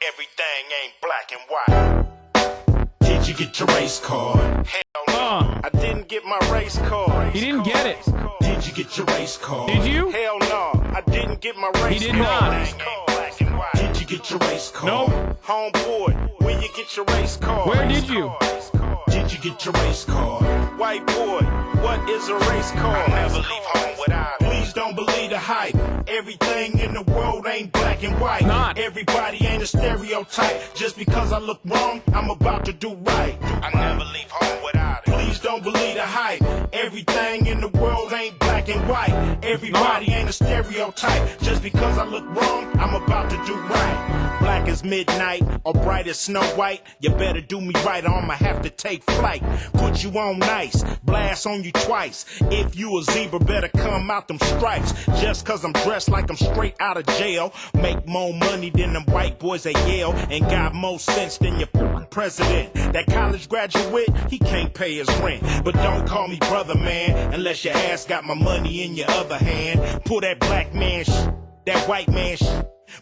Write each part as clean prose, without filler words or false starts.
Everything ain't black and white. Did you get your race card? Hell no. I didn't get my race card. He didn't get it. Did you get your race card? Did you? Hell no. I didn't get my race card. He did not. Did you get your race card? Nope. Homeboy, when you get your race card? Where did you? Did you get your race card? White boy, what is a race card? I'll never leave home without it. Please don't believe the hype. Everything in the world ain't black and white. Not. Everybody ain't a stereotype. Just because I look wrong, I'm about to do right. I never leave home without it. Please don't believe the hype. Everything in the world ain't black and white. Everybody ain't a stereotype. Just because I look wrong, I'm about to do right. Black as midnight or bright as Snow White. You better do me right or I'ma have to take flight. Put you on ice, blast on you twice. If you a zebra, better come out them stripes. Just cause I'm dressed like I'm straight out of jail. Make more money than them white boys at Yale. And got more sense than your president. That college graduate, he can't pay his rent. But don't call me brother, man, unless your ass got my money in your other hand. Pull that black man that white man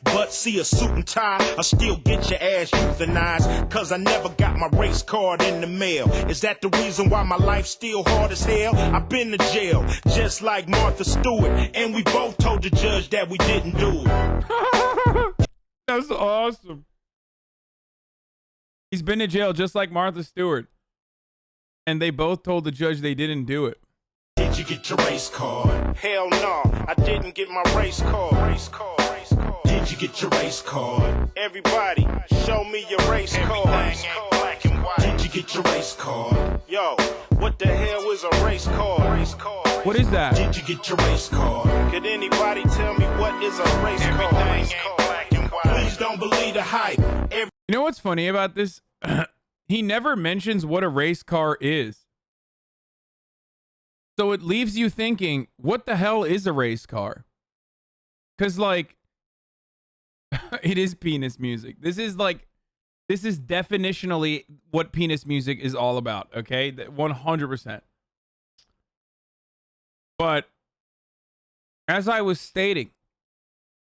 but see a suit and tie, I still get your ass euthanized. Cause I never got my race card in the mail. Is that the reason why my life's still hard as hell? I've been to jail, just like Martha Stewart. And we both told the judge that we didn't do it. That's awesome. He's been to jail just like Martha Stewart. And they both told the judge they didn't do it. Did you get your race card? Hell no, I didn't get my race card. Did you get your race card? Everybody, show me your race card. Everything ain't black and white. Did you get your race card? Yo, what the hell is a race card? What is that? Did you get your race card? Could anybody tell me what is a race card? Everything ain't black and white. Please don't believe the hype. You know what's funny about this? He never mentions what a race car is. So it leaves you thinking, what the hell is a race car? Because, like, it is penis music. This is definitionally what penis music is all about, okay? 100%. But as I was stating,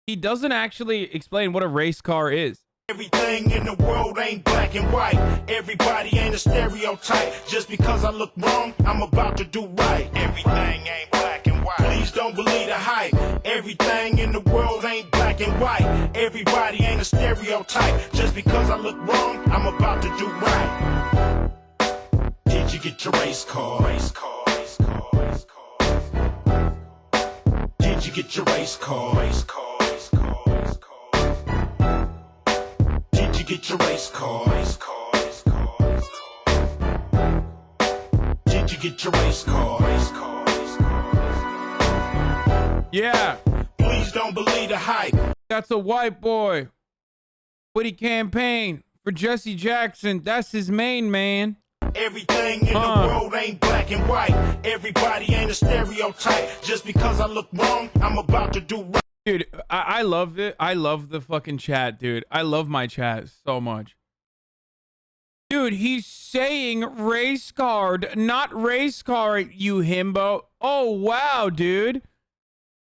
he doesn't actually explain what a race car is. Everything in the world ain't black and white. Everybody ain't a stereotype. Just because I look wrong, I'm about to do right. Everything ain't black and white. Please don't believe the hype. Everything in the world ain't black and white. Everybody ain't a stereotype. Just because I look wrong, I'm about to do right. Did you get your race card? Did you get your race card? Did you get your race card? Did you get your race card? Yeah. Please don't believe the hype. That's a white boy. Would he campaign for Jesse Jackson? That's his main man. Everything in the world ain't black and white. Everybody ain't a stereotype. Just because I look wrong, I'm about to do right. Dude, I love it. I love the fucking chat, dude. I love my chat so much. Dude, he's saying race card, not race car, you himbo. Oh, wow, dude.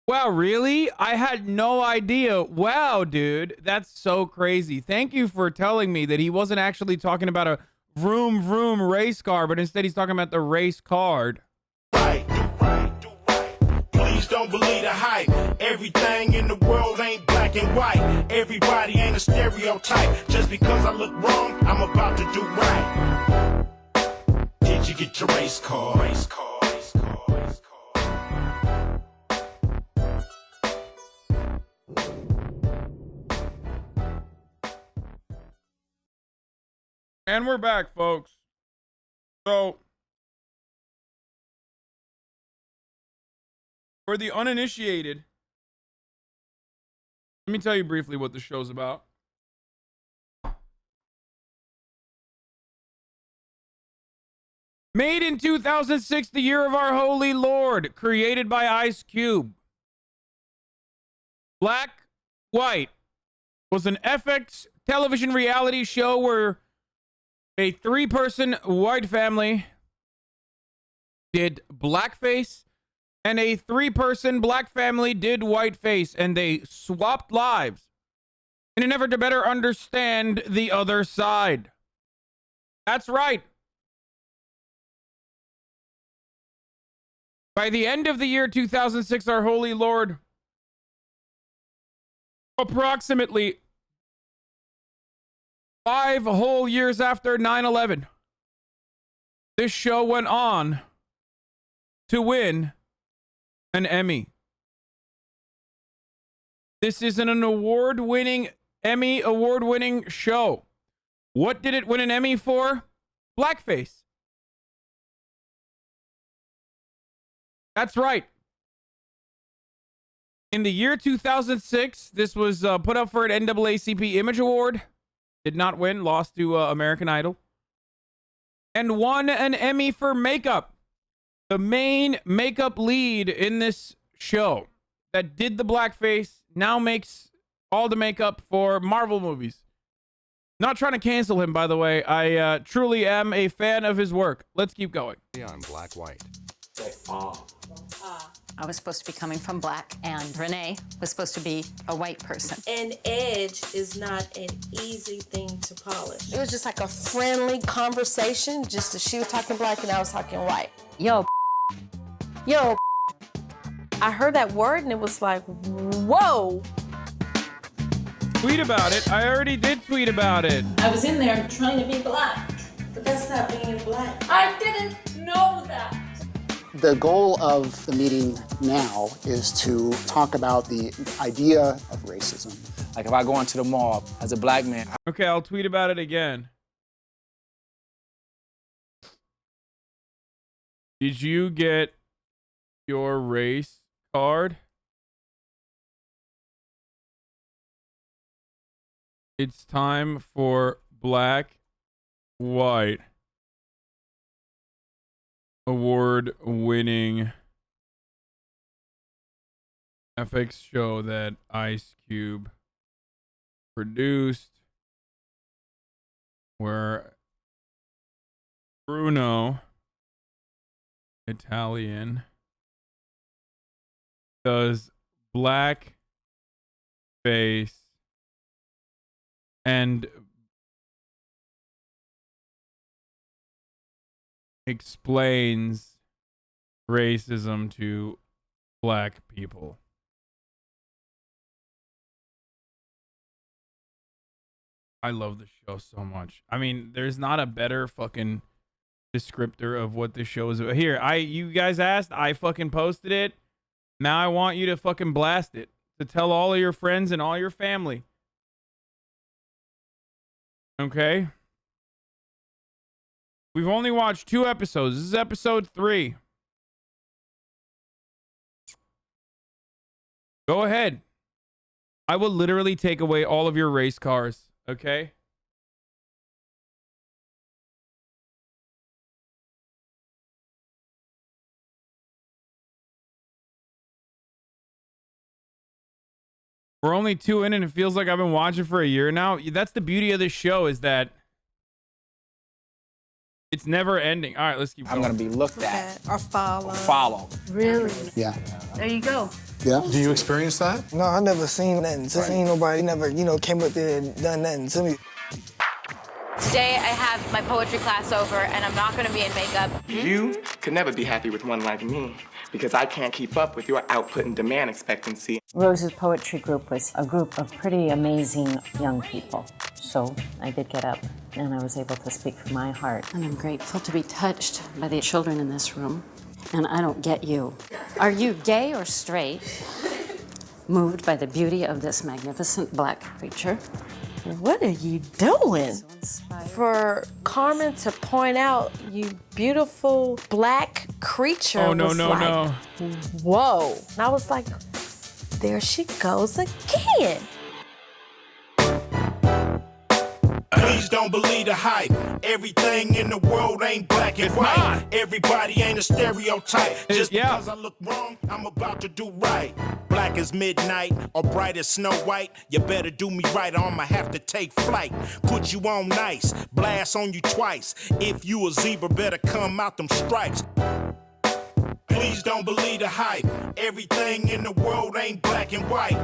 Wow, really? I had no idea. Wow, dude. That's so crazy. Thank you for telling me that he wasn't actually talking about a vroom vroom race car, but instead he's talking about the race card. Right. Please don't believe the hype. Everything in the world ain't black and white. Everybody ain't a stereotype. Just because I look wrong, I'm about to do right. Did you get your race card? And we're back, folks. So, for the uninitiated, let me tell you briefly what the show's about. Made in 2006, the year of our holy Lord, created by Ice Cube. Black White was an FX television reality show where a three-person white family did blackface, and a three-person black family did whiteface, and they swapped lives. in an effort to better understand the other side. That's right. By the end of the year 2006, our Holy Lord, approximately 5 whole years after 9/11, this show went on to win an Emmy. This is an Emmy award-winning show. What did it win an Emmy for? Blackface. That's right. In the year 2006, this was put up for an NAACP Image Award. Did not win, lost to American Idol. And won an Emmy for makeup. The main makeup lead in this show that did the blackface now makes all the makeup for Marvel movies. Not trying to cancel him, by the way. I truly am a fan of his work. Let's keep going. On Black White. I was supposed to be coming from black, and Renee was supposed to be a white person. An edge is not an easy thing to polish. It was just like a friendly conversation, just as she was talking black and I was talking white. Yo. I heard that word and it was like, whoa. Tweet about it. I already did tweet about it. I was in there trying to be black, but that's not being black. I didn't know that. The goal of the meeting now is to talk about the idea of racism. Like if I go into the mall as a black man. Okay, I'll tweet about it again. Did you get your race card? It's time for Black White award-winning FX show that Ice Cube produced, where Bruno, Italian, does black face and explains racism to black people. I love the show so much. I mean, there's not a better fucking descriptor of what this show is about. Here, you guys asked, I fucking posted it. Now I want you to fucking blast it, to tell all of your friends and all your family. Okay? We've only watched 2 episodes. This is episode 3. Go ahead. I will literally take away all of your race cars. Okay? We're only 2 in and it feels like I've been watching for a year now. That's the beauty of this show, is that it's never ending. All right, let's keep going. I'm going to be looked at. Or follow. Follow. Really? Yeah. There you go. Yeah. Do you experience that? No, I never seen nothing. Seen nobody never, came up there and done nothing to me. Today I have my poetry class over and I'm not going to be in makeup. You could never be happy with one like me because I can't keep up with your output and demand expectancy. Rose's poetry group was a group of pretty amazing young people. So I did get up and I was able to speak from my heart. And I'm grateful to be touched by the children in this room. And I don't get you. Are you gay or straight? Moved by the beauty of this magnificent black creature? What are you doing? For Carmen to point out, you beautiful black creature. Oh, no, was no, like, no. Whoa. And I was like, there she goes again. Please don't believe the hype. Everything in the world ain't black and white. Everybody ain't a stereotype. Just because I look wrong, I'm about to do right. Black as midnight or bright as Snow White. You better do me right or I'ma have to take flight. Put you on nice, blast on you twice. If you a zebra, better come out them stripes. Please don't believe the hype. Everything in the world ain't black and white.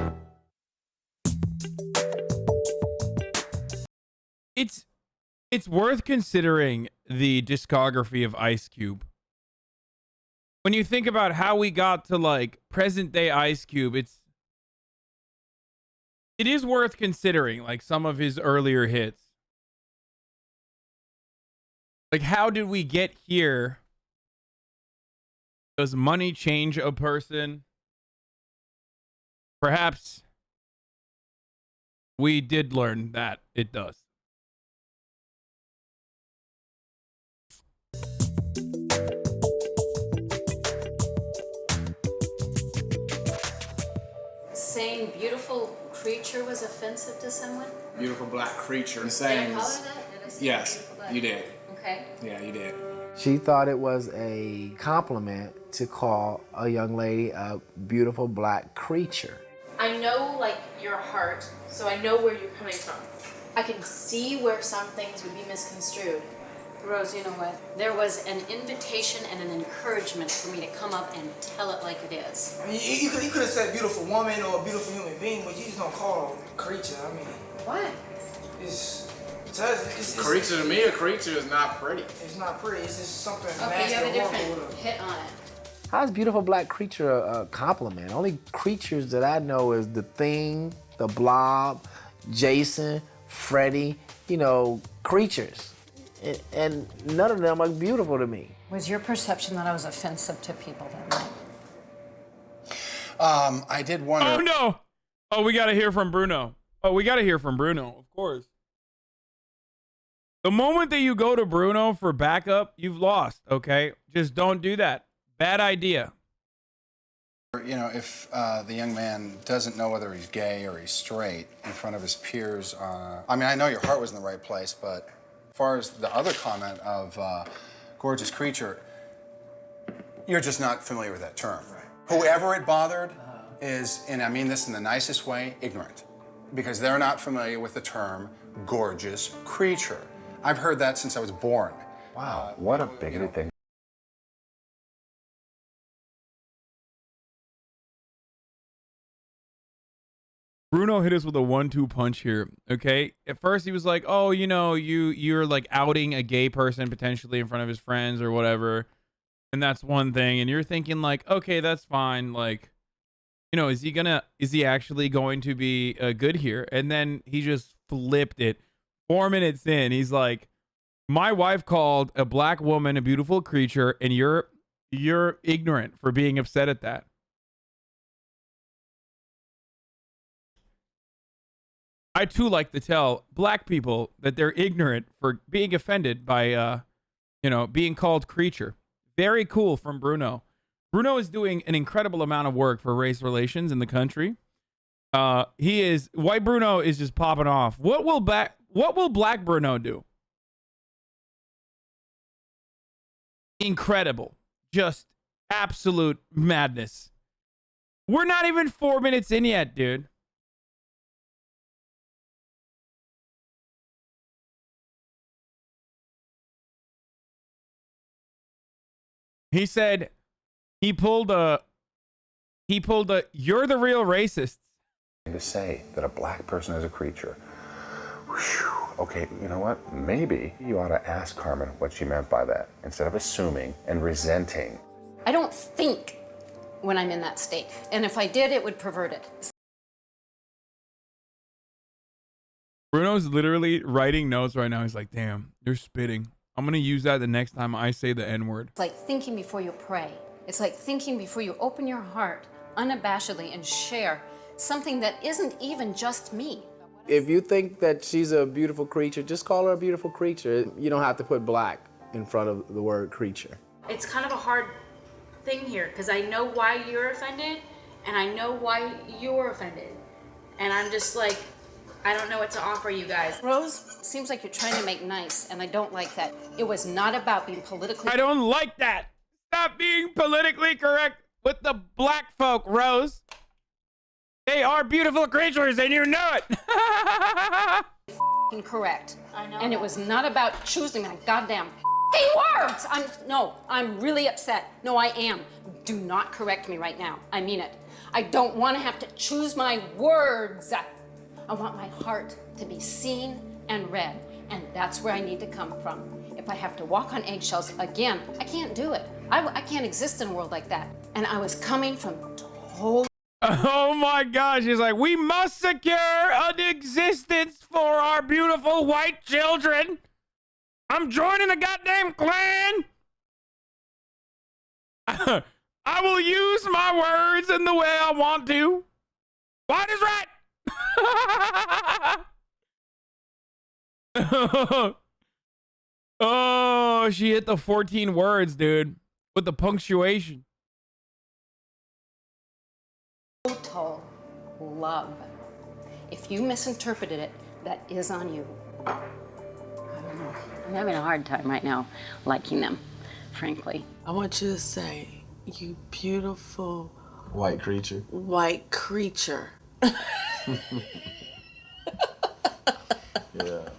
it's worth considering the discography of Ice Cube. When you think about how we got to like present day Ice Cube, it is worth considering like some of his earlier hits. Like, how did we get here? Does money change a person? Perhaps we did learn that it does. Saying beautiful creature was offensive to someone? Beautiful black creature. Did I Saying call her that? Did I say yes, beautiful black? you did. Okay. Yeah, you did. She thought it was a compliment to call a young lady a beautiful black creature. I know, like, your heart, so I know where you're coming from. I can see where some things would be misconstrued. Rose, you know what? There was an invitation and an encouragement for me to come up and tell it like it is. I mean, you could have said beautiful woman or a beautiful human being, but you just don't call her a creature. I mean, what? It's creature to me, a creature is not pretty. It's not pretty. It's just something Okay, nasty. you have a or horrible different with her. hit on it. How is beautiful black creature a compliment? Only creatures that I know is the Thing, the Blob, Jason, Freddy, you know, creatures. And none of them are beautiful to me. Was your perception that I was offensive to people that night? I did wonder. Oh no! Oh, we gotta hear from Bruno. Oh, we gotta hear from Bruno, of course. The moment that you go to Bruno for backup, you've lost, okay? Just don't do that. Bad idea. You know, if the young man doesn't know whether he's gay or he's straight in front of his peers, I mean, I know your heart was in the right place, but as far as the other comment of gorgeous creature, you're just not familiar with that term. Right. Whoever it bothered is, and I mean this in the nicest way, ignorant, because they're not familiar with the term gorgeous creature. I've heard that since I was born. Wow, what a bigoted thing. Bruno hit us with a 1-2 punch here, okay? At first he was like, oh, you know, you're like outing a gay person potentially in front of his friends or whatever. And that's one thing. And you're thinking like, okay, that's fine. Like, you know, is he actually going to be good here? And then he just flipped it. 4 minutes in, he's like, my wife called a black woman a beautiful creature, and you're ignorant for being upset at that. I too like to tell black people that they're ignorant for being offended by, you know, being called creature. Very cool from Bruno. Bruno is doing an incredible amount of work for race relations in the country. White Bruno is just popping off. What will black Bruno do? Incredible. Just absolute madness. We're not even 4 minutes in yet, dude. He said he pulled a you're the real racist. To say that a black person is a creature. Whew. Okay, you know what? Maybe you ought to ask Carmen what she meant by that instead of assuming and resenting. I don't think when I'm in that state. And if I did, it would pervert it. Bruno's literally writing notes right now. He's like, damn, you're spitting. I'm going to use that the next time I say the N-word. It's like thinking before you pray. It's like thinking before you open your heart unabashedly and share something that isn't even just me. If you think that she's a beautiful creature, just call her a beautiful creature. You don't have to put black in front of the word creature. It's kind of a hard thing here because I know why you're offended and I know why you're offended. And I'm just like, I don't know what to offer you guys. Rose, seems like you're trying to make nice, and I don't like that. It was not about being politically... I don't like that. Stop being politically correct with the black folk, Rose. They are beautiful creatures, and you know it. Correct. I know. And it was not about choosing my goddamn words. I'm really upset. No, I am. Do not correct me right now. I mean it. I don't want to have to choose my words. I want my heart to be seen and read. And that's where I need to come from. If I have to walk on eggshells again, I can't do it. I can't exist in a world like that. And I was coming from total... Oh my gosh, he's like, we must secure an existence for our beautiful white children. I'm joining the goddamn clan. I will use my words in the way I want to. White is right. Oh, she hit the 14 words, dude, with the punctuation. Total love. If you misinterpreted it, that is on you. I don't know. I'm having a hard time right now liking them, frankly. I want you to say, you beautiful White creature. white creature. Yeah.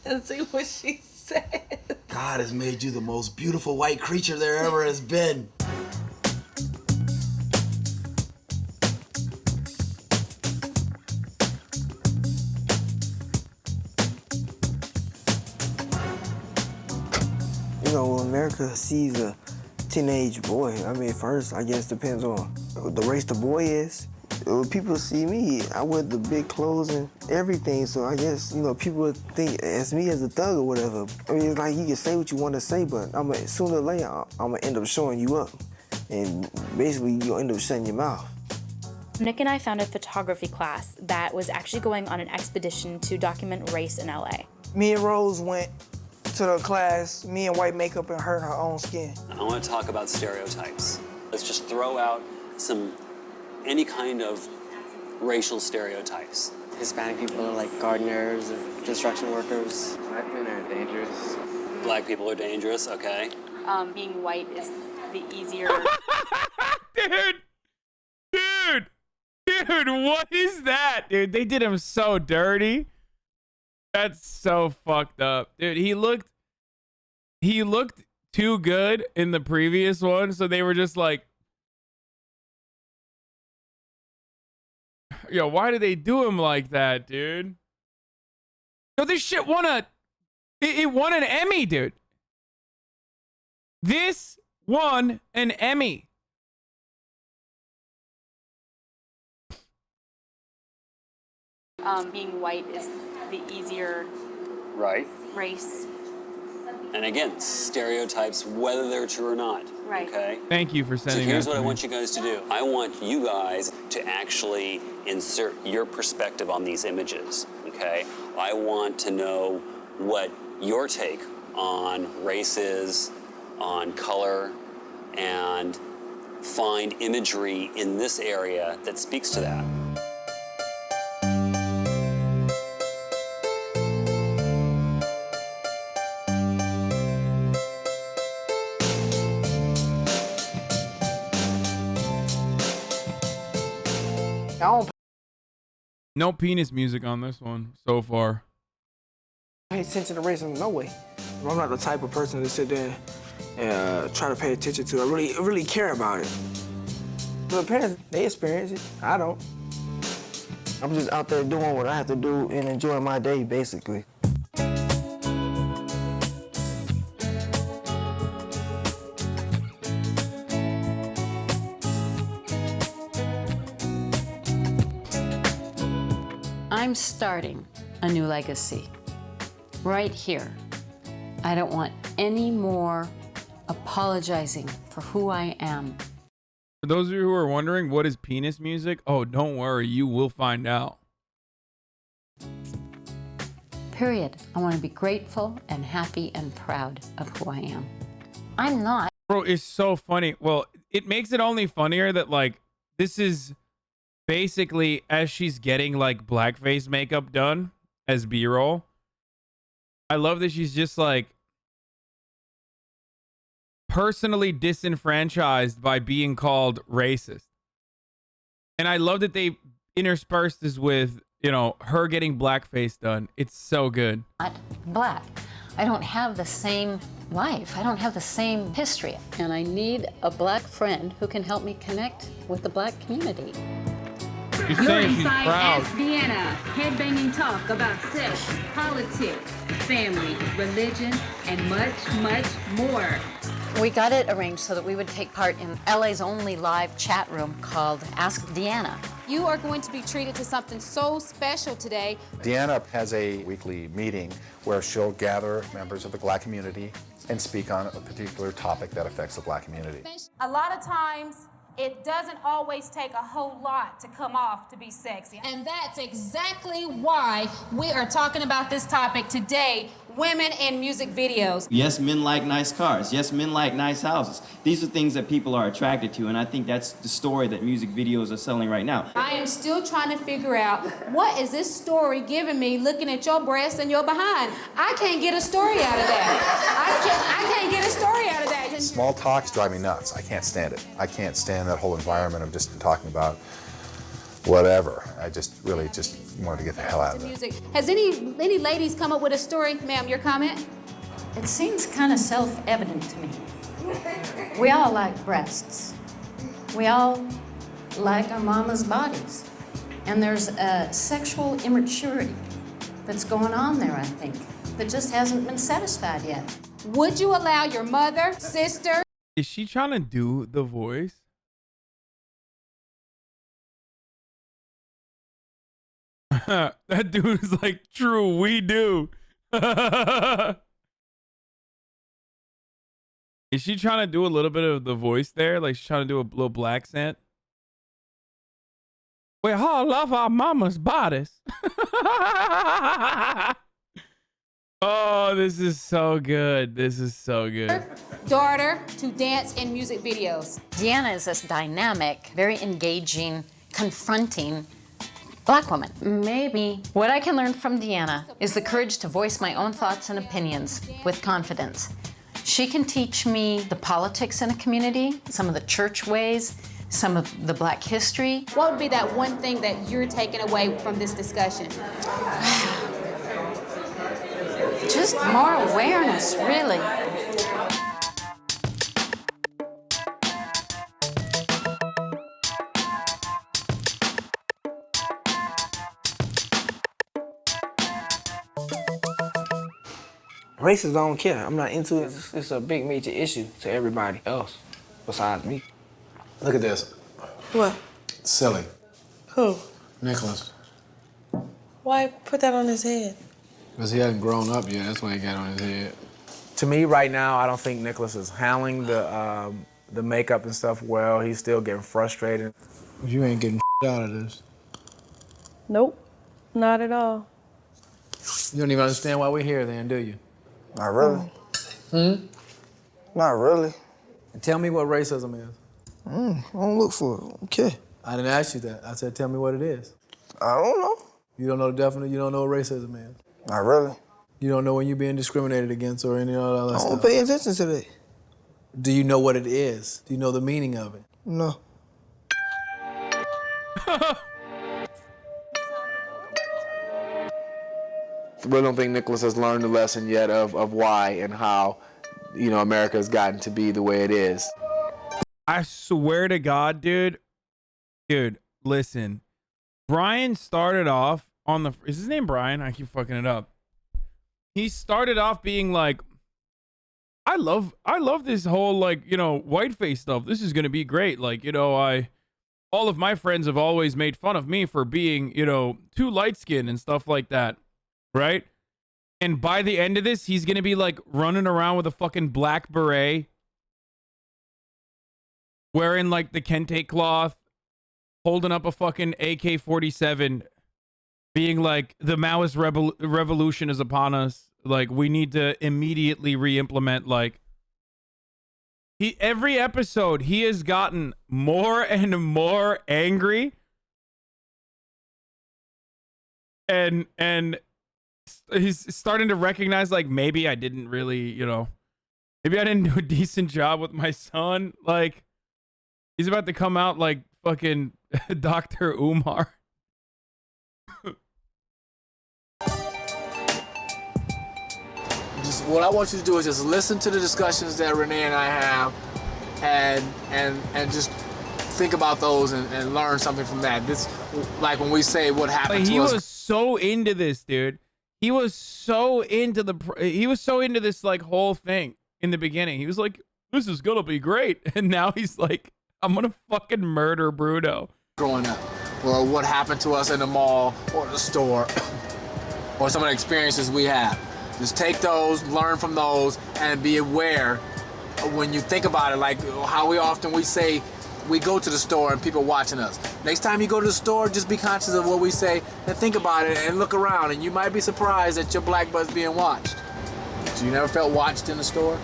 And see what she said. God has made you the most beautiful white creature there ever has been. You know, America sees a teenage boy. I mean, first, I guess depends on the race the boy is. When people see me, I wear the big clothes and everything, so I guess, you know, people would think as me as a thug or whatever. I mean, it's like you can say what you want to say, but sooner or later, I'm gonna end up showing you up. And basically, you'll end up shutting your mouth. Nick and I found a photography class that was actually going on an expedition to document race in LA. Me and Rose went to the class, me and white makeup and her in her own skin. I want to talk about stereotypes. Let's just throw out any kind of racial stereotypes. Hispanic people are like gardeners or construction workers. Black men are dangerous. Black people are dangerous, okay. Being white is the easier... Dude, what is that? Dude, they did him so dirty. That's so fucked up. Dude, he looked too good in the previous one, so they were just like, yo, why did they do him like that, dude? Yo, this shit won it won an Emmy, dude. This won an Emmy. Being white is the easier Right. race. And again, stereotypes, whether they're true or not. Right. Okay? Thank you for sending So here's that what to I me. want you guys to do. I want you guys to actually insert your perspective on these images, okay? I want to know what your take on race is, on color, and find imagery in this area that speaks to that. No penis music on this one so far. I pay attention to racism, no way. I'm not the type of person to sit there and try to pay attention to it. I really care about it. The parents, they experience it. I don't. I'm just out there doing what I have to do and enjoying my day, basically. I'm starting a new legacy right here. I don't want any more apologizing for who I am. For those of you who are wondering, what is penis music? Oh, don't worry, you will find out. Period. I want to be grateful and happy and proud of who I am. I'm not. Bro, it's so funny. Well, it makes it only funnier that, like, this is basically as she's getting, like, blackface makeup done as B-roll. I love that she's just, like, personally disenfranchised by being called racist. And I love that they interspersed this with, you know, her getting blackface done. It's so good. Not black. I don't have the same life. I don't have the same history. And I need a black friend who can help me connect with the black community. She's You're saying she's inside proud. Ask Deanna, headbanging talk about sex, politics, family, religion, and much, much more. We got it arranged so that we would take part in LA's only live chat room called Ask Deanna. You are going to be treated to something so special today. Deanna has a weekly meeting where she'll gather members of the Black community and speak on a particular topic that affects the Black community. A lot of times, it doesn't always take a whole lot to come off to be sexy. And that's exactly why we are talking about this topic today, women in music videos. Yes, men like nice cars. Yes, men like nice houses. These are things that people are attracted to, and I think that's the story that music videos are selling right now. I am still trying to figure out, what is this story giving me looking at your breasts and your behind? I can't get a story out of that. I can't get a story out of that. Small talks drive me nuts. I can't stand it. I can't stand that whole environment of just talking about whatever. I just really just wanted to get the hell out of it. Music. Has any ladies come up with a story? Ma'am, your comment? It seems kind of self-evident to me. We all like breasts. We all like our mama's bodies. And there's a sexual immaturity that's going on there, I think, that just hasn't been satisfied yet. Would you allow your mother, sister? Is she trying to do the voice? That dude's like, true, we do. Is she trying to do a little bit of the voice there? Like she's trying to do a little black accent? We all love our mama's bodies. Oh, this is so good. This is so good. Daughter to dance in music videos. Deanna is this dynamic, very engaging, confronting Black woman. Maybe what I can learn from Deanna is the courage to voice my own thoughts and opinions with confidence. She can teach me the politics in a community, some of the church ways, some of the Black history. What would be that one thing that you're taking away from this discussion? Just more awareness, really. Racists don't care. I'm not into it. It's a big major issue to everybody else besides me. Look at this. What? Silly. Who? Nicholas. Why put that on his head? Because he hasn't grown up yet. That's why he got on his head. To me, right now, I don't think Nicholas is handling the makeup and stuff well. He's still getting frustrated. You ain't getting out of this. Nope, not at all. You don't even understand why we're here then, do you? Not really. Not really. Tell me what racism is. I don't look for it. Okay. I didn't ask you that. I said, tell me what it is. I don't know. You don't know the definition? You don't know what racism is? Not really. You don't know when you're being discriminated against or any of that I stuff? don't pay attention to that. Do you know what it is? Do you know the meaning of it? No. I really don't think Nicholas has learned the lesson yet of why and how, you know, America has gotten to be the way it is. I swear to God, dude. Dude, listen. Brian started off on the... Is his name Brian? I keep fucking it up. He started off being like, I love this whole, like, you know, whiteface stuff. This is going to be great. Like, you know, all of my friends have always made fun of me for being, you know, too light-skinned and stuff like that. Right? And by the end of this, he's going to be like running around with a fucking black beret, wearing like the kente cloth, holding up a fucking AK-47, being like, the Maoist revolution is upon us. Like, we need to immediately re-implement, like, every episode, he has gotten more and more angry. And he's starting to recognize, like, maybe I didn't really, you know, maybe I didn't do a decent job with my son. Like, he's about to come out like fucking Dr. Umar. Just what I want you to do is just listen to the discussions that Renee and I have and just think about those and learn something from that. This, like when we say what happened But to he us. was so into this, dude. He was so into this like whole thing in the beginning. He was like, this is gonna be great. And now he's like, I'm gonna fucking murder Bruno. Growing up, or what happened to us in the mall or the store, or some of the experiences we have. Just take those, learn from those, and be aware when you think about it, like how we say we go to the store and people watching us. Next time you go to the store, just be conscious of what we say and think about it and look around, and you might be surprised that your black butt's being watched. So you never felt watched in the store?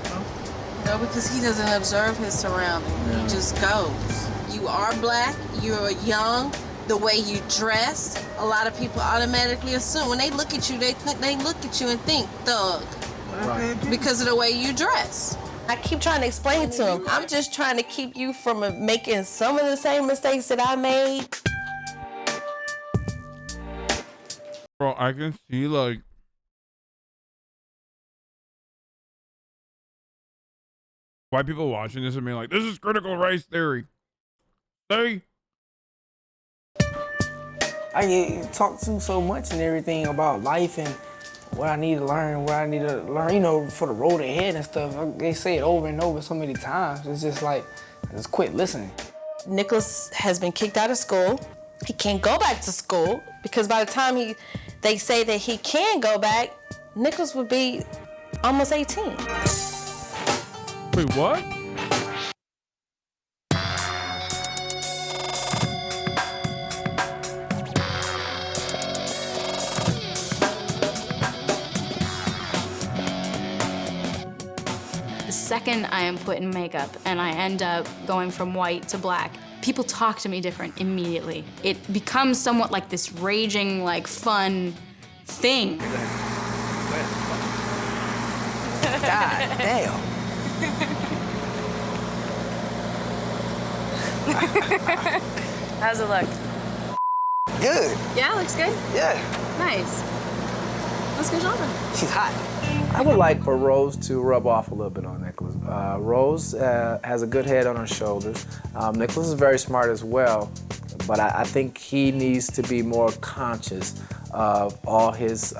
No, because he doesn't observe his surroundings. Yeah. He just goes. You are black, you're young, the way you dress, a lot of people automatically assume when they look at you, they look at you and think thug. Right. Because of the way you dress. I keep trying to explain it to him. I'm just trying to keep you from making some of the same mistakes that I made. Bro, I can see like white people watching this and being like, this is critical race theory. See? I get talked to so much and everything about life and what I need to learn, you know, for the road ahead and stuff. They say it over and over so many times. It's just like, I just quit listening. Nicholas has been kicked out of school. He can't go back to school because by the time they say that he can go back, Nicholas would be almost 18. Wait, what? The second I am put in makeup and I end up going from white to black, people talk to me different immediately. It becomes somewhat like this raging, like fun thing. God damn. How's it look? Good. Yeah, looks good? Yeah. Nice. Let's go shopping. She's hot. I would like for Rose to rub off a little bit on Nicholas. Rose has a good head on her shoulders. Nicholas is very smart as well, but I think he needs to be more conscious of all his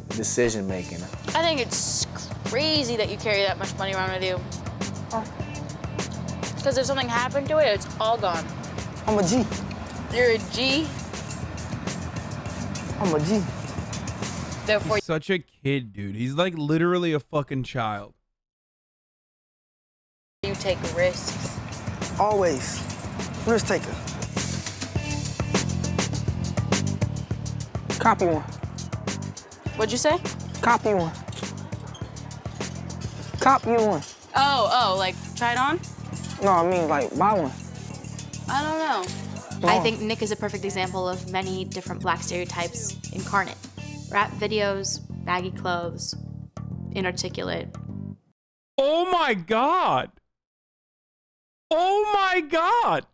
decision making. I think it's crazy that you carry that much money around with you. Because if something happened to it, it's all gone. I'm a G. You're a G. I'm a G. Therefore, He's such a kid, dude. He's like literally a fucking child. you take risks. Always. Risk taker. Copy one. What'd you say? Copy one. Copy one. Oh, like try it on? No, I mean like buy one. I don't know. I think Nick is a perfect example of many different black stereotypes incarnate. Rap videos, baggy clothes, inarticulate. Oh my God. Oh my God.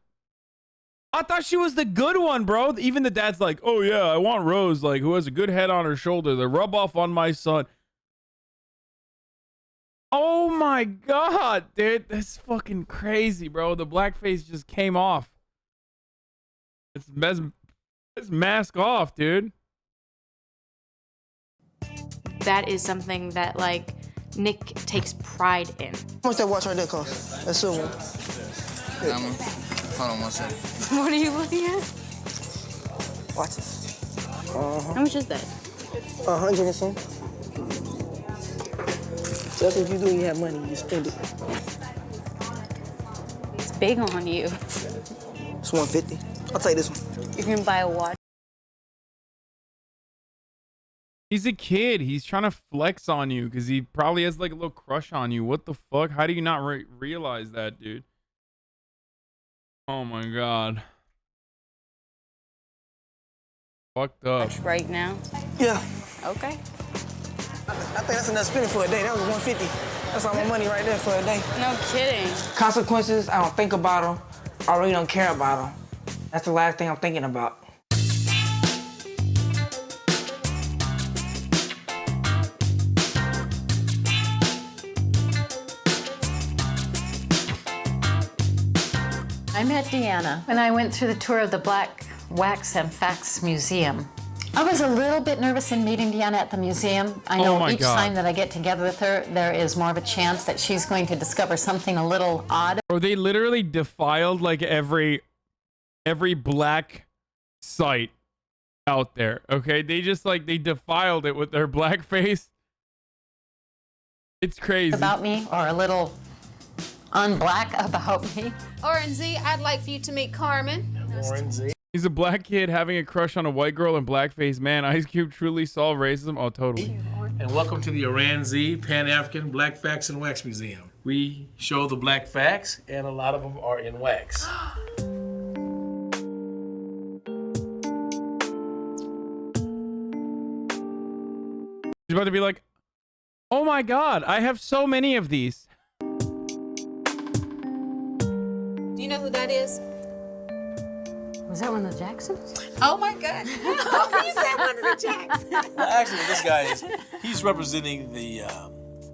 I thought she was the good one, bro. Even the dad's like, oh yeah, I want Rose, like, who has a good head on her shoulder to rub off on my son. Oh my God, dude. That's fucking crazy, bro. The blackface just came off. It's mask off, dude. That is something that, like, Nick takes pride in. How much that watch right there cost? That's silver. Hold on one second. What are you looking at? Watch this. How much is that? 100 and some. That's what you do when you have money, you spend it. It's big on you. It's 150. I'll take this one. You can buy a watch. He's a kid. He's trying to flex on you because he probably has like a little crush on you. What the fuck? How do you not realize that, dude? Oh my God. Fucked up. Right now? Yeah. Okay. I think that's enough spending for a day. That was 150. That's all my money right there for a day. No kidding. Consequences, I don't think about them. I really don't care about them. That's the last thing I'm thinking about. I I met Deanna when I went through the tour of the Black Wax and Facts Museum. I was a little bit nervous in meeting Deanna at the museum. I know each time that I get together with her, there is more of a chance that she's going to discover something a little odd. Or they literally defiled like every black site out there. Okay, they just like they defiled it with their blackface. It's crazy. About me, or a little unblack about me. RNZ, I'd like for you to meet Carmen. RNZ. He's a black kid having a crush on a white girl in blackface. Man, Ice Cube truly solved racism. Oh, totally. And welcome to the RNZ Pan-African Black Facts and Wax Museum. We show the black facts, and a lot of them are in wax. He's about to be like, oh my God, I have so many of these. Do you know who that is? Was that one of the Jacksons? Oh my God. Oh, you said one of the Jacksons. Well, actually, this guy he's representing the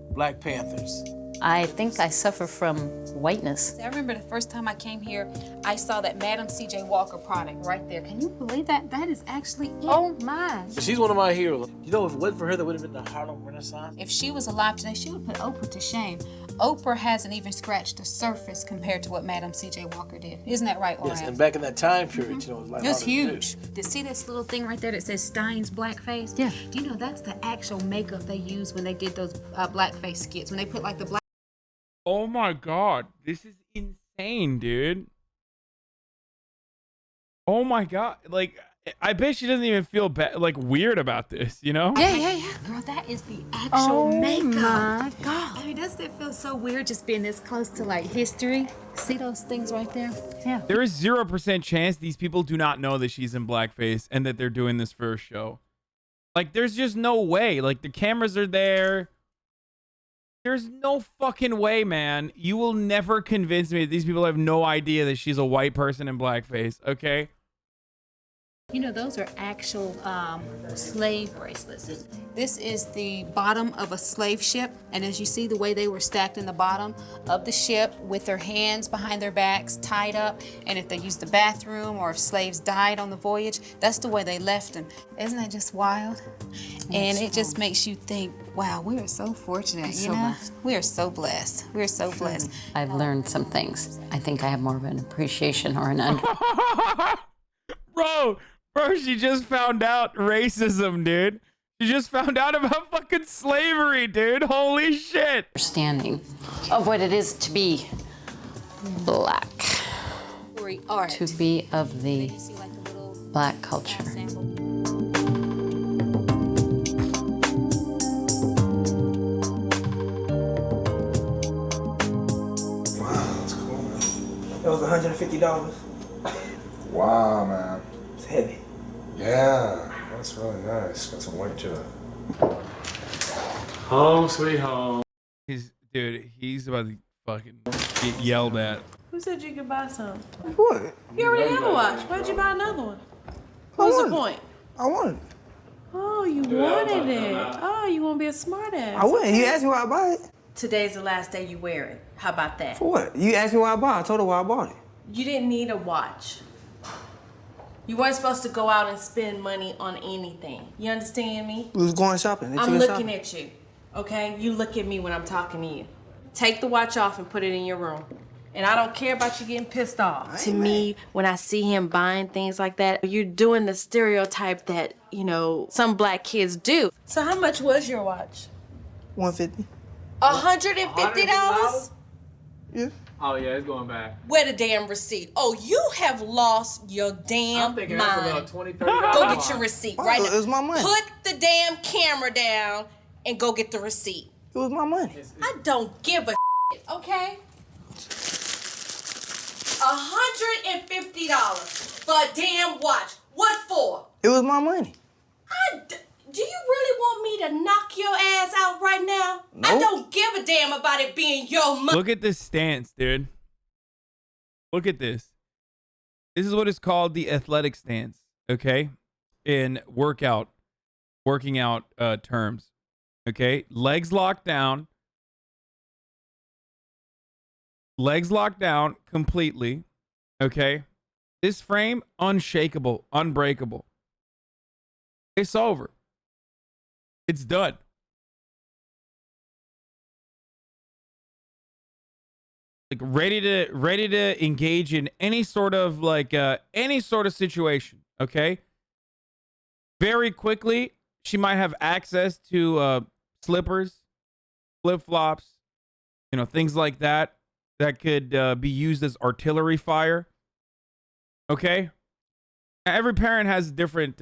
Black Panthers. I think I suffer from whiteness. I remember the first time I came here, I saw that Madam C.J. Walker product right there. Can you believe that? That is actually it. Oh my. She's one of my heroes. You know, if it wasn't for her, there would have been the Harlem Renaissance. If she was alive today, she would put Oprah to shame. Oprah hasn't even scratched the surface compared to what Madam C.J. Walker did. Isn't that right, Oran? Yes, and back in that time period, you know, it was like it was huge. See this little thing right there that says Stein's blackface? Yeah. Do you know that's the actual makeup they used when they did those blackface skits? When they put like the black. Oh my God, this is insane, dude. Oh my God, like I bet she doesn't even feel like weird about this, you know? Yeah. Girl, that is the actual makeup. My God. I mean, doesn't it feel so weird just being this close to like history? See those things right there? Yeah. There is 0% chance these people do not know that she's in blackface and that they're doing this for a show. Like, there's just no way. Like, the cameras are there. There's no fucking way, man. You will never convince me that these people have no idea that she's a white person in blackface, okay? You know, those are actual slave bracelets. This is the bottom of a slave ship, and as you see the way they were stacked in the bottom of the ship with their hands behind their backs, tied up, and if they used the bathroom or if slaves died on the voyage, that's the way they left them. Isn't that just wild? And it just makes you think, wow, we are so fortunate, you know? We are so blessed. We are so blessed. I've learned some things. I think I have more of an appreciation or an Bro, she just found out racism, dude. She just found out about fucking slavery, dude. Holy shit. understanding of what it is to be black. Art. To be of the black culture. Wow, that's cool, man. That was $150. Wow, man. It's heavy. Yeah, that's really nice. Got some weight to it. Home sweet home. He's about to fucking get yelled at. Who said you could buy some? What? You already have a watch. Why'd you buy another one? What's the point? I wanted it. Oh, you wanted it. Oh, you want to be a smart ass. I wouldn't. You asked me why I buy it. Today's the last day you wear it. How about that? For what? You asked me why I bought it. I told her why I bought it. You didn't need a watch. You weren't supposed to go out and spend money on anything. You understand me? We was going shopping. They I'm took us looking shopping. at you, okay? You look at me when I'm talking to you. Take the watch off and put it in your room. And I don't care about you getting pissed off. To me, when I see him buying things like that, you're doing the stereotype that, you know, some black kids do. So how much was your watch? $150. $150? Yeah. Oh yeah, it's going back. Where the damn receipt? Oh, you have lost your damn I'm thinking mind. that's about $20, $30. Go get your receipt right now. It was my money. Put the damn camera down and go get the receipt. It was my money. I don't give a okay? $150 for a damn watch. What for? It was my money. Do you really want me to knock your ass out right now? Nope. I don't give a damn about it being your money. Look at this stance, dude. Look at this. This is what is called the athletic stance, okay? In working out terms, okay? Legs locked down completely. Okay? This frame, unshakable, unbreakable. It's over. It's done. Like ready to engage in any sort of situation, okay? Very quickly, she might have access to slippers, flip-flops, you know, things like that could be used as artillery fire. Okay? Now, every parent has different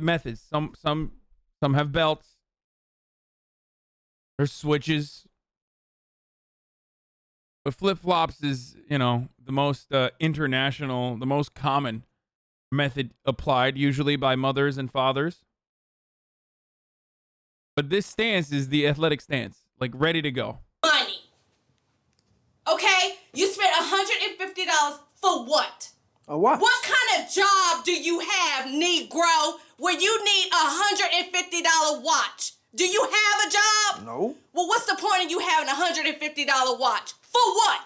methods. Some have belts. There's switches. But flip-flops is, you know, the most international, the most common method applied, usually by mothers and fathers. But this stance is the athletic stance, like ready to go. Money. Okay? You spent $150 for what? A watch. What kind of job do you have, Negro, where you need a $150 watch? Do you have a job? No. Well, what's the point of you having a $150 watch? For what?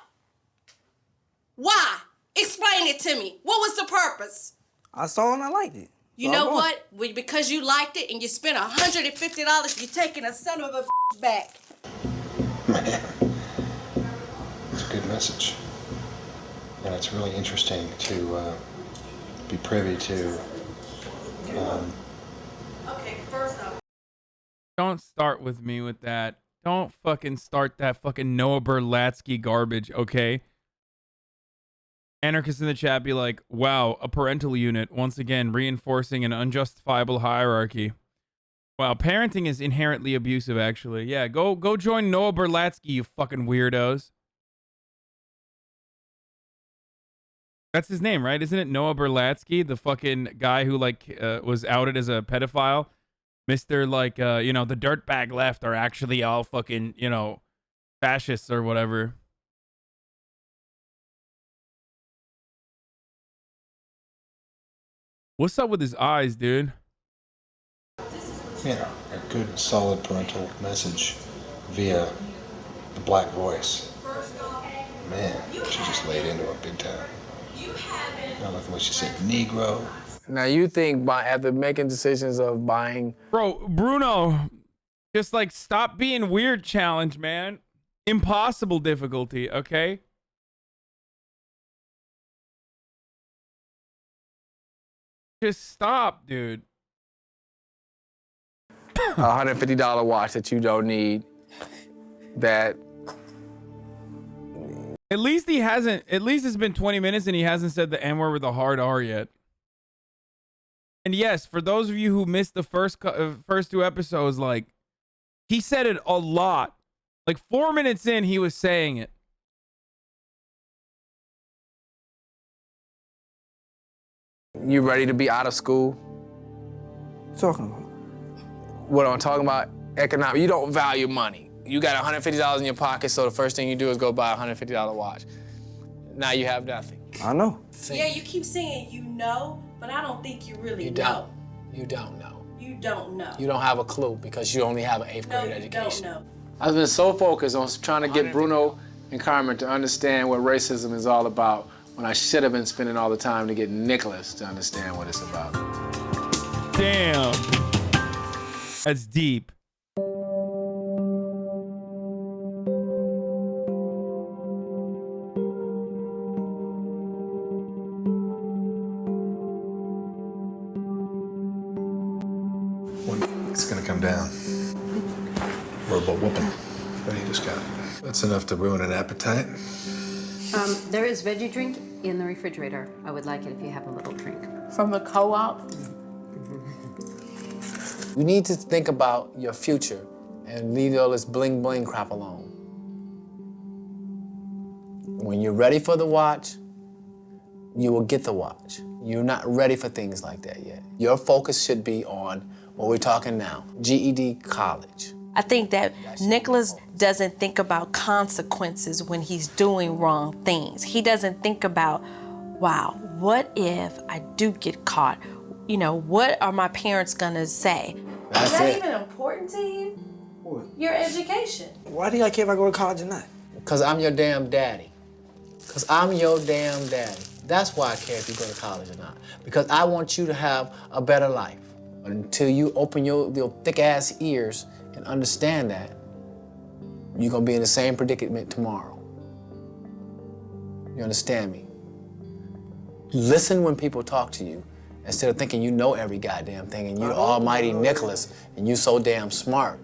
Why? Explain it to me. What was the purpose? I saw it and I liked it. You know what? Because you liked it and you spent $150, you're taking a son of a back. Man, it's a good message. And it's really interesting to be privy to. Okay, first off. Don't start with me with that. Don't fucking start that fucking Noah Berlatsky garbage, okay? Anarchists in the chat be like, wow, a parental unit, once again reinforcing an unjustifiable hierarchy. Wow, parenting is inherently abusive, actually. Yeah, go join Noah Berlatsky, you fucking weirdos. That's his name, right? Isn't it Noah Berlatsky, the fucking guy who, like, was outed as a pedophile? Mr. like, you know, the dirtbag left are actually all fucking, you know, fascists or whatever. What's up with his eyes, dude? Yeah, a good, solid parental message via the black voice. Man, she just laid into it big time. Now look at what she said, Negro. Now you think by after making decisions of buying, bro, Bruno, just like stop being weird. Challenge, man. Impossible difficulty. Okay. Just stop, dude. a $150 watch that you don't need, that. At least he hasn't. At least it's been 20 minutes and he hasn't said the N word with a hard R yet. And yes, for those of you who missed the first two episodes, like, he said it a lot. Like 4 minutes in, he was saying it. You ready to be out of school? Talking about? What I'm talking about, economic. You don't value money. You got $150 in your pocket, so the first thing you do is go buy a $150 watch. Now you have nothing. I know. Yeah, you keep saying you know, but I don't think you really know. You don't know. You don't know. You don't have a clue because you only have an 8th grade education. No, you don't know. I've been so focused on trying to get Bruno and Carmen to understand what racism is all about when I should have been spending all the time to get Nicholas to understand what it's about. Damn. That's deep. It's gonna come down. Verbal whooping. What do you just got? That's enough to ruin an appetite. There is veggie drink in the refrigerator. I would like it if you have a little drink. From the co-op? You need to think about your future and leave all this bling bling crap alone. When you're ready for the watch, you will get the watch. You're not ready for things like that yet. Your focus should be on what we're talking now, GED college. I think that Nicholas doesn't think about consequences when he's doing wrong things. He doesn't think about, wow, what if I do get caught? You know, what are my parents gonna say? That's Is that it. even important to you? What? Your education. Why do y'all care if I go to college or not? Because I'm your damn daddy. Because I'm your damn daddy. That's why I care if you go to college or not. Because I want you to have a better life. Until you open your thick-ass ears and understand that, you're gonna be in the same predicament tomorrow. You understand me? Listen when people talk to you, instead of thinking you know every goddamn thing and you're almighty Nicholas and you so damn smart.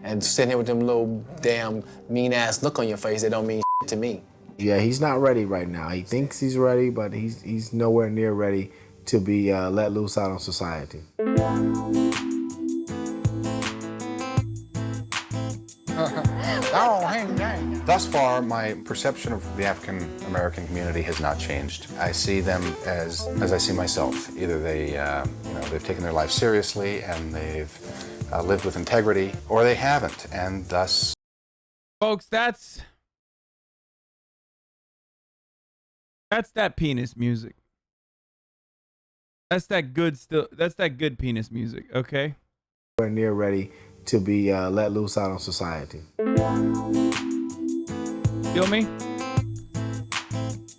And sitting here with them little damn mean-ass look on your face that don't mean shit to me. Yeah, he's not ready right now. He thinks he's ready, but he's nowhere near ready to be let loose out on society. Thus far, my perception of the African American community has not changed. I see them as I see myself. Either they've taken their life seriously and they've lived with integrity, or they haven't, and thus. Folks, that's that penis music. That's that good penis music, okay? We're near ready to be let loose out on society. Feel me?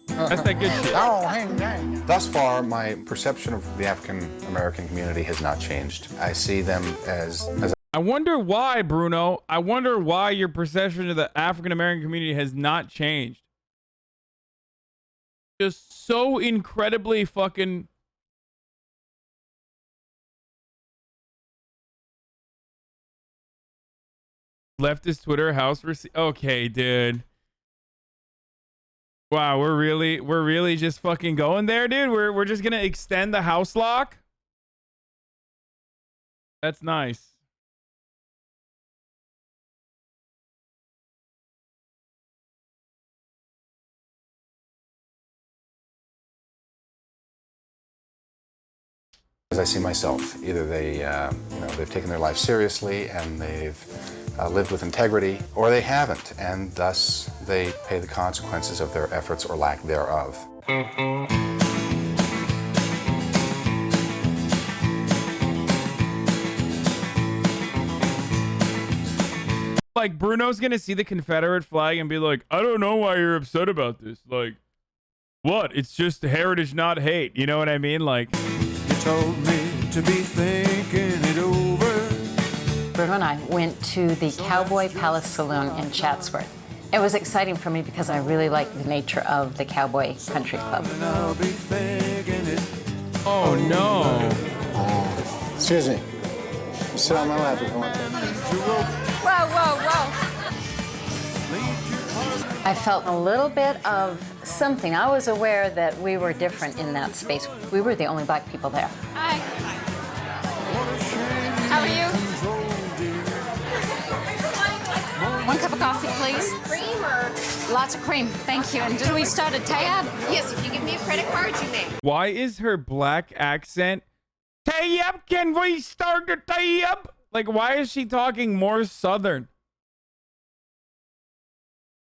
That's that good shit. Thus far, my perception of the African American community has not changed. I see them as I wonder why, Bruno. I wonder why your perception of the African American community has not changed. Just so incredibly fucking. Leftist Twitter house okay, dude. Wow, we're really just fucking going there, dude. We're just gonna extend the house lock. That's nice. as I see myself. Either they've taken their life seriously and they've lived with integrity, or they haven't, and thus they pay the consequences of their efforts or lack thereof. Like, Bruno's gonna see the Confederate flag and be like, I don't know why you're upset about this. Like, what? It's just heritage, not hate. You know what I mean? Like, you told me to be thinking it over. Bruno and I went to the Cowboy Palace Saloon in Chatsworth. It was exciting for me because I really like the nature of the Cowboy Country Club. Oh no. Excuse me. Sit on my lap if you want to. Whoa, whoa, whoa. I felt a little bit of something. I was aware that we were different in that space. We were the only black people there. Hi. How are you? One cup of coffee, please. Cream or? Lots of cream, thank you. And do we start a tab? Yes, if you give me a credit card, you may. Why is her black accent? Tab, can we start a tab? Like, why is she talking more Southern?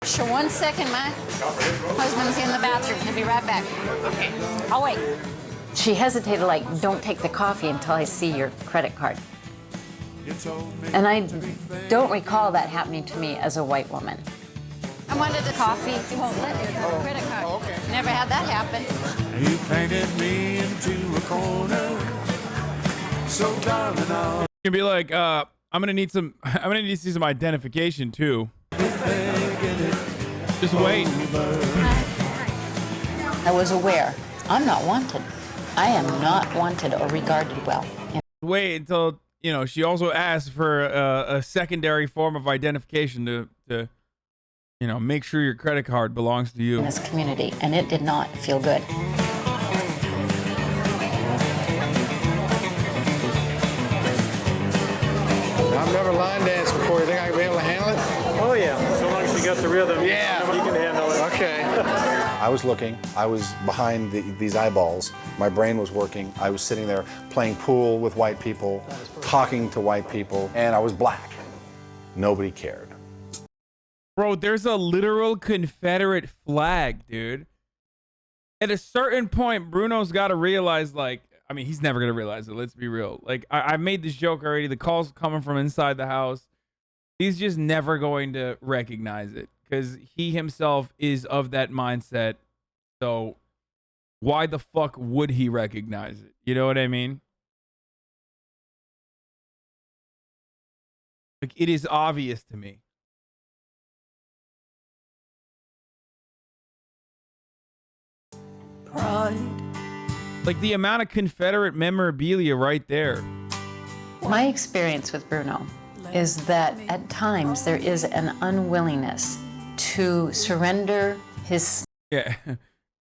Sure, 1 second, my husband's in the bathroom. He'll be right back. Okay. I'll wait. She hesitated, like, don't take the coffee until I see your credit card. And I don't recall that happening to me as a white woman. I wanted the coffee. He won't let me have a credit card. Oh, okay. Never had that happen. You painted me into a corner. So darling, I'll You can be like, I'm gonna need to see some identification too. Just wait. I was aware. I'm not wanted. I am not wanted or regarded well. Wait until, you know, she also asked for a secondary form of identification to you know, make sure your credit card belongs to you. In this community, and it did not feel good. I've never line danced before. You think I can be able to handle it? Oh yeah, so long as you got the rhythm, Yeah. you can handle it. Okay. I was looking, I was behind these eyeballs, my brain was working, I was sitting there playing pool with white people, talking to white people, and I was black. Nobody cared. Bro, there's a literal Confederate flag, dude. At a certain point, Bruno's got to realize, like, I mean, he's never going to realize it. Let's be real. Like, I made this joke already. The call's coming from inside the house. He's just never going to recognize it because he himself is of that mindset. So why the fuck would he recognize it? You know what I mean? Like, it is obvious to me. Pride. Like the amount of Confederate memorabilia right there. My experience with Bruno is that at times there is an unwillingness to surrender his. Yeah.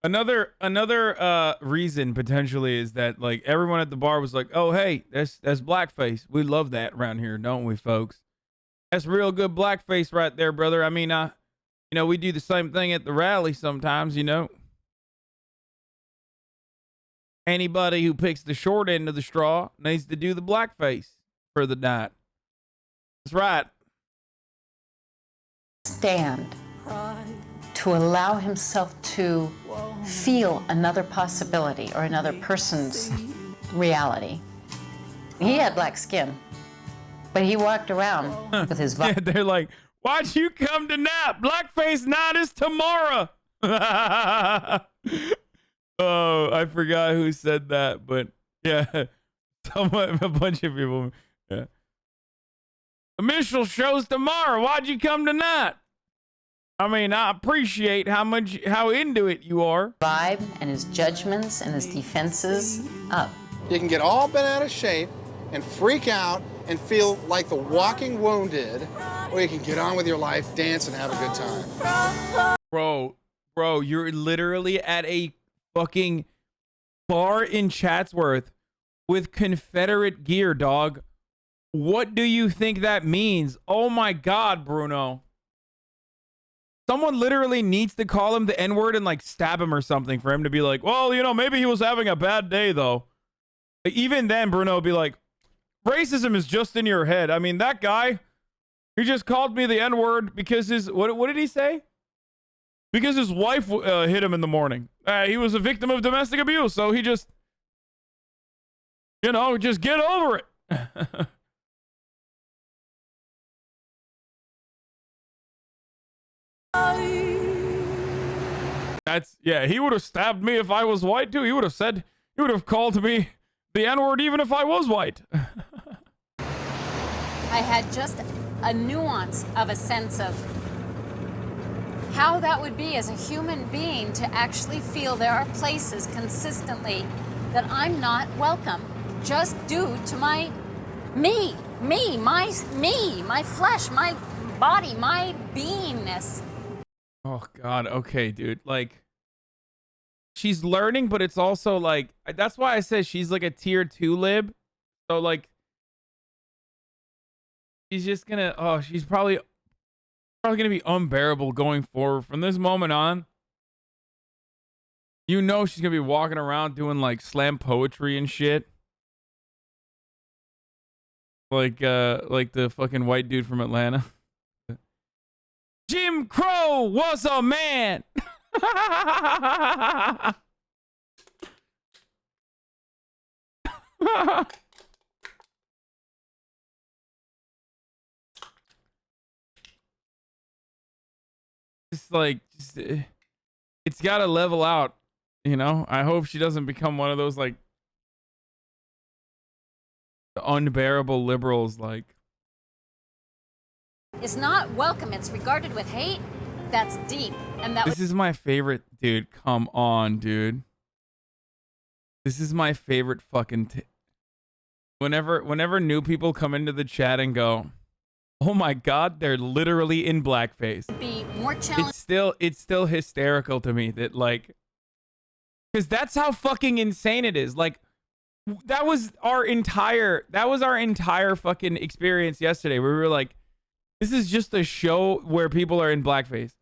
Another reason potentially is that like everyone at the bar was like, "Oh, hey, that's blackface. We love that around here, don't we, folks? That's real good blackface right there, brother. I mean, you know, we do the same thing at the rally sometimes, you know. Anybody who picks the short end of the straw needs to do the blackface for the night." That's right. Stand to allow himself to feel another possibility or another person's reality. He had black skin, but he walked around with his. Yeah, they're like, "Why'd you come tonight? Blackface night is tomorrow." Oh, I forgot who said that, but yeah, a bunch of people. Yeah. The minstrel show's tomorrow. Why'd you come tonight? I mean, I appreciate how into it you are. Vibe and his judgments and his defenses up. You can get all bent out of shape and freak out and feel like the walking wounded, or you can get on with your life, dance, and have a good time. Bro, you're literally at a fucking bar in Chatsworth with Confederate gear, dog. What do you think that means? Oh my God, Bruno. Someone literally needs to call him the N-word and like stab him or something for him to be like, well, you know, maybe he was having a bad day though. Like, even then, Bruno would be like, racism is just in your head. I mean, that guy, he just called me the N-word because his, what did he say? Because his wife hit him in the morning. He was a victim of domestic abuse, so he just, you know, just get over it. Yeah, he would have stabbed me if I was white too. He would have called me the N-word even if I was white. I had just a nuance of a sense of how that would be as a human being to actually feel there are places consistently that I'm not welcome just due to my my flesh, my body, my beingness. Oh God. Okay, dude. Like, she's learning, but it's also like, that's why I said she's like a tier 2 lib. So like, she's just gonna, she's probably gonna be unbearable going forward from this moment on. You know, she's gonna be walking around doing like slam poetry and shit. Like the fucking white dude from Atlanta. Jim Crow was a man. It's got to level out, you know. I hope she doesn't become one of those like unbearable liberals. Like, It's not welcome. It's regarded with hate. That's deep. And that this is my favorite, dude. Come on, dude. This is my favorite fucking. Whenever new people come into the chat and go, "Oh my God, they're literally in blackface." Be more challenging. It's still hysterical to me that like, because that's how fucking insane it is. Like, that was our entire fucking experience yesterday. Where we were like, this is just a show where people are in blackface.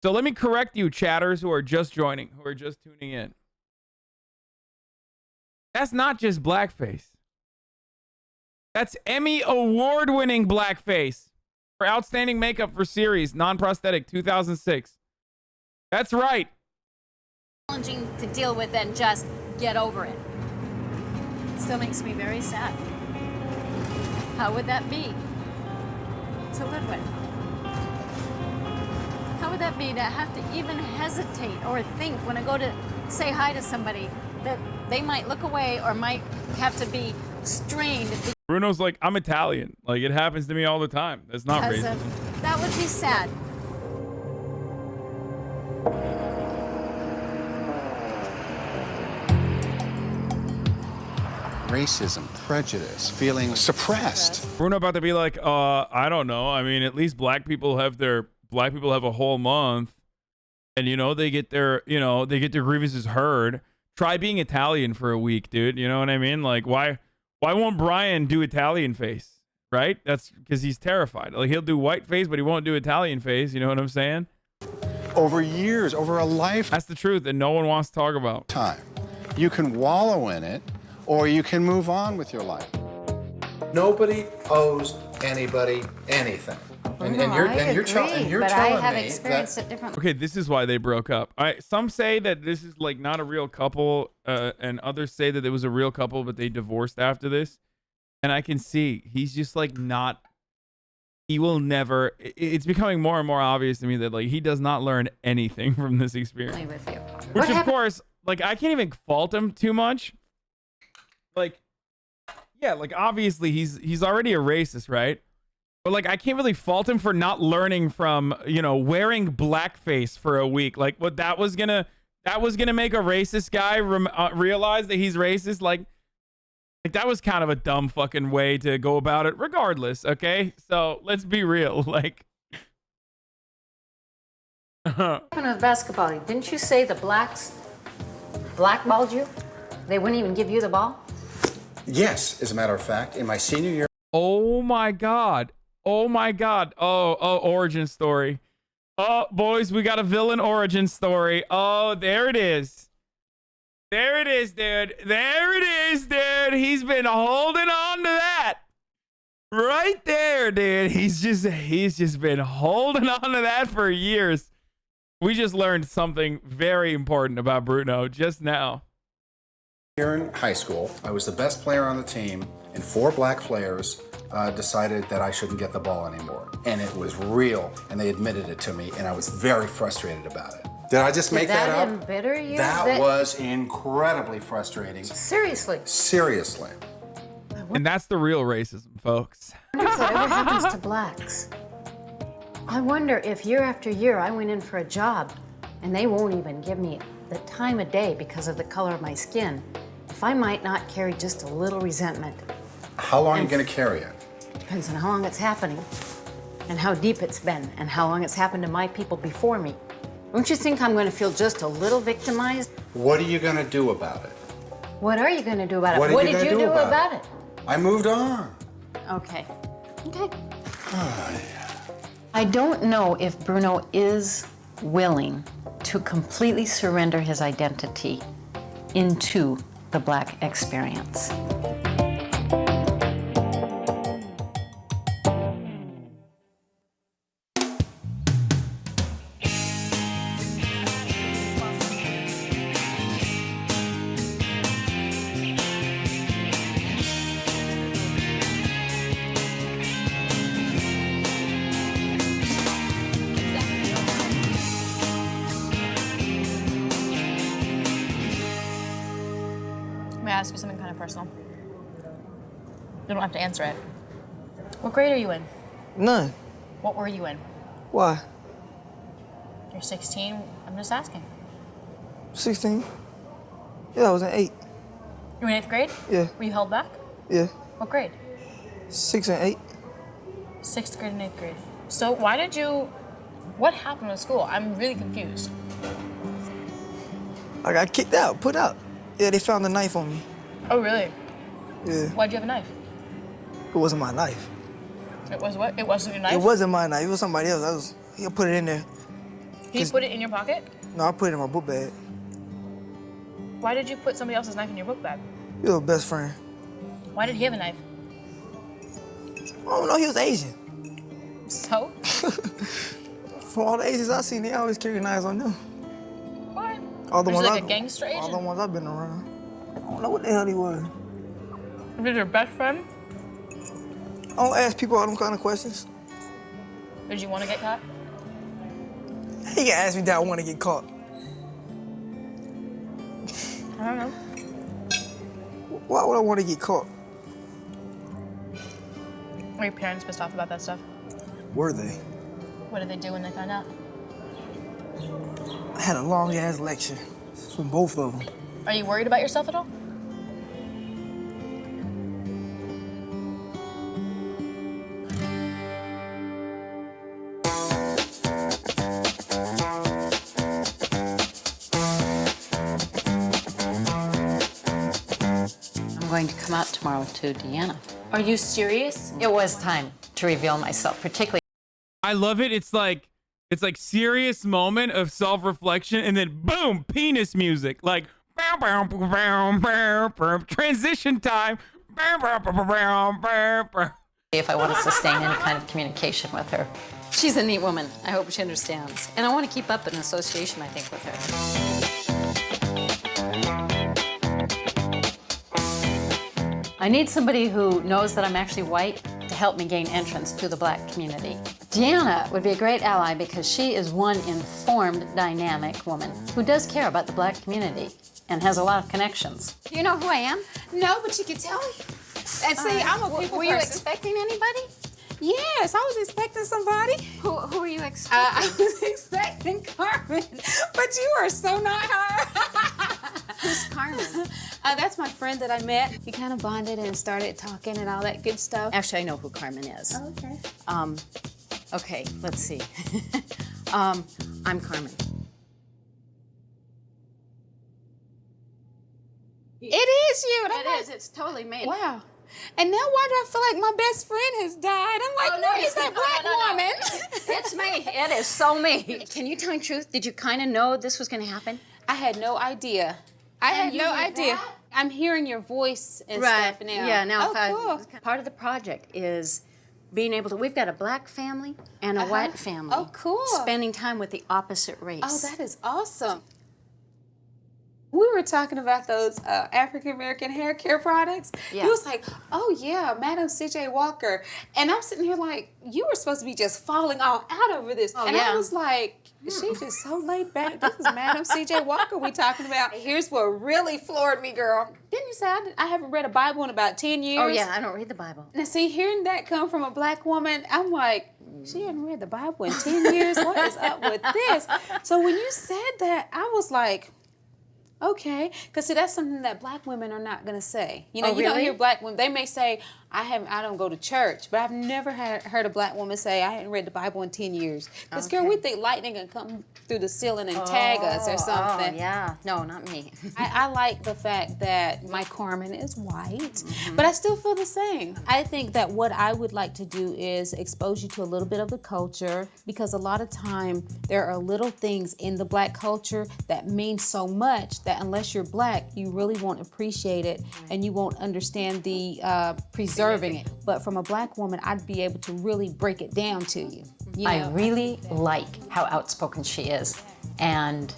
So let me correct you, chatters who are just joining, who are just tuning in. That's not just blackface. That's Emmy award-winning blackface for outstanding makeup for series, non-prosthetic, 2006. That's right. Challenging to deal with than just get over it. It still makes me very sad. How would that be to live with? would that be to have to even hesitate or think when I go to say hi to somebody that they might look away or might have to be strained? Bruno's like, I'm Italian. Like, it happens to me all the time. That's not Because racist. that would be sad. Racism, prejudice, feeling suppressed. Bruno about to be like, I don't know. I mean, at least black people have a whole month, and they get their grievances heard. Try being Italian for a week, dude. You know what I mean? Like, why won't Brian do Italian face? Right? That's because he's terrified. Like, he'll do white face, but he won't do Italian face. You know what I'm saying? Over years, over a life. That's the truth that no one wants to talk about. Time. You can wallow in it, or you can move on with your life. Nobody owes anybody anything. And you're telling me that. Okay, this is why they broke up. Some say that this is like not a real couple, and others say that it was a real couple, but they divorced after this. And I can see he's just like not. He will never. It's becoming more and more obvious to me that like he does not learn anything from this experience. With you. Which of course, like I can't even fault him too much. Like, yeah, like obviously he's already a racist, right? But like I can't really fault him for not learning from, wearing blackface for a week. Like what that was gonna make a racist guy realize that he's racist. Like that was kind of a dumb fucking way to go about it regardless, okay? So let's be real. Like What happened with basketball? Didn't you say the blacks blackballed you? They wouldn't even give you the ball? Yes, as a matter of fact, in my senior year. Oh my God. Oh my God. Oh, origin story. Oh, boys, we got a villain origin story. Oh, there it is. There it is, dude. There it is, dude. He's been holding on to that. Right there, dude. He's just been holding on to that for years. We just learned something very important about Bruno just now. Here in high school, I was the best player on the team, and 4 black players decided that I shouldn't get the ball anymore. And it was real, and they admitted it to me, and I was very frustrated about it. Did I just make that up? Did that embitter you? That was incredibly frustrating. Seriously? Seriously. And that's the real racism, folks. I wonder if that ever happens to blacks. I wonder if year after year I went in for a job, and they won't even give me the time of day because of the color of my skin, if I might not carry just a little resentment. How long are you going to carry it? Depends on how long it's happening and how deep it's been and how long it's happened to my people before me. Don't you think I'm going to feel just a little victimized? What are you going to do about it? What are you going to do about it? What did you do about it? I moved on. Okay. I don't know if Bruno is willing to completely surrender his identity into the black experience. May I ask you something kind of personal? You don't have to answer it. What grade are you in? None. What were you in? Why? You're 16. I'm just asking. 16? Yeah, I was in 8. You were in 8th grade? Yeah. Were you held back? Yeah. What grade? 6 and 8. 6th grade and 8th grade. So what happened with school? I'm really confused. I got kicked out, put out. Yeah, they found a knife on me. Oh, really? Yeah. Why'd you have a knife? It wasn't my knife. It was what? It wasn't your knife? It wasn't my knife. It was somebody else. He put it in there. He put it in your pocket? No, I put it in my book bag. Why did you put somebody else's knife in your book bag? He was a best friend. Why did he have a knife? I don't know, he was Asian. So? For all the Asians I've seen, they always carry knives on them. What? All the Was ones he like a gangster Asian? All the ones I've been around. I don't know what the hell he was. Was he your best friend? I don't ask people all them kind of questions. Did you want to get caught? He can ask me that I want to get caught. I don't know. Why would I want to get caught? Are your parents pissed off about that stuff? Were they? What did they do when they found out? I had a long ass lecture from both of them. Are you worried about yourself at all? I'm going to come out tomorrow to Deanna. Are you serious? It was time to reveal myself, particularly. I love it. It's like serious moment of self-reflection, and then boom, penis music. Like bow, bow, bow, bow, bow, transition time. Bow, bow, bow, bow, bow, bow. If I want to sustain any kind of communication with her. She's a neat woman. I hope she understands. And I want to keep up an association, I think, with her. I need somebody who knows that I'm actually white to help me gain entrance to the black community. Deanna would be a great ally because she is one informed, dynamic woman who does care about the black community and has a lot of connections. You know who I am? No, but you can tell me. And see, I'm a people Were you person. expecting anybody? Yes, I was expecting somebody. Who were you expecting? I was expecting Carmen, but you are so not her. Who's Carmen? That's my friend that I met. We kind of bonded and started talking and all that good stuff. Actually, I know who Carmen is. Oh, okay. Okay, let's see. I'm Carmen. It is you. And I'm It like, is. It's totally me. wow. And now why do I feel like my best friend has died? I'm like, where is that black woman? It's me. It is so me. Can you tell me the truth? Did you kind of know this was going to happen? I had no idea. I had you no knew idea. that? I'm hearing your voice and Right. stuff now. Yeah, now oh, cool. part of the project is being able to, we've got a black family and a white family. Oh, cool. Spending time with the opposite race. Oh, that is awesome. We were talking about those African-American hair care products. Yeah. He was like, oh yeah, Madam C.J. Walker. And I'm sitting here like, you were supposed to be just falling all out over this. Oh, and yeah. I was like, she's just so laid back. This is Madam C.J. Walker we talking about. Here's what really floored me, girl. Didn't you say I haven't read a Bible in about 10 years? Oh, yeah, I don't read the Bible. Now, see, hearing that come from a black woman, I'm like, she hadn't read the Bible in 10 years? What is up with this? So when you said that, I was like, okay, because see, that's something that black women are not gonna say. You know, Oh, you don't really? hear black women. They may say, I don't go to church, but I've never heard a black woman say, I hadn't read the Bible in 10 years. Because girl, we think lightning can come through the ceiling and tag us or something. Oh, yeah. No, not me. I like the fact that my Carmen is white, but I still feel the same. I think that what I would like to do is expose you to a little bit of the culture, because a lot of time there are little things in the black culture that mean so much that unless you're black, you really won't appreciate it and you won't understand the preserving it. But from a black woman, I'd be able to really break it down to you. I really like how outspoken she is and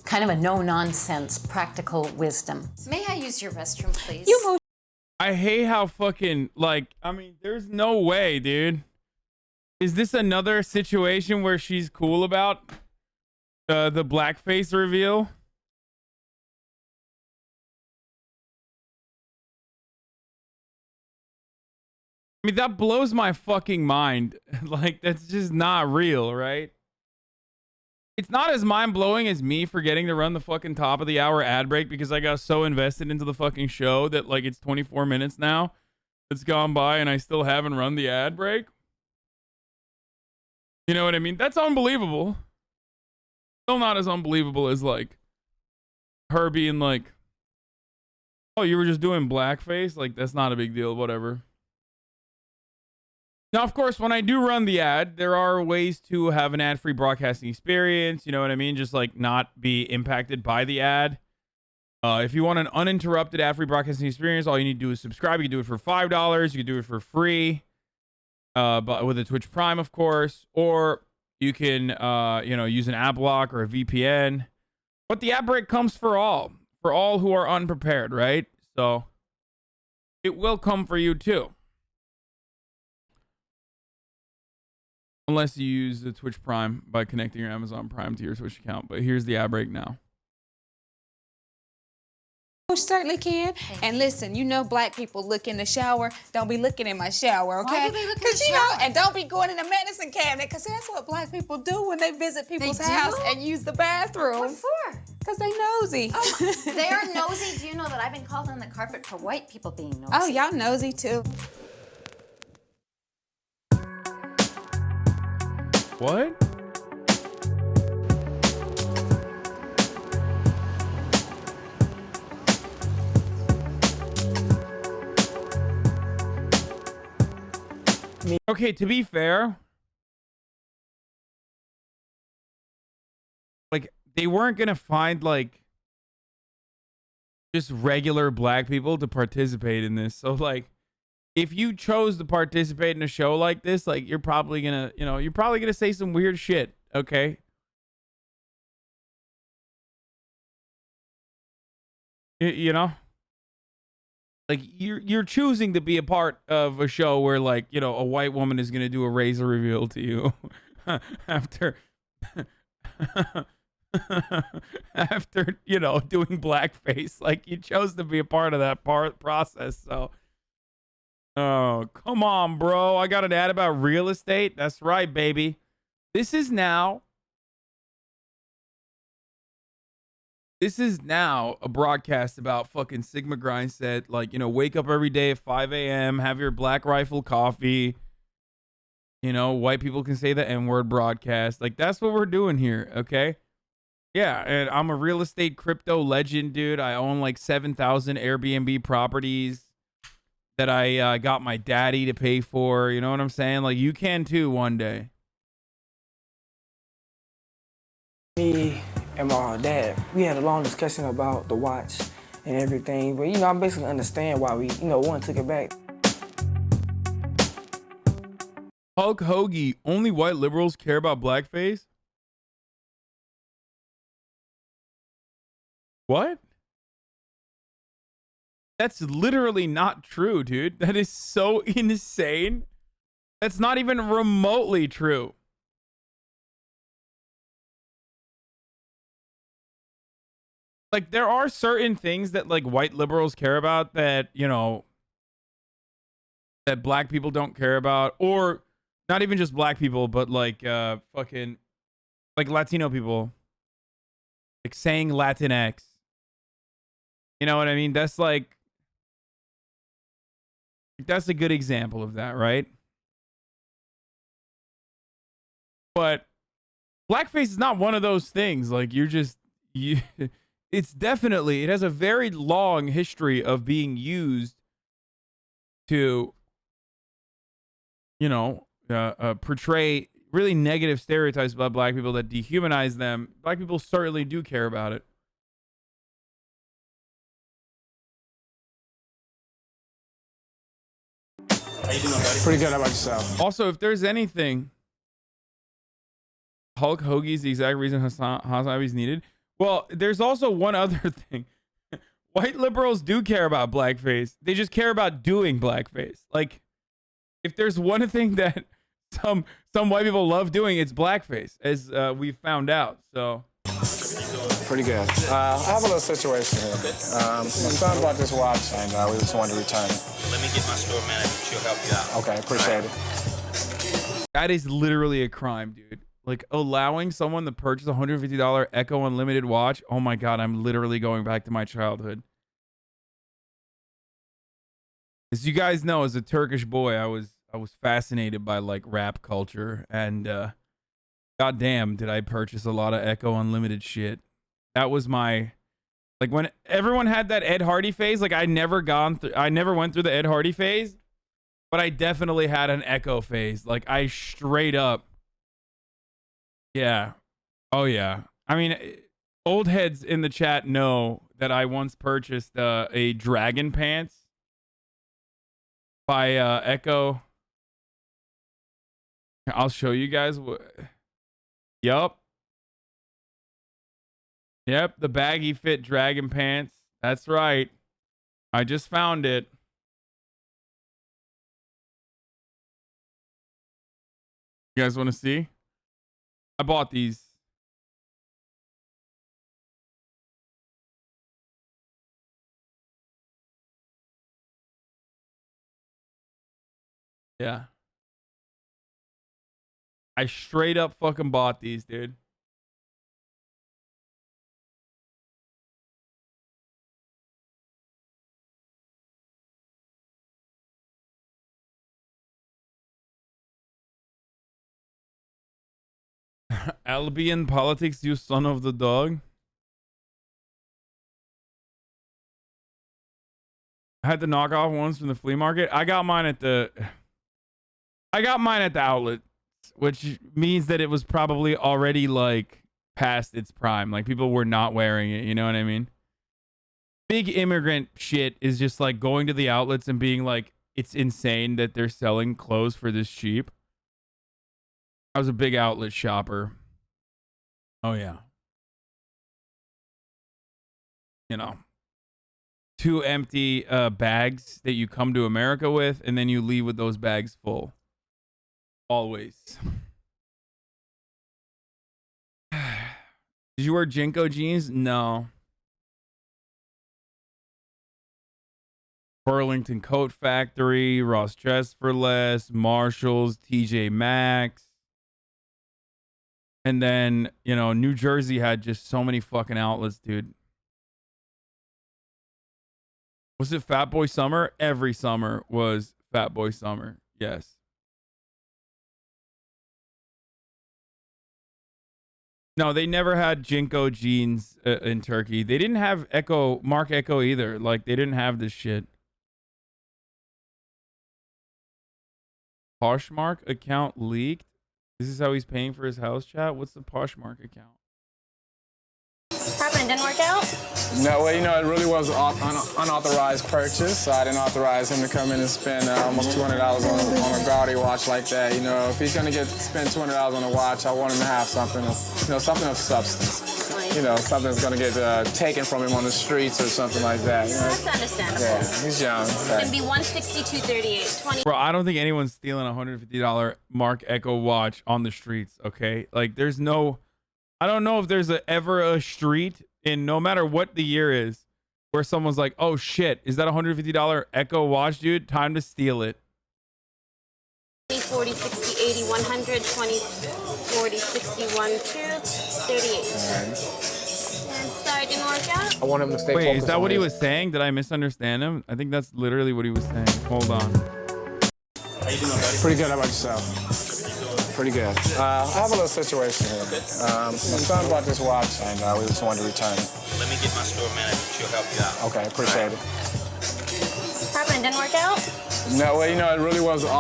kind of a no-nonsense, practical wisdom. May I use your restroom, please? I hate how fucking, like, I mean, there's no way, dude. Is this another situation where she's cool about the blackface reveal? I mean, that blows my fucking mind. Like, that's just not real, right? It's not as mind-blowing as me forgetting to run the fucking top of the hour ad break because I got so invested into the fucking show that, like, it's 24 minutes now. It's gone by and I still haven't run the ad break. You know what I mean? That's unbelievable. Still not as unbelievable as, like, her being like, oh, you were just doing blackface? Like, that's not a big deal, whatever. Now, of course, when I do run the ad, there are ways to have an ad-free broadcasting experience. You know what I mean? Just like not be impacted by the ad. If you want an uninterrupted ad-free broadcasting experience, all you need to do is subscribe. You can do it for $5. You can do it for free, but with a Twitch Prime, of course. Or you can, use an ad block or a VPN. But the ad break comes for all who are unprepared, right? So it will come for you too. Unless you use the Twitch Prime by connecting your Amazon Prime to your Twitch account. But here's the ad break now. Most certainly can. And listen, you know black people look in the shower. Don't be looking in my shower, okay? Why do they look in the you know, shower? and don't be going in the medicine cabinet, because that's what black people do when they visit people's house and use the bathroom. What for? Because they nosy. Oh, they are nosy. Do you know that I've been called on the carpet for white people being nosy? Oh, y'all nosy too. What? Okay, to be fair, like, they weren't gonna find, like, just regular black people to participate in this. So, like, if you chose to participate in a show like this, like, you're probably gonna, you know, you're probably gonna say some weird shit, okay? You know? Like, you're choosing to be a part of a show where, like, you know, a white woman is gonna do a razor reveal to you after after, you know, doing blackface. Like, you chose to be a part of that process. So, oh, come on, bro. I got an ad about real estate. That's right, baby. This is now a broadcast about fucking Sigma Grind Set. Like, you know, wake up every day at 5 a.m., have your Black Rifle coffee. You know, white people can say the N-word broadcast. Like, that's what we're doing here, okay? Yeah, and I'm a real estate crypto legend, dude. I own like 7,000 Airbnb properties that I got my daddy to pay for. You know what I'm saying? Like, you can too one day. Me and my dad, we had a long discussion about the watch and everything, but you know, I basically understand why we, you know, one took it back. Hulk Hoagie, only white liberals care about blackface? What? That's literally not true, dude. That is so insane. That's not even remotely true. Like, there are certain things that, like, white liberals care about that, you know, that black people don't care about. Or not even just black people, but, like, fucking, like, Latino people. Like, saying Latinx. You know what I mean? That's, like, that's a good example of that, right? But blackface is not one of those things. Like, it's definitely, it has a very long history of being used to, you know, portray really negative stereotypes about black people that dehumanize them. Black people certainly do care about it. How you doing, buddy? Pretty good. How about yourself? Also, if there's anything, Hulk Hoagie's the exact reason HasanAbi's needed. Well, there's also one other thing. White liberals do care about blackface. They just care about doing blackface. Like, if there's one thing that some white people love doing, it's blackface, as we've found out. So, Pretty good. I have a little situation here. My son bought this watch, and we just wanted to return it. Let me get my store manager. She'll help you out. Okay, appreciate it. that is literally a crime, dude. Like, allowing someone to purchase a $150 Echo Unlimited watch. Oh my God, I'm literally going back to my childhood. As you guys know, as a Turkish boy, I was fascinated by, like, rap culture, and goddamn, did I purchase a lot of Echo Unlimited shit. That was my, like, when everyone had that Ed Hardy phase. Like, I never went through the Ed Hardy phase, but I definitely had an Echo phase. Like, I straight up. Yeah. Oh, yeah. I mean, old heads in the chat know that I once purchased a Dragon Pants by Echo. I'll show you guys what. Yup. Yep, the baggy fit Dragon Pants. That's right. I just found it. You guys want to see? I bought these. Yeah. I straight up fucking bought these, dude. Albion politics, you son of the dog. I had the knockoff ones from the flea market. I got mine at the outlet, which means that it was probably already like past its prime. Like people were not wearing it, you know what I mean? Big immigrant shit is just like going to the outlets and being like, it's insane that they're selling clothes for this cheap. I was a big outlet shopper. Oh yeah. You know, 2 empty bags that you come to America with, and then you leave with those bags full. Always. Did you wear Jinko jeans? No. Burlington Coat Factory, Ross Dress for Less, Marshalls, TJ Maxx. And then, you know, New Jersey had just so many fucking outlets, dude. Was it Fat Boy Summer? Every summer was Fat Boy Summer. Yes. No, they never had Jinko jeans in Turkey. They didn't have Mark Echo either. Like, they didn't have this shit. Poshmark account leaked? This is how he's paying for his house, chat? What's the Poshmark account? Happened, didn't work out? No, well, you know, it really was an unauthorized purchase. So I didn't authorize him to come in and spend almost $200 on a gaudy watch like that. You know, if he's gonna spend $200 on a watch, I want him to have something of substance. You know, something that's gonna get taken from him on the streets or something like that. You know? That's understandable. Yeah, he's young. It's gonna be $162.38. 20. Bro, I don't think anyone's stealing a $150 Mark Echo watch on the streets, okay? Like, there's no... I don't know if there's ever a street in no matter what the year is where someone's like, oh shit, is that a $150 Echo watch, dude? Time to steal it. 40, 60, 80, 100, 20, 40, 61, 2, 38. And sorry, didn't work out. I want him to stay Wait, focused. is that on what he his- was saying? Did I misunderstand him? I think that's literally what he was saying. Hold on. How you doing, buddy? Pretty good. How about yourself? Pretty good. I have a little situation here. My son bought this watch, and we just wanted to return it. Let me get my store manager. She'll help you out. Okay, appreciate it. Happened, didn't work out? No, well, you know, it really was an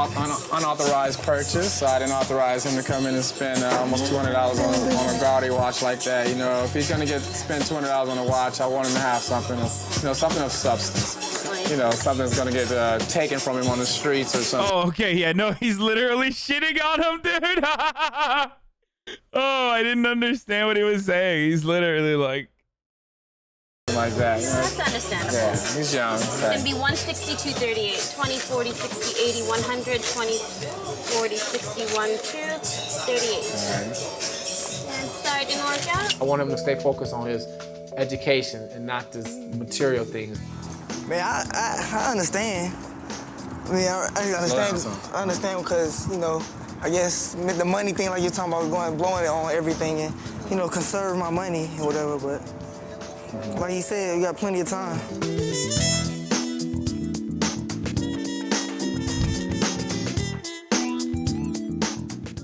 unauthorized purchase. So I didn't authorize him to come in and spend almost $200 on a gaudy watch like that. You know, if he's gonna spend $200 on a watch, I want him to have something of substance. You know, something that's gonna get taken from him on the streets or something. Oh, okay. Yeah, no, he's literally shitting on him, dude. Oh, I didn't understand what he was saying. He's literally like that. You know? That's understandable. Yeah, he's young. It's Okay. gonna be $162.38. 20, 40, 60, 80, 100, 20, 40, 61, 2, 38. And sorry, didn't work out. I want him to stay focused on his education and not this material things. Man, I understand. I mean, I understand. I understand because, you know, I guess the money thing, like you're talking about, blowing it on everything and, you know, conserve my money or whatever. But like he said, we got plenty of time.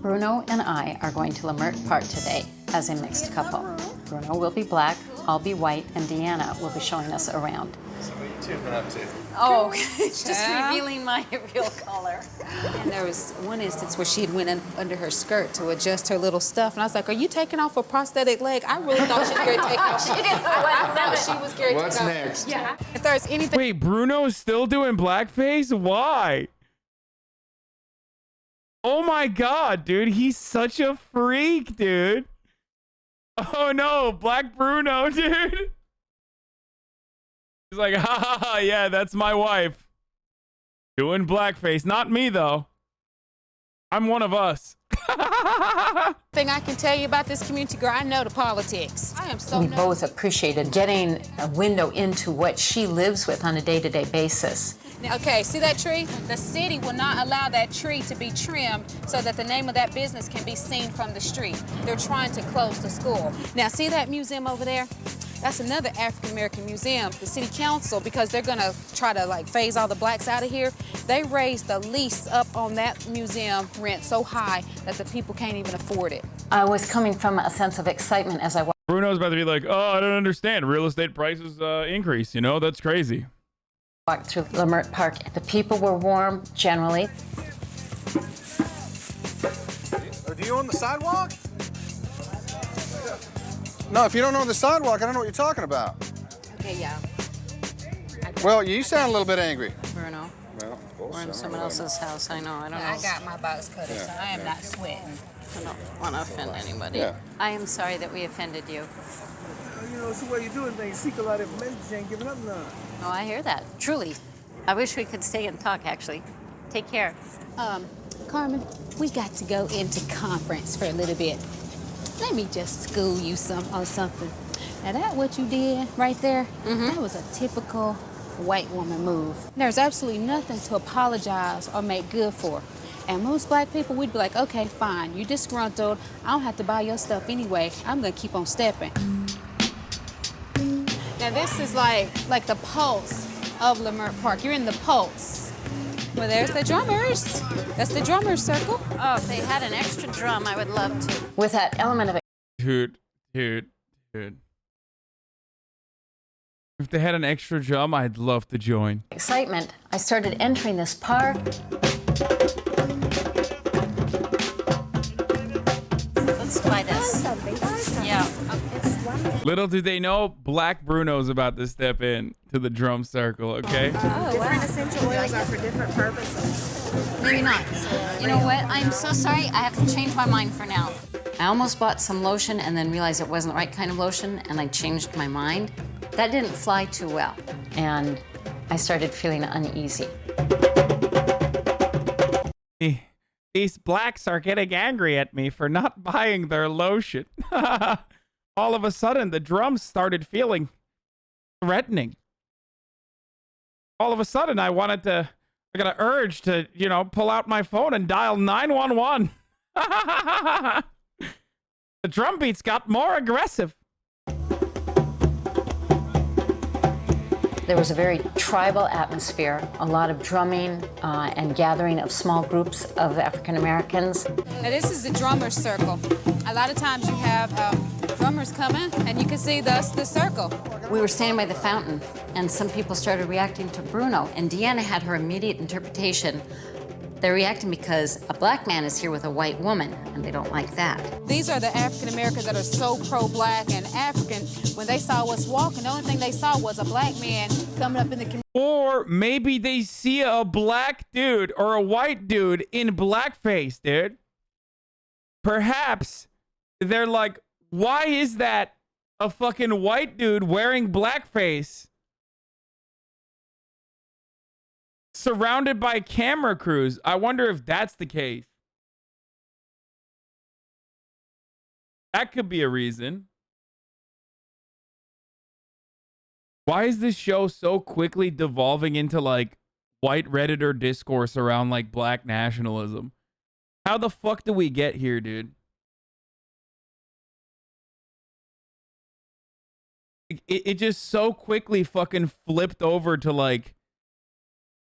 Bruno and I are going to Lamert Park today as a mixed couple. Bruno will be black, I'll be white, and Deanna will be showing us around. So what you two been up to? Oh, it's just revealing my real color. And there was one instance where she had went under her skirt to adjust her little stuff, and I was like, "Are you taking off a prosthetic leg?" I really thought she was going to take off. She didn't know what I thought she was going to What's take off. next? Yeah. If there's anything. Wait, Bruno's still doing blackface? Why? Oh my god, dude. He's such a freak, dude. Oh no, Black Bruno, dude. He's like, ha ha ha, yeah, that's my wife. Doing blackface. Not me, though. I'm one of us. Thing I can tell you about this community, girl, I know the politics. I am so We both appreciated getting a window into what she lives with on a day-to-day basis. Now, okay, see that tree? The city will not allow that tree to be trimmed so that the name of that business can be seen from the street. They're trying to close the school. Now, see that museum over there? That's another African-American museum. The city council, because they're gonna try to like phase all the blacks out of here, they raised the lease up on that museum rent so high that the people can't even afford it. I was coming from a sense of excitement as I walked. Bruno's about to be like, oh, I don't understand. Real estate prices increase, you know? That's crazy. Walked through Leimert Park. The people were warm, generally. Do you own the sidewalk? No, if you don't own the sidewalk, I don't know what you're talking about. Okay, yeah. Well, you sound a little bit angry. Bruno, Well, we're in someone else's house. I know. I don't know. I got my box cutter, so I am not sweating. I don't want to offend anybody. Yeah. I am sorry that we offended you. You know, it's the way you doing things. Seek a lot of information, you ain't giving up none. Oh, I hear that. Truly. I wish we could stay and talk, actually. Take care. Carmen, we got to go into conference for a little bit. Let me just school you on something. Now that what you did right there, that was a typical white woman move. There's absolutely nothing to apologize or make good for. And most black people, we'd be like, okay, fine, you disgruntled. I don't have to buy your stuff anyway. I'm gonna keep on stepping. Now this is like the pulse of Leimert Park. You're in the pulse. Well, there's the drummers. That's the drummers circle. Oh, if they had an extra drum, I would love to. With that element of Dude. If they had an extra drum, I'd love to join. excitement, I started entering this park. Let's try this. Yeah. Little do they know, Black Bruno's about to step in to the drum circle, okay? Different essential oils are for different purposes. Maybe not. You know what? I'm so sorry. I have to change my mind for now. I almost bought some lotion and then realized it wasn't the right kind of lotion, and I changed my mind. That didn't fly too well, and I started feeling uneasy. These blacks are getting angry at me for not buying their lotion. All of a sudden, the drums started feeling threatening. All of a sudden, I got an urge to, pull out my phone and dial 911. The drum beats got more aggressive. There was a very tribal atmosphere, a lot of drumming and gathering of small groups of African Americans. Now this is the drummers circle. A lot of times you have drummers coming and you can see the circle. We were standing by the fountain and some people started reacting to Bruno, and Deanna had her immediate interpretation. They're reacting because a black man is here with a white woman, and they don't like that. These are the African Americans that are so pro-black and African. When they saw us walking, the only thing they saw was a black man coming up in the community. Or maybe they see a black dude or a white dude in blackface, dude. Perhaps they're like, why is that a fucking white dude wearing blackface? Surrounded by camera crews. I wonder if that's the case. That could be a reason. Why is this show so quickly devolving into like white Redditor discourse around like black nationalism? How the fuck do we get here, dude? It just so quickly fucking flipped over to like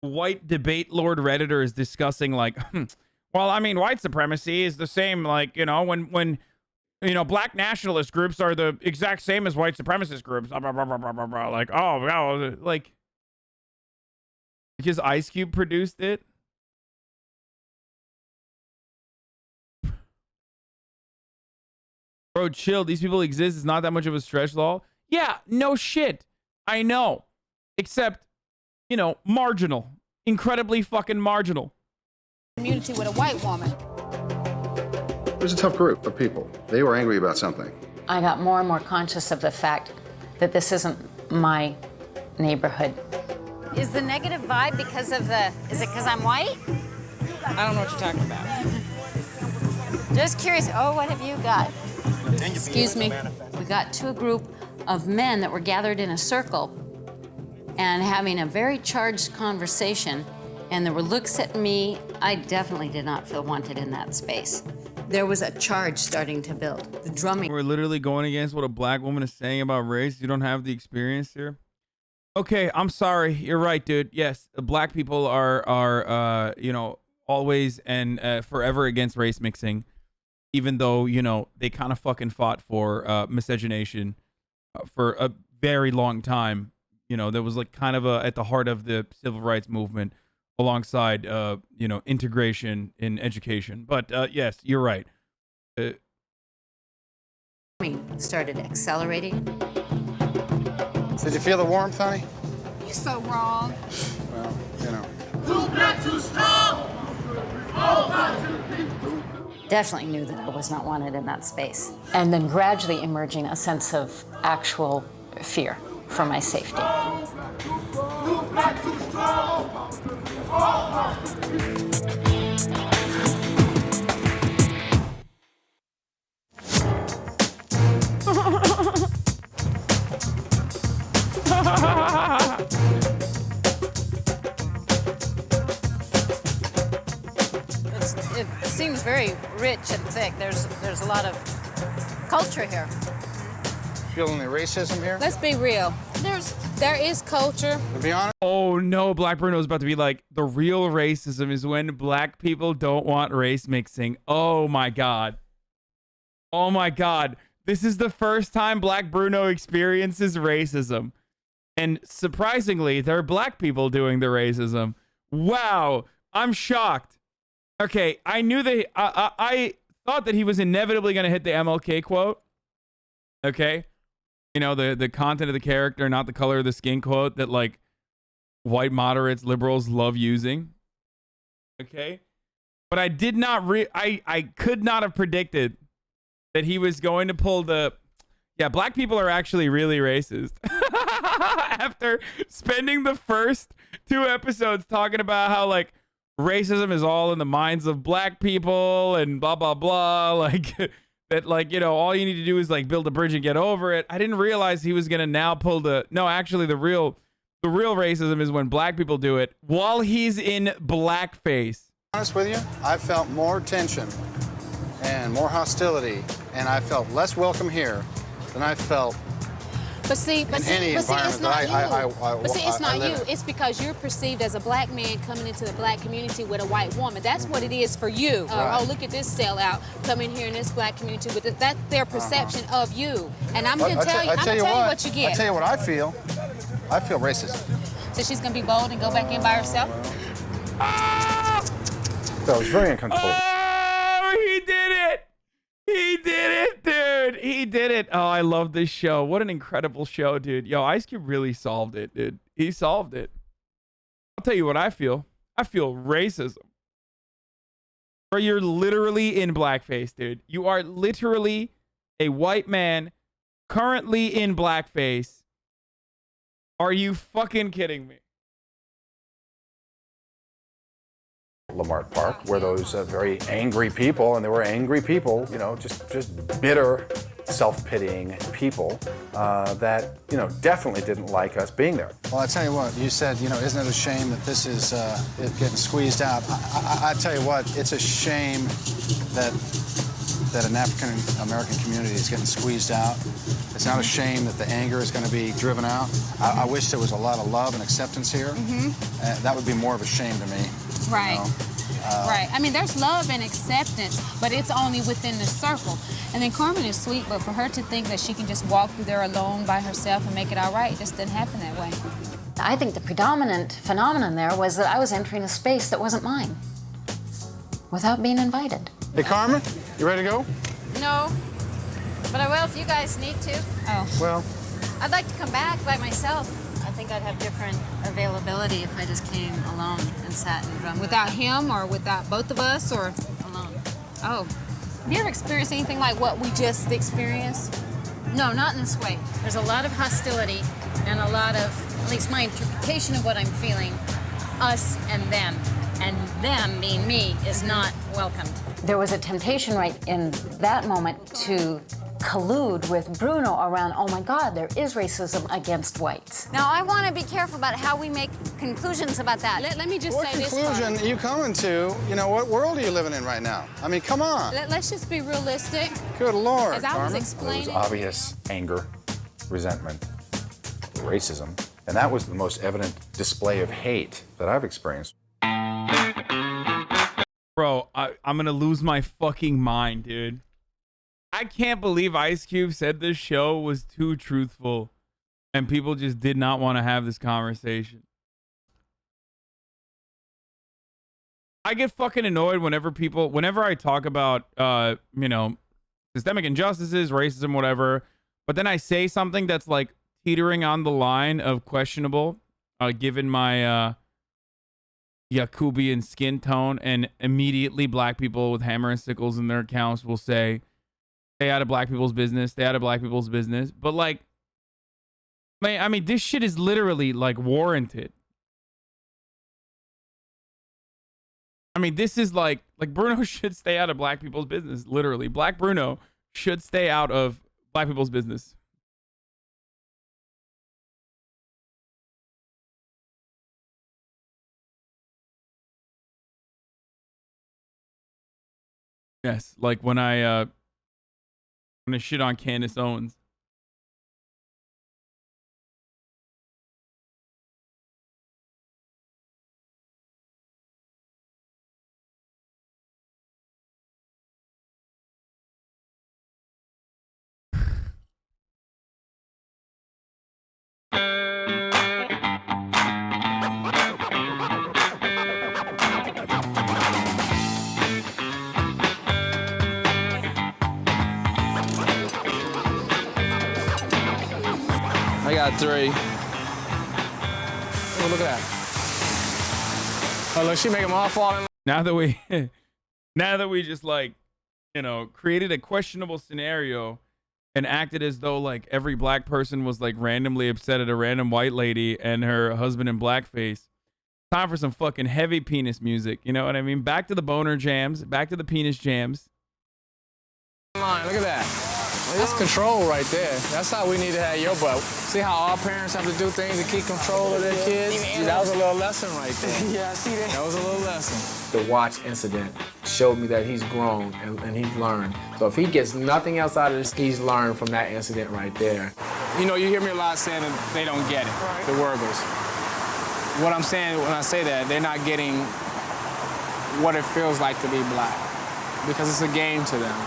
white debate lord Redditor is discussing like, well, I mean, white supremacy is the same, like, when black nationalist groups are the exact same as white supremacist groups. Blah, blah, blah, blah, blah, blah. Like, oh, wow, like, because Ice Cube produced it. Bro, chill. These people exist. It's not that much of a stretch, lol. Yeah, no shit. I know. Except, marginal. Incredibly fucking marginal. Community with a white woman. It was a tough group of people. They were angry about something. I got more and more conscious of the fact that this isn't my neighborhood. Is the negative vibe because of is it because I'm white? I don't know what you're talking about. Just curious. Oh, what have you got? Excuse me. We got to a group of men that were gathered in a circle and having a very charged conversation, and there were looks at me. I definitely did not feel wanted in that space. There was a charge starting to build. The drumming. We're literally going against what a black woman is saying about race. You don't have the experience here. Okay, I'm sorry. You're right, dude. Yes, black people are you know, always and forever against race mixing, even though, you know, they kind of fucking fought for miscegenation for a very long time. You know, there was like kind of at the heart of the civil rights movement alongside, you know, integration in education. But yes, you're right. Started accelerating. Did you feel the warmth, honey? You're so wrong. Well, you know. Too black, too strong. Definitely knew that I was not wanted in that space. And then gradually emerging a sense of actual fear for my safety. Too black, too strong. It seems very rich and thick. There's a lot of culture here. Feeling the racism here? Let's be real. There is culture. To be honest. Oh no, Black Bruno's about to be like, the real racism is when black people don't want race mixing. Oh my God. Oh my God. This is the first time Black Bruno experiences racism. And surprisingly, there are black people doing the racism. Wow. I'm shocked. Okay, I knew that I thought that he was inevitably going to hit the MLK quote. Okay? You know, the content of the character, not the color of the skin quote that, like, white moderates, liberals love using. Okay? But I did not I could not have predicted that he was going to pull the, yeah, black people are actually really racist. After spending the first 2 episodes talking about how, like, racism is all in the minds of black people and blah, blah, blah. Like, that, like, you know, all you need to do is, like, build a bridge and get over it. I didn't realize he was going to now pull the, no, actually the real racism is when black people do it while he's in blackface. Honest with you, I felt more tension and more hostility, and I felt less welcome here than I felt it's not you. It's because you're perceived as a black man coming into the black community with a white woman. That's what it is for you. Right. Oh, look at this sellout coming here in this black community with that's their perception of you. And I'm gonna tell you what you get. I'll tell you what I feel. I feel racist. So she's gonna be bold and go back in by herself? That was very uncomfortable. Oh, he did it! He did it, dude! He did it! Oh, I love this show. What an incredible show, dude. Yo, Ice Cube really solved it, dude. He solved it. I'll tell you what I feel. I feel racism. Or you're literally in blackface, dude. You are literally a white man currently in blackface. Are you fucking kidding me? Lamar Park, where those very angry people, and they were angry people, you know, just bitter, self-pitying people that, you know, definitely didn't like us being there. Well, I tell you what, you said, you know, isn't it a shame that this is it getting squeezed out? I tell you what, it's a shame that an African-American community is getting squeezed out. It's not a shame that the anger is going to be driven out. I wish there was a lot of love and acceptance here. Mm-hmm. That would be more of a shame to me. Right. You know? Right. I mean, there's love and acceptance, but it's only within the circle. And then Carmen is sweet, but for her to think that she can just walk through there alone by herself and make it all right, it just didn't happen that way. I think the predominant phenomenon there was that I was entering a space that wasn't mine without being invited. Hey, Carmen, you ready to go? No, but I will if you guys need to. Oh. Well, I'd like to come back by myself. I think I'd have different availability if I just came alone and sat and drummed. Without him or without both of us or? Alone. Oh. Have you ever experienced anything like what we just experienced? No, not in this way. There's a lot of hostility and a lot of, at least my interpretation of what I'm feeling, us and them. and them, mean me, is not welcomed. There was a temptation right in that moment to collude with Bruno around, oh my God, there is racism against whites. Now, I want to be careful about how we make conclusions about that. Let me just What say this. conclusion are you coming to? You know, what world are you living in right now? I mean, come on. Let's just be realistic. Good Lord, As I was Carmen. explaining. There was obvious anger, resentment, racism, and that was the most evident display of hate that I've experienced. Bro, I'm gonna lose my fucking mind, dude. I can't believe Ice Cube said this show was too truthful and people just did not want to have this conversation. I get fucking annoyed whenever I talk about, you know, systemic injustices, racism, whatever, but then I say something that's like teetering on the line of questionable, given my, Yakubian skin tone, and immediately black people with hammer and sickles in their accounts will say, stay out of black people's business, stay out of black people's business. But like, man, I mean, this shit is literally like warranted. I mean, this is like Bruno should stay out of black people's business. Literally, Black Bruno should stay out of black people's business. Yes, like when I shit on Candace Owens. I got 3. Oh, look at that. Oh, look, she making them all fall in. Now that we just like, you know, created a questionable scenario and acted as though like every black person was like randomly upset at a random white lady and her husband in blackface. Time for some fucking heavy penis music. You know what I mean? Back to the boner jams. Back to the penis jams. Look at that. It's control right there. That's how we need to have your butt. See how all parents have to do things to keep control of their kids? See, that was a little lesson right there. Yeah, I see that. That was a little lesson. The watch incident showed me that he's grown and he's learned. So if he gets nothing else out of this, he's learned from that incident right there. You know, you hear me a lot saying that they don't get it, the Wurgles. What I'm saying when I say that, they're not getting what it feels like to be black, because it's a game to them.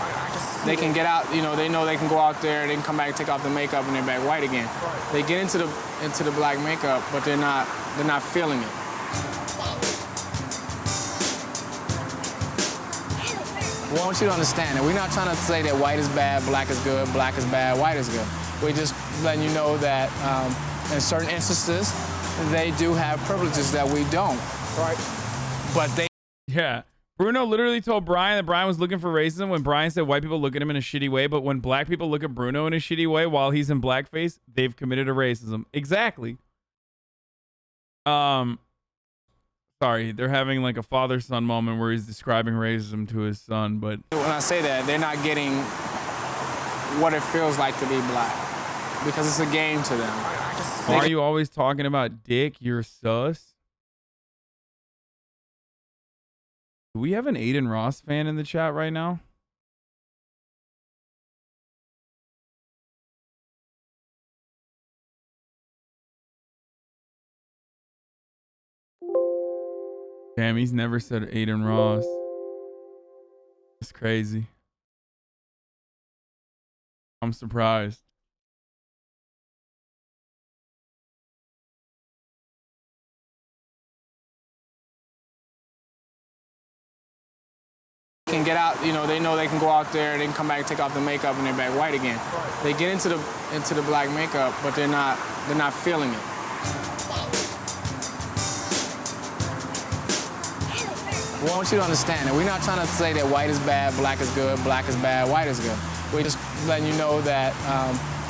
They can get out, you know they can go out there, they can come back, take off the makeup, and they're back white again. They get into the black makeup, but they're not feeling it. I want you to understand that we're not trying to say that white is bad, black is good, black is bad, white is good. We're just letting you know that in certain instances, they do have privileges that we don't. Right. But they... Yeah. Bruno literally told Brian that Brian was looking for racism when Brian said white people look at him in a shitty way, but when black people look at Bruno in a shitty way while he's in blackface, they've committed a racism. Exactly. Sorry, they're having like a father-son moment where he's describing racism to his son, but... When I say that, they're not getting what it feels like to be black, because it's a game to them. Why are you always talking about dick? You're sus. Do we have an Aiden Ross fan in the chat right now? Damn, he's never said Aiden Ross. It's crazy. I'm surprised. Can get out, you know they can go out there, they can come back, take off the makeup, and they're back white again. They get into the black makeup, but they're not feeling it. I want you to understand that we're not trying to say that white is bad, black is good, black is bad, white is good. We're just letting you know that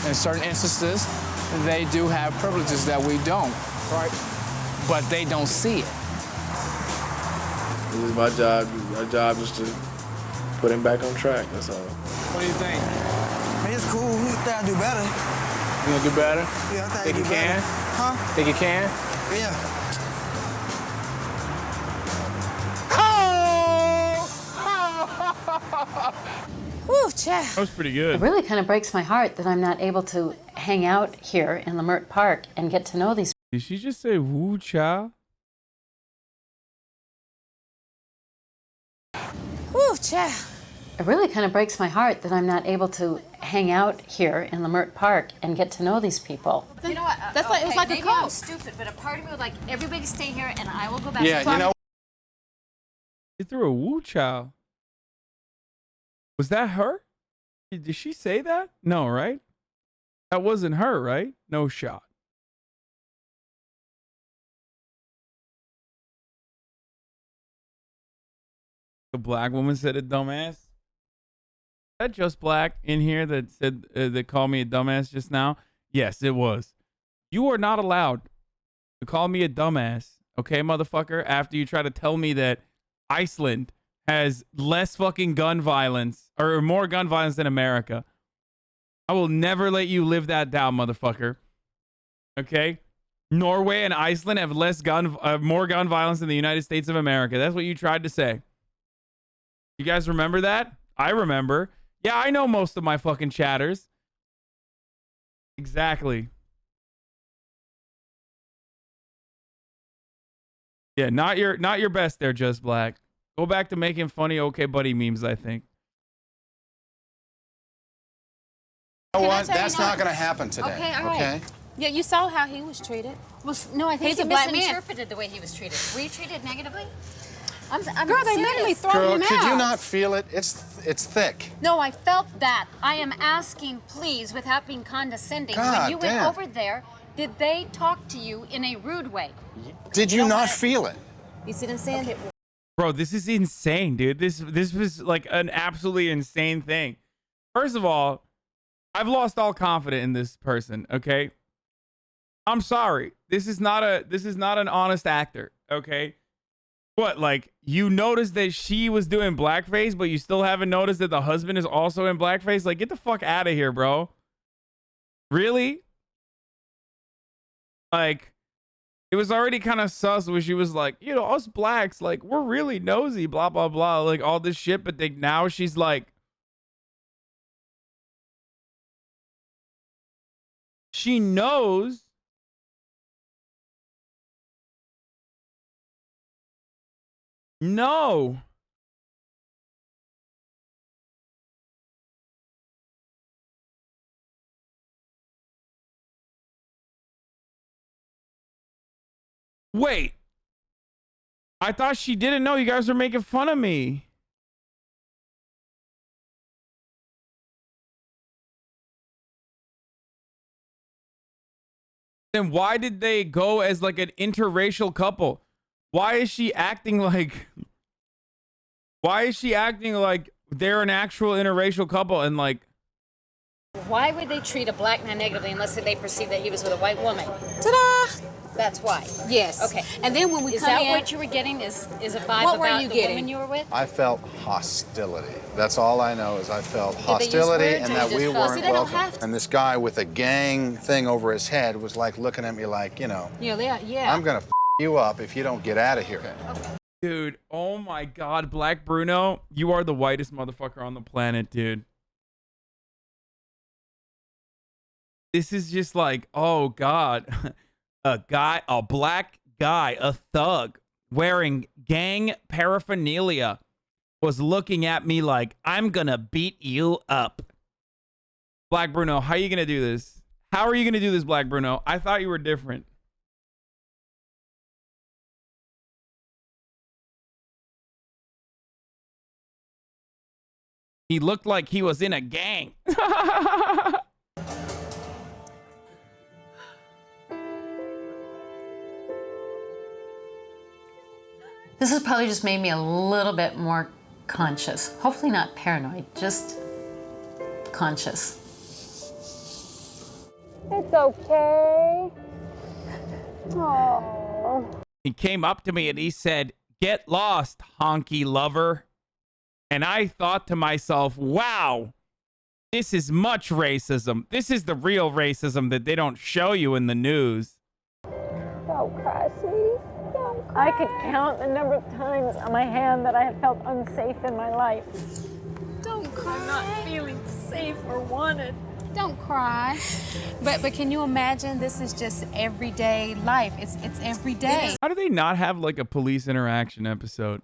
in certain instances, they do have privileges that we don't. Right. But they don't see it. This is my job. My job is to put him back on track. That's all. What do you think? It's cool. We think I do better. You gonna do better? Yeah, I think you do can? better. Huh? Think you can? Yeah. Whew, child. That was pretty It good. really kind of breaks my heart that I'm not able to hang out here in Lamert Park and get to know these. Did she just say woo cha? Whew, child. It really kind of breaks my heart that I'm not able to hang out here in Lamert Park and get to know these people. You know what? That's like- it was like a maybe I'm cult. stupid, but a part of me would like everybody stay here, and I will go back. Yeah, to you know. She threw a woo chow. Was that her? Did she say that? No, right? That wasn't her, right? No shot. The black woman said a dumbass. Is that just black in here that said that called me a dumbass just now? Yes, it was. You are not allowed to call me a dumbass, okay, motherfucker, after you try to tell me that Iceland has less fucking gun violence or more gun violence than America. I will never let you live that down, motherfucker. Okay? Norway and Iceland have more gun violence than the United States of America. That's what you tried to say. You guys remember that? I remember. Yeah, I know most of my fucking chatters. Exactly. Yeah, not your best there, Just Black. Go back to making funny okay buddy memes, I think. You know Can I what? tell you That's something? not going to happen today. Okay, all right. Okay? Yeah, you saw how he was treated. Well, no, I think He's he a black man. misinterpreted the way he was treated. Were you treated negatively? I'm Girl, they serious. literally throw Girl, him out. could you not feel it? It's thick. No, I felt that. I am asking, please, without being condescending. God when you damn. went over there, did they talk to you in a rude way? Did you not feel it? You see what I'm saying? Bro, this is insane, dude. This was like an absolutely insane thing. First of all, I've lost all confidence in this person, okay? I'm sorry. This is not an honest actor, okay? What, like, you noticed that she was doing blackface, but you still haven't noticed that the husband is also in blackface? Like, get the fuck out of here, bro. Really? Like, it was already kind of sus when she was like, you know, us blacks, like, we're really nosy, blah, blah, blah, like, all this shit. But now she's like, she knows. No. Wait. I thought she didn't know. You guys were making fun of me. Then why did they go as like an interracial couple? Why is she acting like... Why is she acting like they're an actual interracial couple and like... Why would they treat a black man negatively unless they perceive that he was with a white woman? Ta-da! That's why. Yes. Okay. And then when we is come that in, what you were getting? Is a vibe What were about you the getting? woman you were with? I felt hostility. That's all I know is I felt Did they use hostility words and or that you we just felt- weren't See, they don't welcome. have to- And this guy with a gang thing over his head was like looking at me like, you know, yeah. I'm going to you up if you don't get out of here. Dude, oh my God, Black Bruno, you are the whitest motherfucker on the planet, dude. This is just like, oh God, a black guy, a thug wearing gang paraphernalia was looking at me like, I'm gonna beat you up. Black Bruno, how are you gonna do this? How are you gonna do this, Black Bruno? I thought you were different. He looked like he was in a gang. This has probably just made me a little bit more conscious. Hopefully not paranoid, just conscious. It's okay. Oh. He came up to me and he said, Get lost, honky lover. And I thought to myself, wow, this is much racism. This is the real racism that they don't show you in the news. Don't cry, sweetie. Don't cry. I could count the number of times on my hand that I have felt unsafe in my life. Don't cry. I'm not feeling safe or wanted. Don't cry. But can you imagine, this is just everyday life. It's every day. How do they not have like a police interaction episode?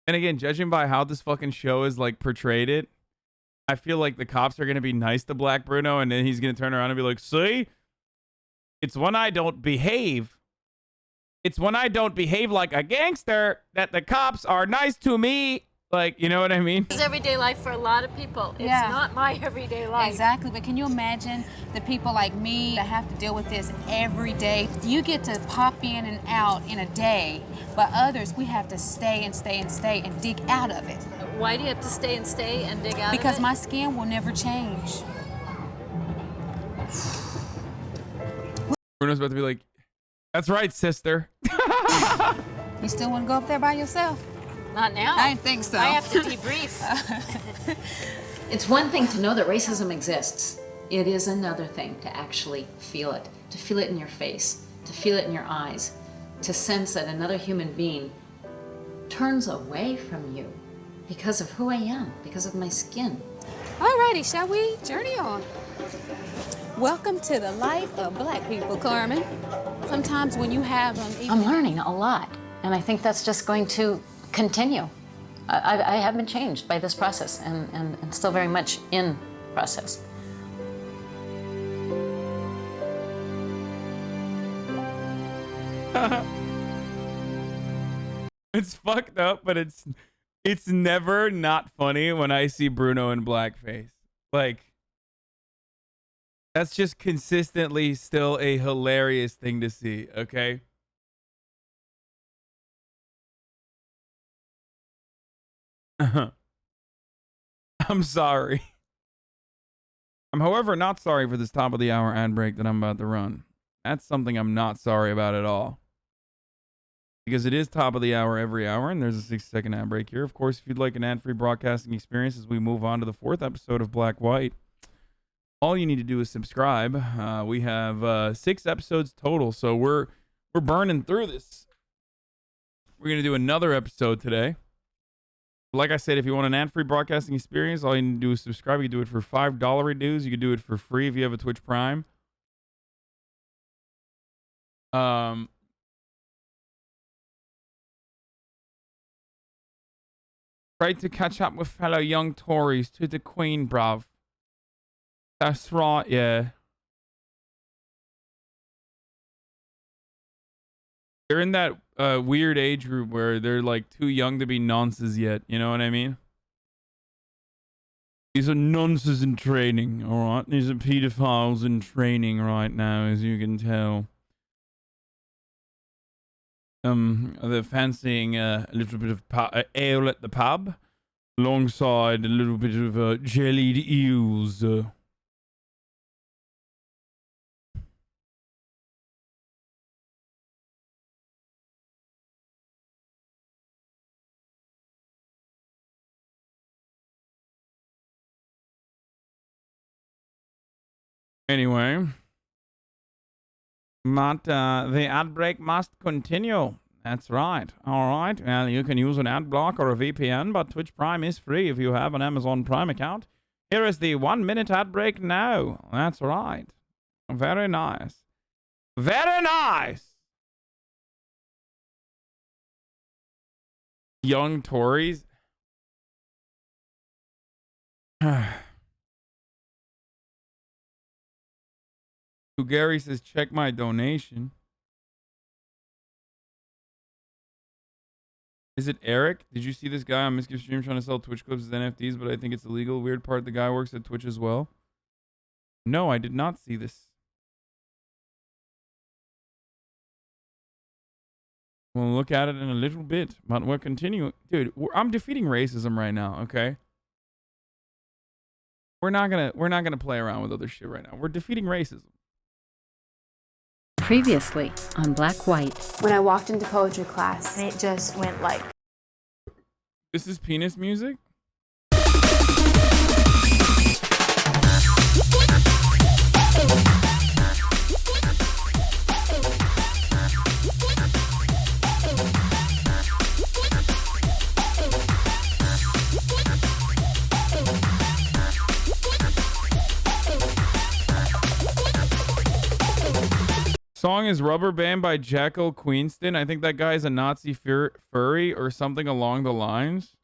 And again, judging by how this fucking show is like portrayed it, I feel like the cops are going to be nice to Black Bruno, and then he's going to turn around and be like, see, it's when I don't behave. It's when I don't behave like a gangster that the cops are nice to me. Like, you know what I mean? It's everyday life for a lot of people. It's not my everyday life. Exactly, but can you imagine the people like me that have to deal with this every day? You get to pop in and out in a day, but others, we have to stay and stay and stay and dig out of it. Why do you have to stay and stay and dig out Because of it? my skin will never change. Bruno's about to be like, that's right, sister. You still want to go up there by yourself? Not now. I didn't think so. I have to debrief. It's one thing to know that racism exists. It is another thing to actually feel it, to feel it in your face, to feel it in your eyes, to sense that another human being turns away from you because of who I am, because of my skin. Alrighty, shall we journey on? Welcome to the life of Black people, Carmen. Sometimes when you have I'm learning a lot, and I think that's just going to continue. I have been changed by this process and still very much in process. It's fucked up, but it's never not funny when I see Bruno in blackface. Like, that's just consistently still a hilarious thing to see, okay? I'm sorry. I'm, however, not sorry for this top of the hour ad break that I'm about to run. That's something I'm not sorry about at all. Because it is top of the hour every hour, and there's a 60-second ad break here. Of course, if you'd like an ad-free broadcasting experience as we move on to the 4th episode of Black White, all you need to do is subscribe. We have 6 episodes total, so we're burning through this. We're going to do another episode today. Like I said, if you want an ad-free broadcasting experience, all you need to do is subscribe. You can do it for $5 dues. You can do it for free if you have a Twitch Prime. Try to catch up with fellow young Tories to the Queen, bruv. That's right, yeah. They're in that weird age group where they're like too young to be nonces yet. You know what I mean? These are nonces in training, all right? These are pedophiles in training right now, as you can tell. They're fancying a little bit of ale at the pub, alongside a little bit of jellied eels. Anyway, but the ad break must continue. That's right. All right. Well, you can use an ad block or a VPN, but Twitch Prime is free if you have an Amazon Prime account. Here is the 1-minute ad break now. That's right. Very nice. Very nice. Young Tories. Gary says, check my donation. Is it Eric? Did you see this guy on Misgive Stream trying to sell Twitch clips as NFTs, but I think it's illegal? Weird part, the guy works at Twitch as well. No, I did not see this. We'll look at it in a little bit, but we're continuing. Dude, I'm defeating racism right now, okay? We're not gonna play around with other shit right now. We're defeating racism. Previously on Black White. When I walked into poetry class, it just went like. This is penis music? Song is Rubber Band by Jacko Queenston. I think that guy is a Nazi furry or something along the lines.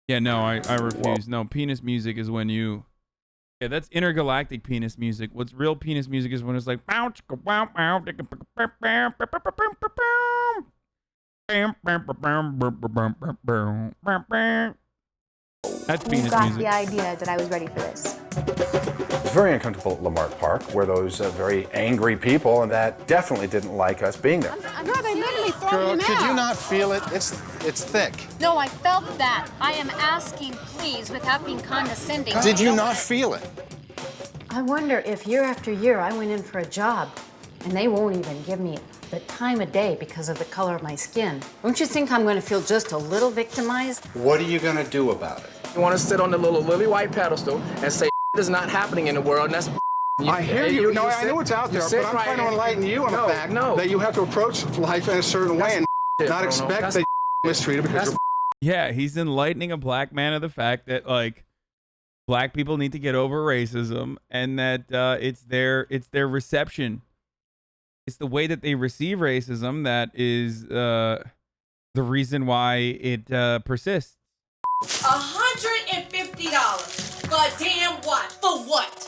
Yeah, no, I refuse. No, penis music is when you... Yeah, that's intergalactic penis music. What's real penis music is when it's like... That's penis You got music. the idea that I was ready for this. It's very uncomfortable at Lamar Park, where those very angry people, and that definitely didn't like us being there. Girl, they literally throw Girl, him could out. you not feel it? It's thick. No, I felt that. I am asking, please, without being condescending. Did you not feel it? I wonder if year after year I went in for a job and they won't even give me the time of day because of the color of my skin. Don't you think I'm going to feel just a little victimized? What are you going to do about it? You want to sit on the little lily white pedestal and say is not happening in the world, and that's. I hear you. No, I know it's out there, but I'm trying to enlighten you on the fact that you have to approach life in a certain way and not expect that mistreated because you're. Yeah, he's enlightening a black man of the fact that, like, black people need to get over racism, and that it's their reception. It's the way that they receive racism that is the reason why it persists. $150. Goddamn what? For what?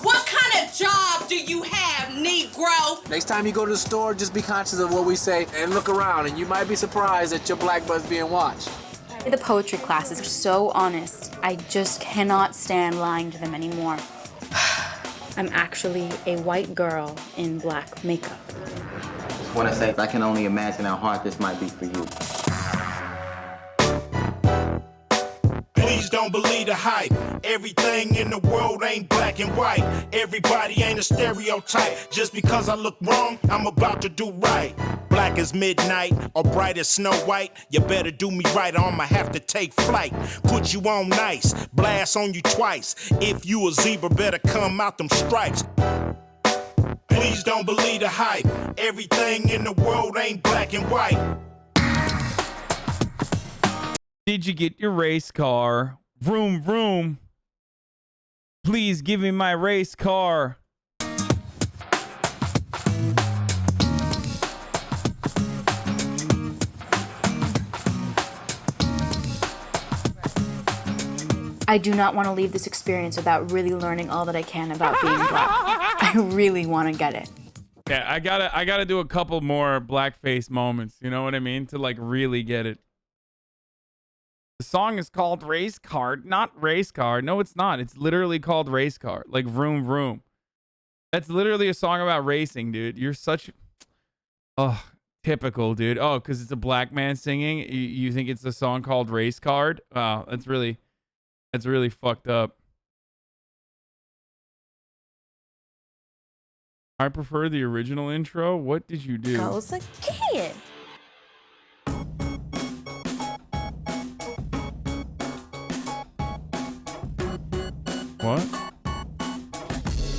What kind of job do you have, Negro? Next time you go to the store, just be conscious of what we say and look around, and you might be surprised that your black butt's being watched. The poetry classes are so honest. I just cannot stand lying to them anymore. I'm actually a white girl in black makeup. I want to say I can only imagine how hard this might be for you. Please don't believe the hype. Everything in the world ain't black and white. Everybody ain't a stereotype. Just because I look wrong, I'm about to do right. Black as midnight or bright as Snow White. You better do me right or I'ma have to take flight. Put you on ice, blast on you twice. If you a zebra, better come out them stripes. Please don't believe the hype. Everything in the world ain't black and white. Did you get your race car? Vroom, vroom. Please give me my race car. I do not want to leave this experience without really learning all that I can about being black. I really want to get it. Yeah, I gotta do a couple more blackface moments. You know what I mean? To like really get it. The song is called Race Card, not Race Car. No, it's not. It's literally called Race Car, like Vroom Vroom. That's literally a song about racing, dude. You're such, oh, typical, dude. Oh, because it's a black man singing. You think it's a song called Race Card? Wow, that's really fucked up. I prefer the original intro. What did you do? I was a kid. What?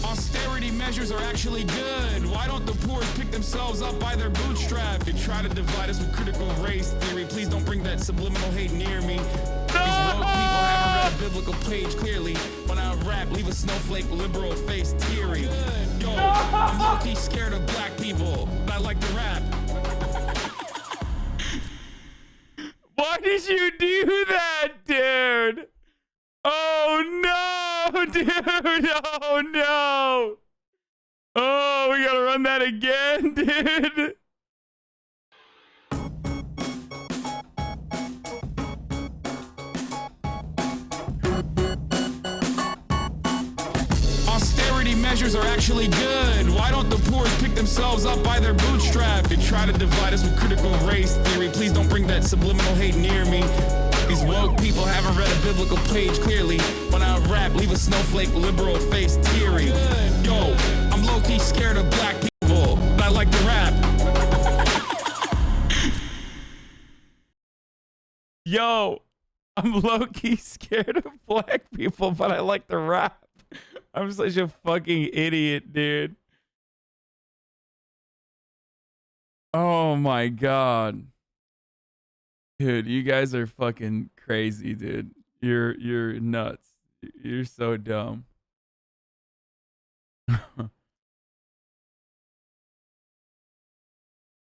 Austerity measures are actually good. Why don't the poor pick themselves up by their bootstrap? They try to divide us with critical race theory. Please don't bring that subliminal hate near me. These woke people haven't read a biblical page clearly. When I rap, leave a snowflake liberal face teary. Yo, I'm low-key scared of black people, but I like to rap. Why did you do that, dude? Oh no, dude! Oh no! Oh, we gotta run that again, dude! Austerity measures are actually good. Why don't the poor pick themselves up by their bootstrap? They try to divide us with critical race theory. Please don't bring that subliminal hate near me. These woke people haven't read a biblical page clearly. When I rap, leave a snowflake liberal face teary. Yo, I'm low-key scared of black people, but I like to rap. Yo, I'm low-key scared of black people, but I like to rap. I'm such a fucking idiot, dude. Oh my god. Dude, you guys are fucking crazy, dude. You're nuts. You're so dumb.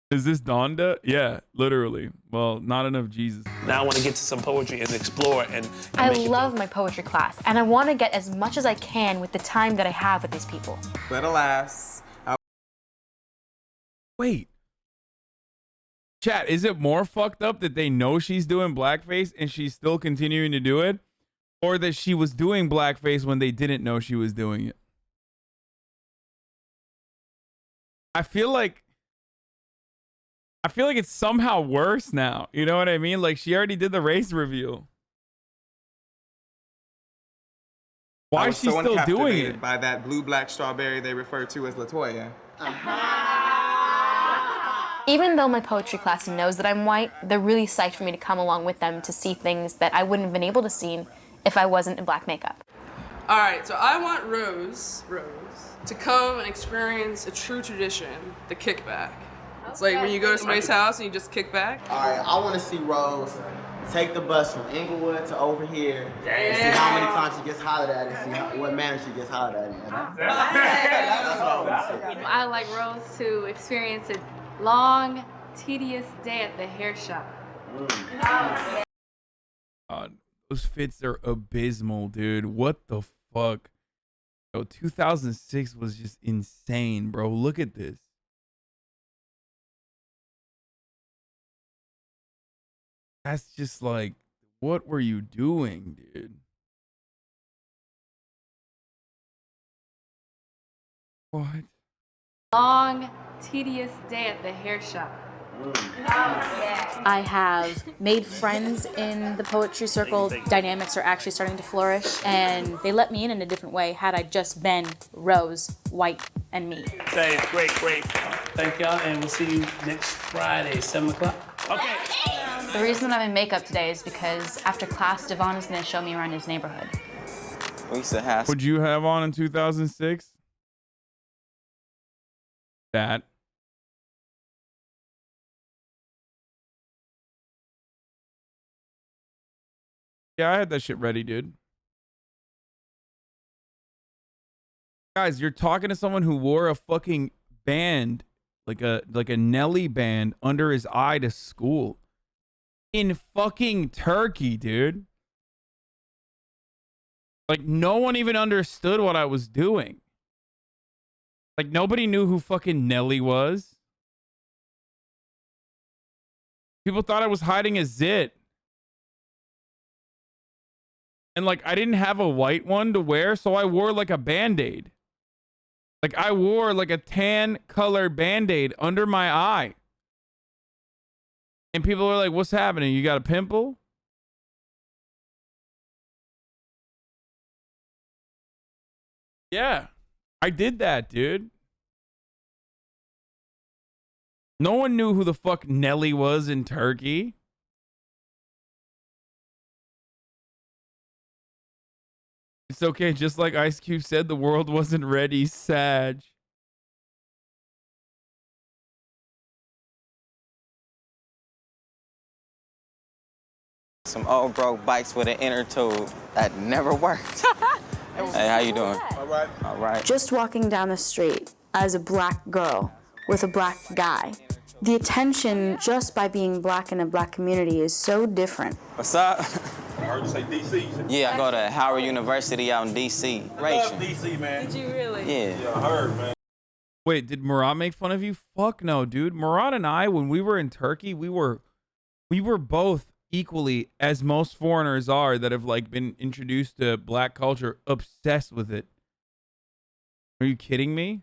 Is this Donda? Yeah, literally. Well, not enough Jesus. Now I want to get to some poetry and explore and I love my poetry class, and I want to get as much as I can with the time that I have with these people. But alas, Wait. Chat, is it more fucked up that they know she's doing blackface and she's still continuing to do it? Or that she was doing blackface when they didn't know she was doing it? I feel like it's somehow worse now. You know what I mean? Like, she already did the race reveal. Why is she still doing it? By that blue-black strawberry they refer to as LaToya. Even though my poetry class knows that I'm white, they're really psyched for me to come along with them to see things that I wouldn't have been able to see if I wasn't in black makeup. All right, so I want Rose to come and experience a true tradition, the kickback. It's like when you go to somebody's house and you just kick back. All right, I want to see Rose take the bus from Inglewood to over here and see how many times she gets hollered at and see what manner she gets hollered at in. That's what I want to see. I like Rose to experience a long, tedious day at the hair shop. God, those fits are abysmal, dude. What the fuck? Yo, 2006 was just insane, bro. Look at this. That's just like, what were you doing, dude? What? Long, tedious day at the hair shop. I have made friends in the poetry circle. Dynamics are actually starting to flourish, and they let me in a different way had I just been Rose, white, and me. Say, great. Thank y'all, and we'll see you next Friday, 7 o'clock. Okay. The reason I'm in makeup today is because after class, Devon is going to show me around his neighborhood. What'd you have on in 2006? That. Yeah, I had that shit ready, dude. Guys, you're talking to someone who wore a fucking band, like a Nelly band under his eye to school. In fucking Turkey, dude. Like, no one even understood what I was doing. Like, nobody knew who fucking Nelly was. People thought I was hiding a zit. And, like, I didn't have a white one to wear, so I wore, like, a Band-Aid. Like, I wore, like, a tan-colored Band-Aid under my eye. And people were like, what's happening? You got a pimple? Yeah, I did that, dude. No one knew who the fuck Nelly was in Turkey. It's okay, just like Ice Cube said, the world wasn't ready, Sag. Some old broke bikes with an inner tube that never worked. Hey, how you doing? All right. All right. Just walking down the street as a black girl with a black guy, the attention just by being black in a black community is so different. What's up? I heard you say DC. Yeah, I go to Howard University out in DC. I love DC, man. Did you really? Yeah. Yeah, I heard, man. Wait, did Murat make fun of you? Fuck no, dude. Murat and I, when we were in Turkey, we were both equally, as most foreigners are that have like been introduced to black culture, obsessed with it. Are you kidding me?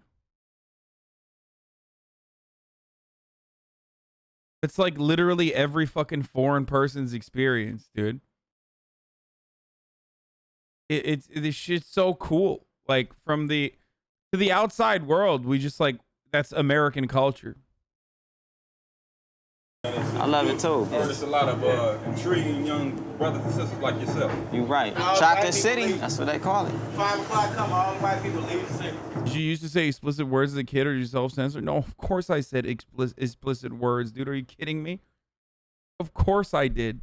It's like literally every fucking foreign person's experience, dude. This shit's so cool. Like from to the outside world, we just like, that's American culture. I love it too. There's a lot of intriguing young brothers and sisters like yourself. You right. Chocolate City, that's what they call it. 5 o'clock come, all white people leave the city. Did you used to say explicit words as a kid, or you self-censored? No, of course I said explicit words, dude. Are you kidding me? Of course I did.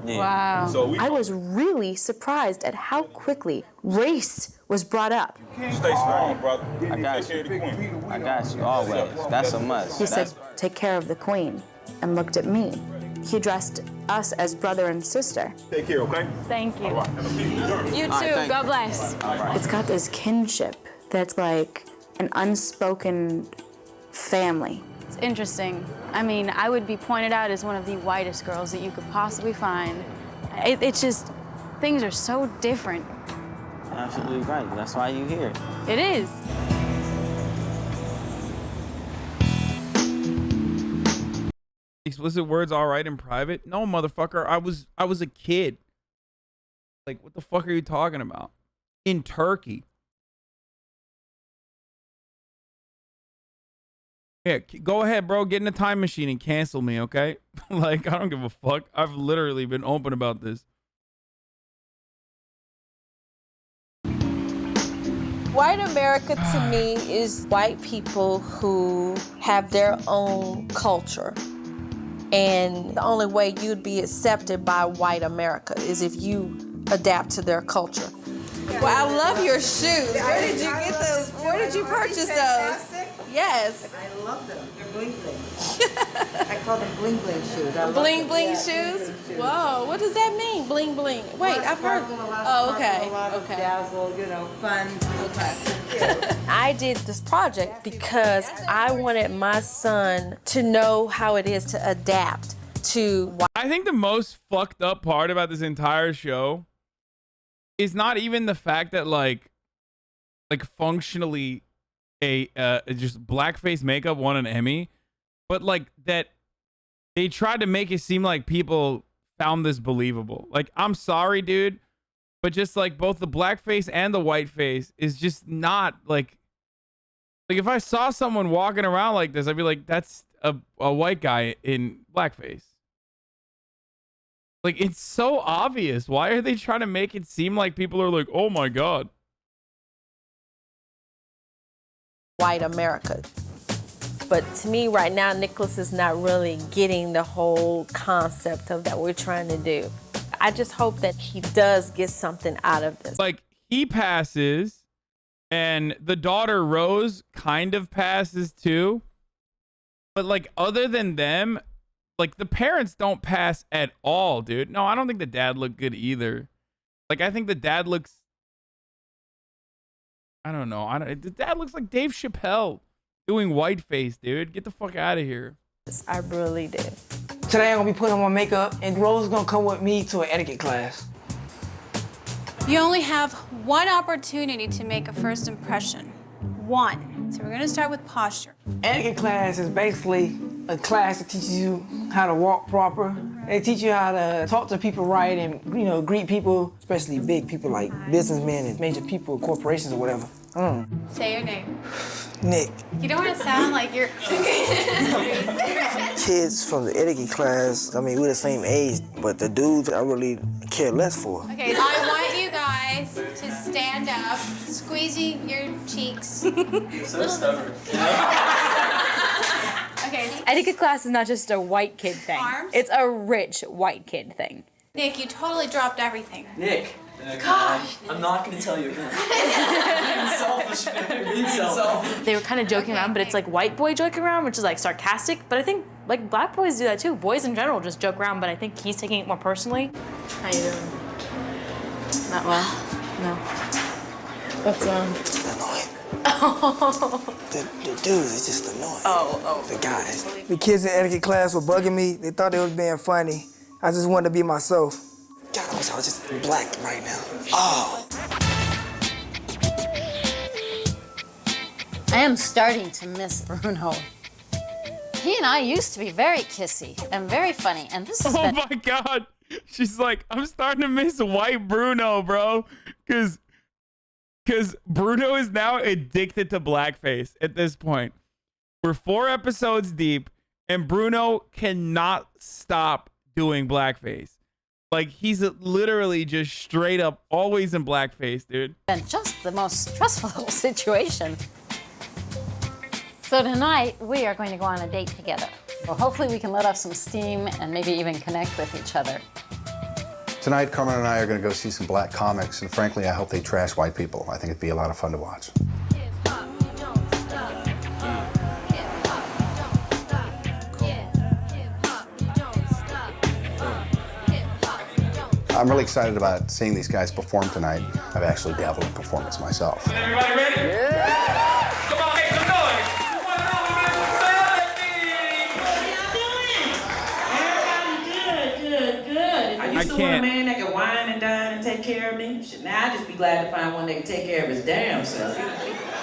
Yeah. Wow. So I was really surprised at how quickly race was brought up. Stay strong, brother. I got you. I got you always. That's a must. He said, take care of the queen, and looked at me. He addressed us as brother and sister. Take care, okay? Thank you. Right. Have a peaceful journey. You too. Right, God bless. It's got this kinship that's like an unspoken family. It's interesting. I mean, I would be pointed out as one of the whitest girls that you could possibly find. It's just, things are so different. Absolutely right. That's why you here. It is. Explicit words all right in private? No, motherfucker. I was a kid. Like, what the fuck are you talking about? In Turkey. Yeah, go ahead, bro. Get in a time machine and cancel me, okay? Like, I don't give a fuck. I've literally been open about this. White America to me is white people who have their own culture. And the only way you'd be accepted by white America is if you adapt to their culture. Well, I love your shoes. Where did you get those? Where did you purchase those? Yes. I love them. They're bling bling. I call them bling bling shoes. Bling bling shoes? Whoa, what does that mean? Bling bling. Wait, I've heard. Oh, okay. Okay. Dazzle, you know, fun. Okay. I did this project because I wanted my son to know how it is to adapt to. I think the most fucked up part about this entire show is not even the fact that like functionally just blackface makeup won an Emmy, but like that they tried to make it seem like people found this believable. Like, I'm sorry, dude, but just like both the blackface and the whiteface is just not like if I saw someone walking around like this, I'd be like, that's a white guy in blackface. Like, it's so obvious. Why are they trying to make it seem like people are like, oh my God? White America. But to me right now, Nicholas is not really getting the whole concept of that we're trying to do. I just hope that he does get something out of this. Like, he passes, and the daughter Rose kind of passes too. But like, other than them, like, the parents don't pass at all, dude. No, I don't think the dad looked good either. Like, I think the dad looks, I don't know. The dad looks like Dave Chappelle doing whiteface, dude. Get the fuck out of here. I really do. Today I'm gonna be putting on my makeup, and Rose is gonna come with me to an etiquette class. You only have one opportunity to make a first impression. One. So we're gonna start with posture. Etiquette class is basically a class that teaches you how to walk proper. They teach you how to talk to people right and, you know, greet people, especially big people like businessmen and major people, corporations or whatever. Say your name. Nick. You don't want to sound like you're... Kids from the etiquette class, I mean, we're the same age, but the dudes I really care less for. Okay, I want you guys to stand up, squeezing your cheeks. You're so stubborn. Okay. Etiquette class is not just a white kid thing. Arms? It's a rich white kid thing. Nick, you totally dropped everything. Nick. Gosh. I'm not gonna tell you again. You're being selfish. You're being selfish. They were kind of joking around, but it's like white boy joking around, which is like sarcastic. But I think like black boys do that too. Boys in general just joke around, but I think he's taking it more personally. How you doing? Not well. No. What's wrong? The dudes is just annoying. Oh. The guys. The kids in etiquette class were bugging me. They thought they was being funny. I just wanted to be myself. God, I wish I was just black right now. Oh. I am starting to miss Bruno. He and I used to be very kissy and very funny, and this has been... Oh my God. She's like, I'm starting to miss white Bruno, bro. Because Bruno is now addicted to blackface at this point. We're 4 episodes deep, and Bruno cannot stop doing blackface. Like, he's literally just straight up always in blackface, dude. And just the most stressful situation. So tonight, we are going to go on a date together. Well, hopefully we can let off some steam and maybe even connect with each other. Tonight, Carmen and I are going to go see some black comics, and frankly, I hope they trash white people. I think it'd be a lot of fun to watch. I'm really excited about seeing these guys perform tonight. I've actually dabbled in performance myself. Everybody ready? Yeah! Come on, make some noise! I still want a man that can wine and dine and take care of me? Shit, now I just be glad to find one that can take care of his damn self.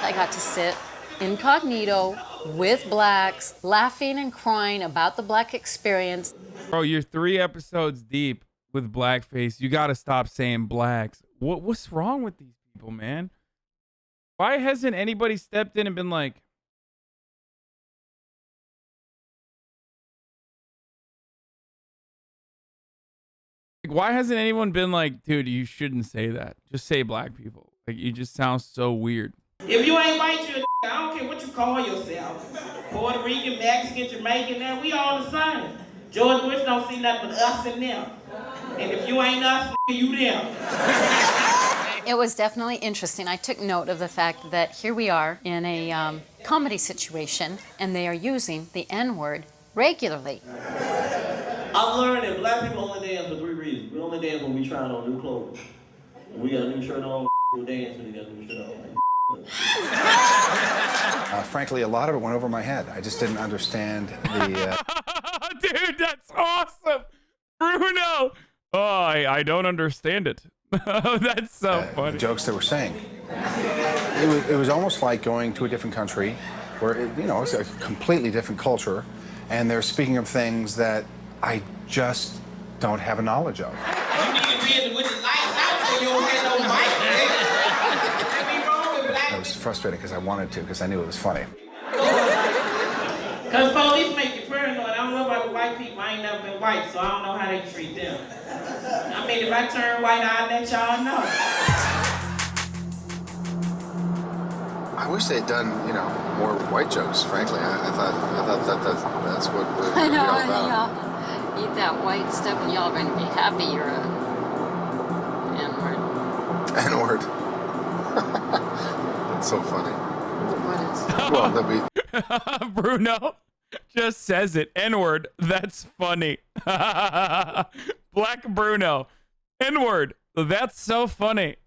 I got to sit incognito with blacks, laughing and crying about the black experience. Bro, you're 3 episodes deep with blackface. You got to stop saying blacks. What's wrong with these people, man? Why hasn't anybody stepped in and been like, why hasn't anyone been like, dude, you shouldn't say that. Just say black people. Like, you just sound so weird. If you ain't white, you a I don't care what you call yourself. Puerto Rican, Mexican, Jamaican, now we all the same. George Bush don't see nothing but us and them. And if you ain't us, you them. It was definitely interesting. I took note of the fact that here we are in a comedy situation, and they are using the N-word regularly. I've learned that black people only dance for 3 reasons. We only dance when we trying on new clothes. When we got a new shirt on, we'll dance when we got a new shirt on. Frankly, a lot of it went over my head. I just didn't understand the... Dude, that's awesome! Bruno! Oh, I don't understand it. That's so funny. Jokes they were saying. It was almost like going to a different country where, it's a completely different culture, and they're speaking of things that I just don't have a knowledge of. You need to be in with the lights out so you don't get no mic. I was frustrated because I wanted to, because I knew it was funny. Because police make you paranoid. I don't know about the white people. I ain't never been white, so I don't know how they treat them. I mean, if I turn white, I'll let y'all know. I wish they'd done, more white jokes, frankly. I thought that's what we're I know, all about. y'all eat that white stuff and y'all are going to be happy you're a N-word. N-word. That's so funny. What is? Well, that we... Bruno just says it. N-word. That's funny. Black Bruno. N-word. That's so funny.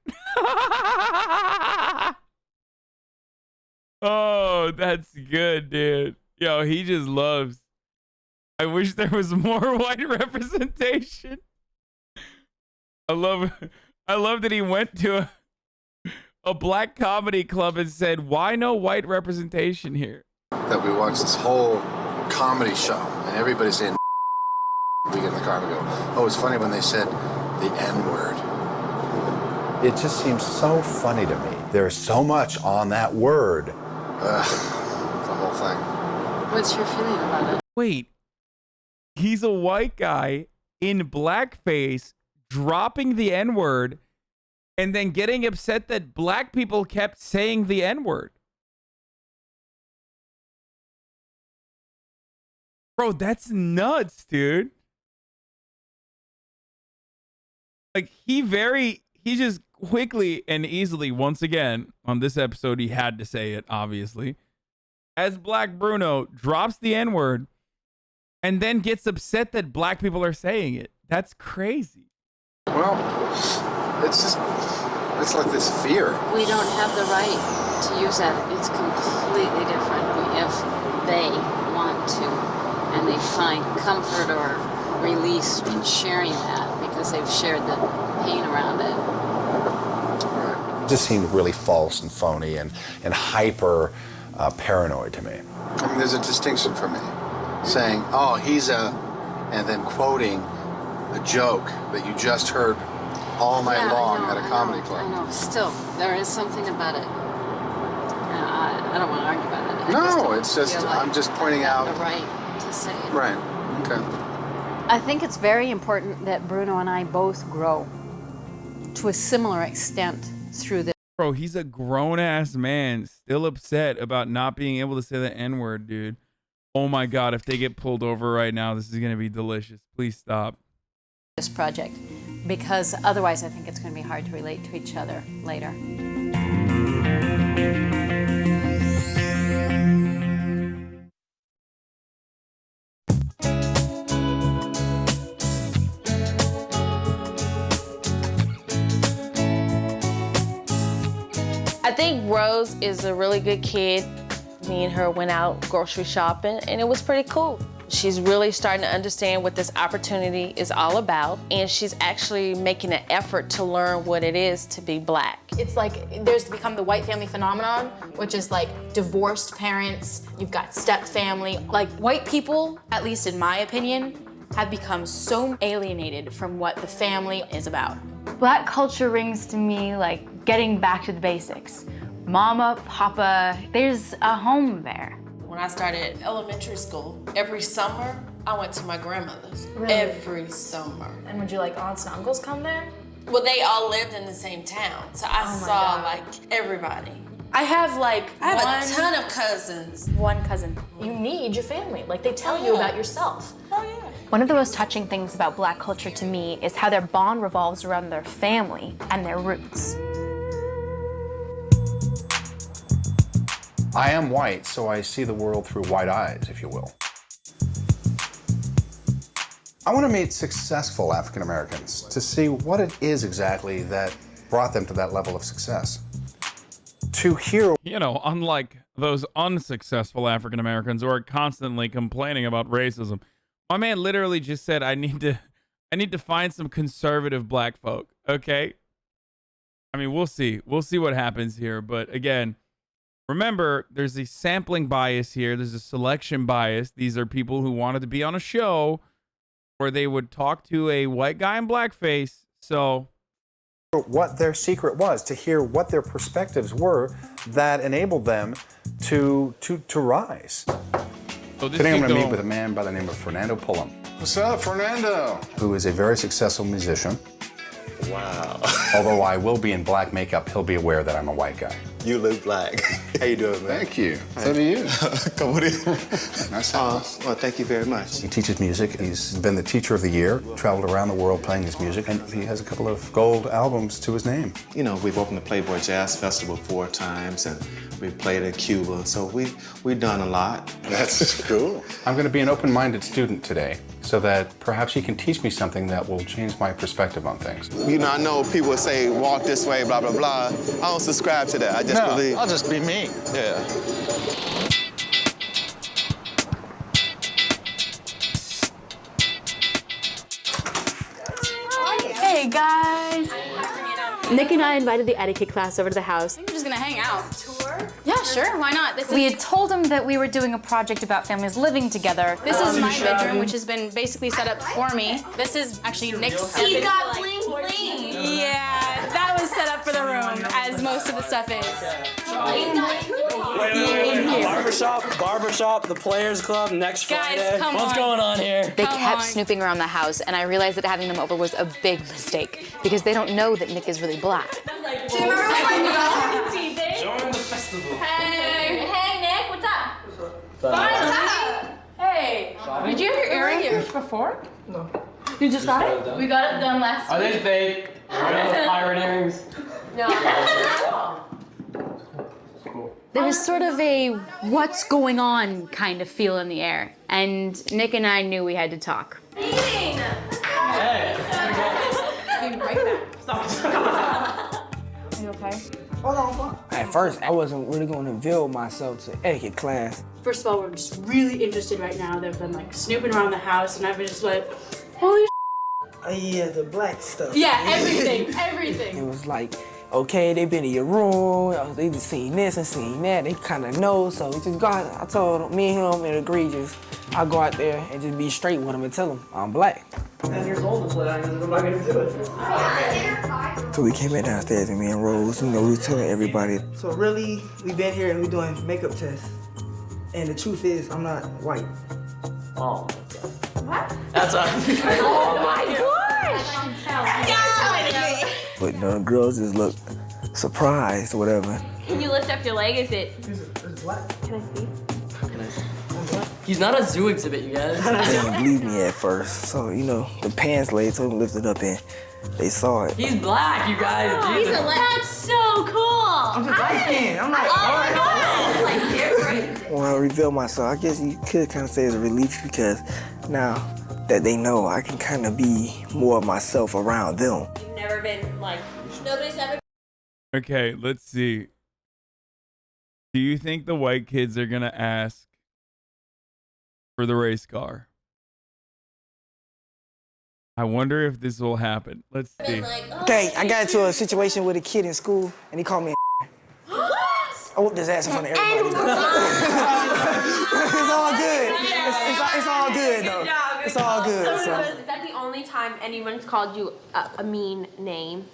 Oh, that's good, dude. Yo, he just loves. I wish there was more white representation. I love that he went to a black comedy club and said, why no white representation here? That we watched this whole comedy show, and everybody's saying, we get in the car and we go, oh, it's funny when they said the N-word. It just seems so funny to me. There's so much on that word. The whole thing. What's your feeling about it? Wait, he's a white guy in blackface dropping the N-word and then getting upset that black people kept saying the N-word. Bro, that's nuts, dude. Like, he just quickly and easily, once again, on this episode, he had to say it, obviously, as Black Bruno drops the N-word and then gets upset that black people are saying it. That's crazy. Well, it's like this fear. We don't have the right to use that. It's completely different if they want to and they find comfort or release in sharing that because they've shared the pain around it. Right. It just seemed really false and phony and hyper paranoid to me. I mean, there's a distinction for me. Saying, oh, he's and then quoting a joke that you just heard all night long at a comedy club. I know. Still, there is something about it. I don't want to argue about it. No, it's just, I'm just pointing out. The right to say it. Right, okay. I think it's very important that Bruno and I both grow to a similar extent through this. Bro, he's a grown-ass man still upset about not being able to say the N-word, dude. Oh my God, if they get pulled over right now, this is going to be delicious. Please stop. This project, because otherwise I think it's going to be hard to relate to each other later. I think Rose is a really good kid. Me and her went out grocery shopping, and it was pretty cool. She's really starting to understand what this opportunity is all about, and she's actually making an effort to learn what it is to be Black. It's like there's become the white family phenomenon, which is like divorced parents, you've got step family. Like white people, at least in my opinion, have become so alienated from what the family is about. Black culture rings to me like getting back to the basics. Mama, Papa, there's a home there. When I started elementary school, every summer, I went to my grandmother's. Really? Every summer. And would your like aunts and uncles come there? Well, they all lived in the same town, so I saw like everybody. I have like I have a ton of cousins. One cousin. You need your family. Like they tell you about yourself. Oh yeah. One of the most touching things about Black culture to me is how their bond revolves around their family and their roots. I am white, so I see the world through white eyes, if you will. I want to meet successful African Americans to see what it is exactly that brought them to that level of success. To hear, you know, unlike those unsuccessful African Americans who are constantly complaining about racism, my man literally just said, I need to find some conservative Black folk. Okay. I mean, we'll see what happens here. But again, remember, there's a sampling bias here. There's a selection bias. These are people who wanted to be on a show where they would talk to a white guy in blackface. So what their secret was, to hear what their perspectives were that enabled them to rise. So today I'm going to meet with a man by the name of Fernando Pullum. What's up, Fernando? Who is a very successful musician. Wow. Although I will be in black makeup, he'll be aware that I'm a white guy. You look black. How you doing, man? Thank you. So do you. Nice. Well, thank you very much. He teaches music. He's been the teacher of the year, traveled around the world playing his music, and he has a couple of gold albums to his name. You know, we've opened the Playboy Jazz Festival 4 times, and we've played in Cuba, so we've done a lot. That's cool. I'm going to be an open-minded student today, so that perhaps he can teach me something that will change my perspective on things. You know, I know people say, walk this way, blah, blah, blah. I don't subscribe to that. I just believe. I'll just be me. Yeah. Hey guys! Nick and I invited the etiquette class over to the house. I think we're just gonna hang out. Tour? Yeah, sure, why not? We had told them that we were doing a project about families living together. This is my bedroom, which has been basically set up for me. This is actually Nick's. He got bling bling. Yeah, that was set up for the room, as most of the stuff is. Barbershop, the Players Club next Friday. Come What's on. going on here? They kept snooping around the house, and I realized that having them over was a big mistake because they don't know that Nick is really Black. Join the festival. Hey, Nick, what's up? Finally. Hey, did you have your earrings before? No. You just got it? We got it done last week. Are they fake? Are those pirate earrings? No. There was sort of a what's going on kind of feel in the air, and Nick and I knew we had to talk. Meeting. Hey. Be right back. You okay? Hold on. At first, I wasn't really going to reveal myself to etiquette class. First of all, we're just really interested right now. They've been like snooping around the house, and I've been just like, holy Yeah, the black stuff. Yeah, everything, everything. It was like okay, they been in your room, they just seen this and seen that, they kind of know, so we just go out. I told me and him and agreed just, I'll go out there and just be straight with him and tell him I'm black. 10 years old to play out here, I'm not gonna do it. So we came back downstairs and me and Rose, you know, we was telling everybody. So really, we been here and we doing makeup tests. And the truth is, I'm not white. Oh. What? That's a... Oh my gosh! But you know, the girls just look surprised or whatever. Can you lift up your leg? Is it? What? Can I see? He's not a zoo exhibit, you guys. They didn't believe me at first, so you know, the pants lady told him to lift it up and they saw it. He's black, you guys. He's a That's so cool. I'm just light skinned. I'm like, oh my god, like different. When I revealed myself, I guess you could kind of say it's a relief because now that they know, I can kind of be more of myself around them. You've never been like, nobody's ever. Okay, let's see. Do you think the white kids are gonna ask for the race car? I wonder if this will happen. Let's see. Okay, I got into a situation with a kid in school, and he called me a I whooped his ass in front of everybody. It's all good. It's all good, though. It's all good. So. Is that the only time anyone's called you a mean name?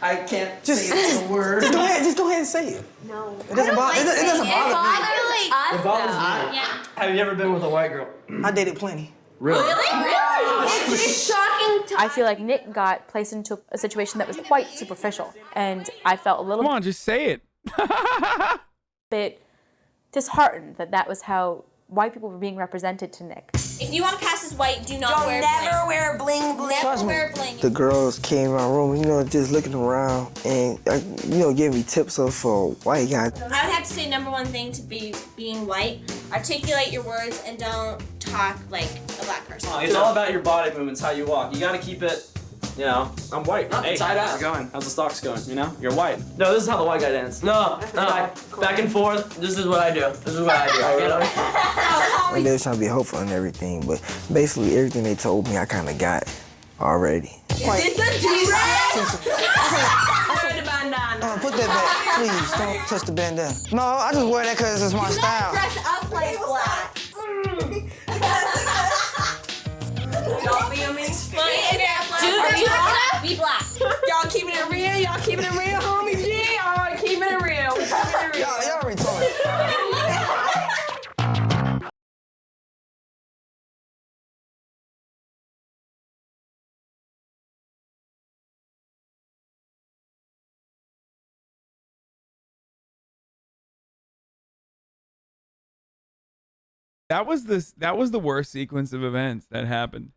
I can't say the word. Just go ahead and say it. No. It doesn't bother me. It bothers me. Yeah. Have you ever been with a white girl? I dated plenty. Really? It's shocking to I feel like Nick got placed into a situation that was quite superficial, and I felt a little Come on, just say it. bit disheartened that that was how white people were being represented to Nick. If you want to pass as white, do not wear bling. Never wear bling bling. Never wear bling. The girls came in my room, you know, just looking around and, you know, giving me tips of a white guy. I would have to say number one thing to being white, articulate your words and don't talk like a black person. Oh, it's all about your body movements, how you walk. You gotta keep it, you know, I'm white. Hey, tight how's it going? How's the stocks going, you know? You're white. No, this is how the white guy dances. No, back and forth, this is what I do. This is what I do. Get up. And they were trying to be hopeful and everything, but basically everything they told me I kind of got already. Is this a do-rag? Wear the bandana. Put that back, please. Don't touch the bandana. No, I just wear that because it's my style. Dress up like black. Don't be a mean Be black. Y'all keeping it real? Y'all keeping it real, homies? Yeah, all right, keeping it real. We keeping it real. Y'all retarded. That was the worst sequence of events that happened.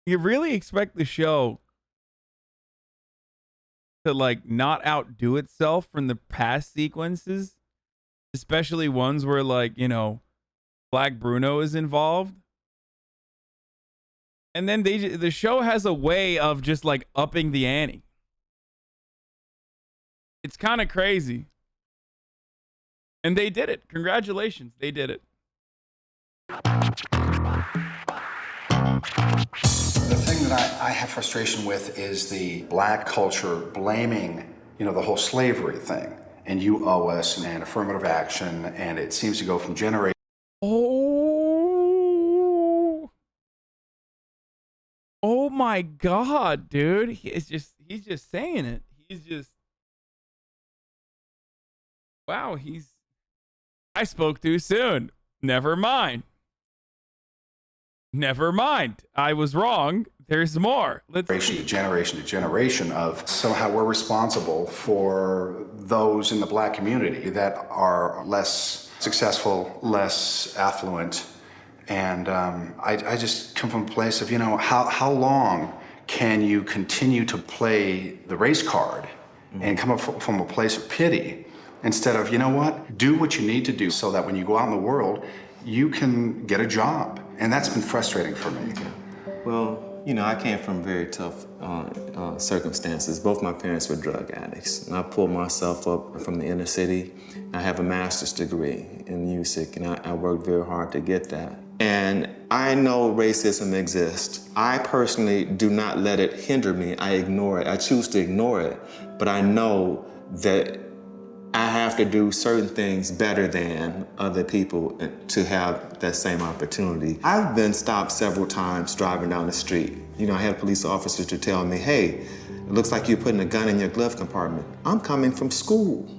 You really expect the show to like not outdo itself from the past sequences, especially ones where like, you know, Black Bruno is involved. And then the show has a way of just like upping the ante. It's kind of crazy. And they did it. Congratulations. They did it. The thing that I have frustration with is the black culture blaming, you know, the whole slavery thing. And you owe us and affirmative action. And it seems to go from generation. Oh my God, dude. He's just saying it. He's just, wow, I spoke too soon. Never mind. Never mind. I was wrong. There's more. Generation to generation to generation of somehow we're responsible for those in the black community that are less successful, less affluent. And I just come from a place of, you know, how long can you continue to play the race card and come up from a place of pity instead of, you know what, do what you need to do so that when you go out in the world, you can get a job. And that's been frustrating for me. Well, you know, I came from very tough circumstances. Both my parents were drug addicts. And I pulled myself up from the inner city. I have a master's degree in music, and I worked very hard to get that. And I know racism exists. I personally do not let it hinder me. I ignore it. I choose to ignore it. But I know that I have to do certain things better than other people to have that same opportunity. I've been stopped several times driving down the street. You know, I had police officers to tell me, hey, it looks like you're putting a gun in your glove compartment. I'm coming from school.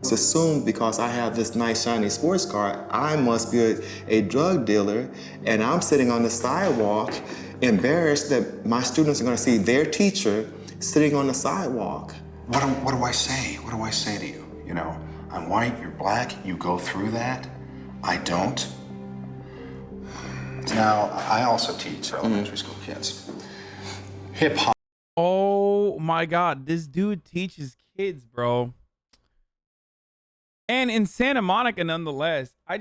It's assumed because I have this nice shiny sports car, I must be a drug dealer, and I'm sitting on the sidewalk embarrassed that my students are gonna see their teacher sitting on the sidewalk. What do I say? What do I say to you? You know, I'm white, you're black, you go through that. I don't. Now, I also teach elementary school kids. Hip hop. Oh my God, this dude teaches kids, bro. And in Santa Monica, nonetheless, I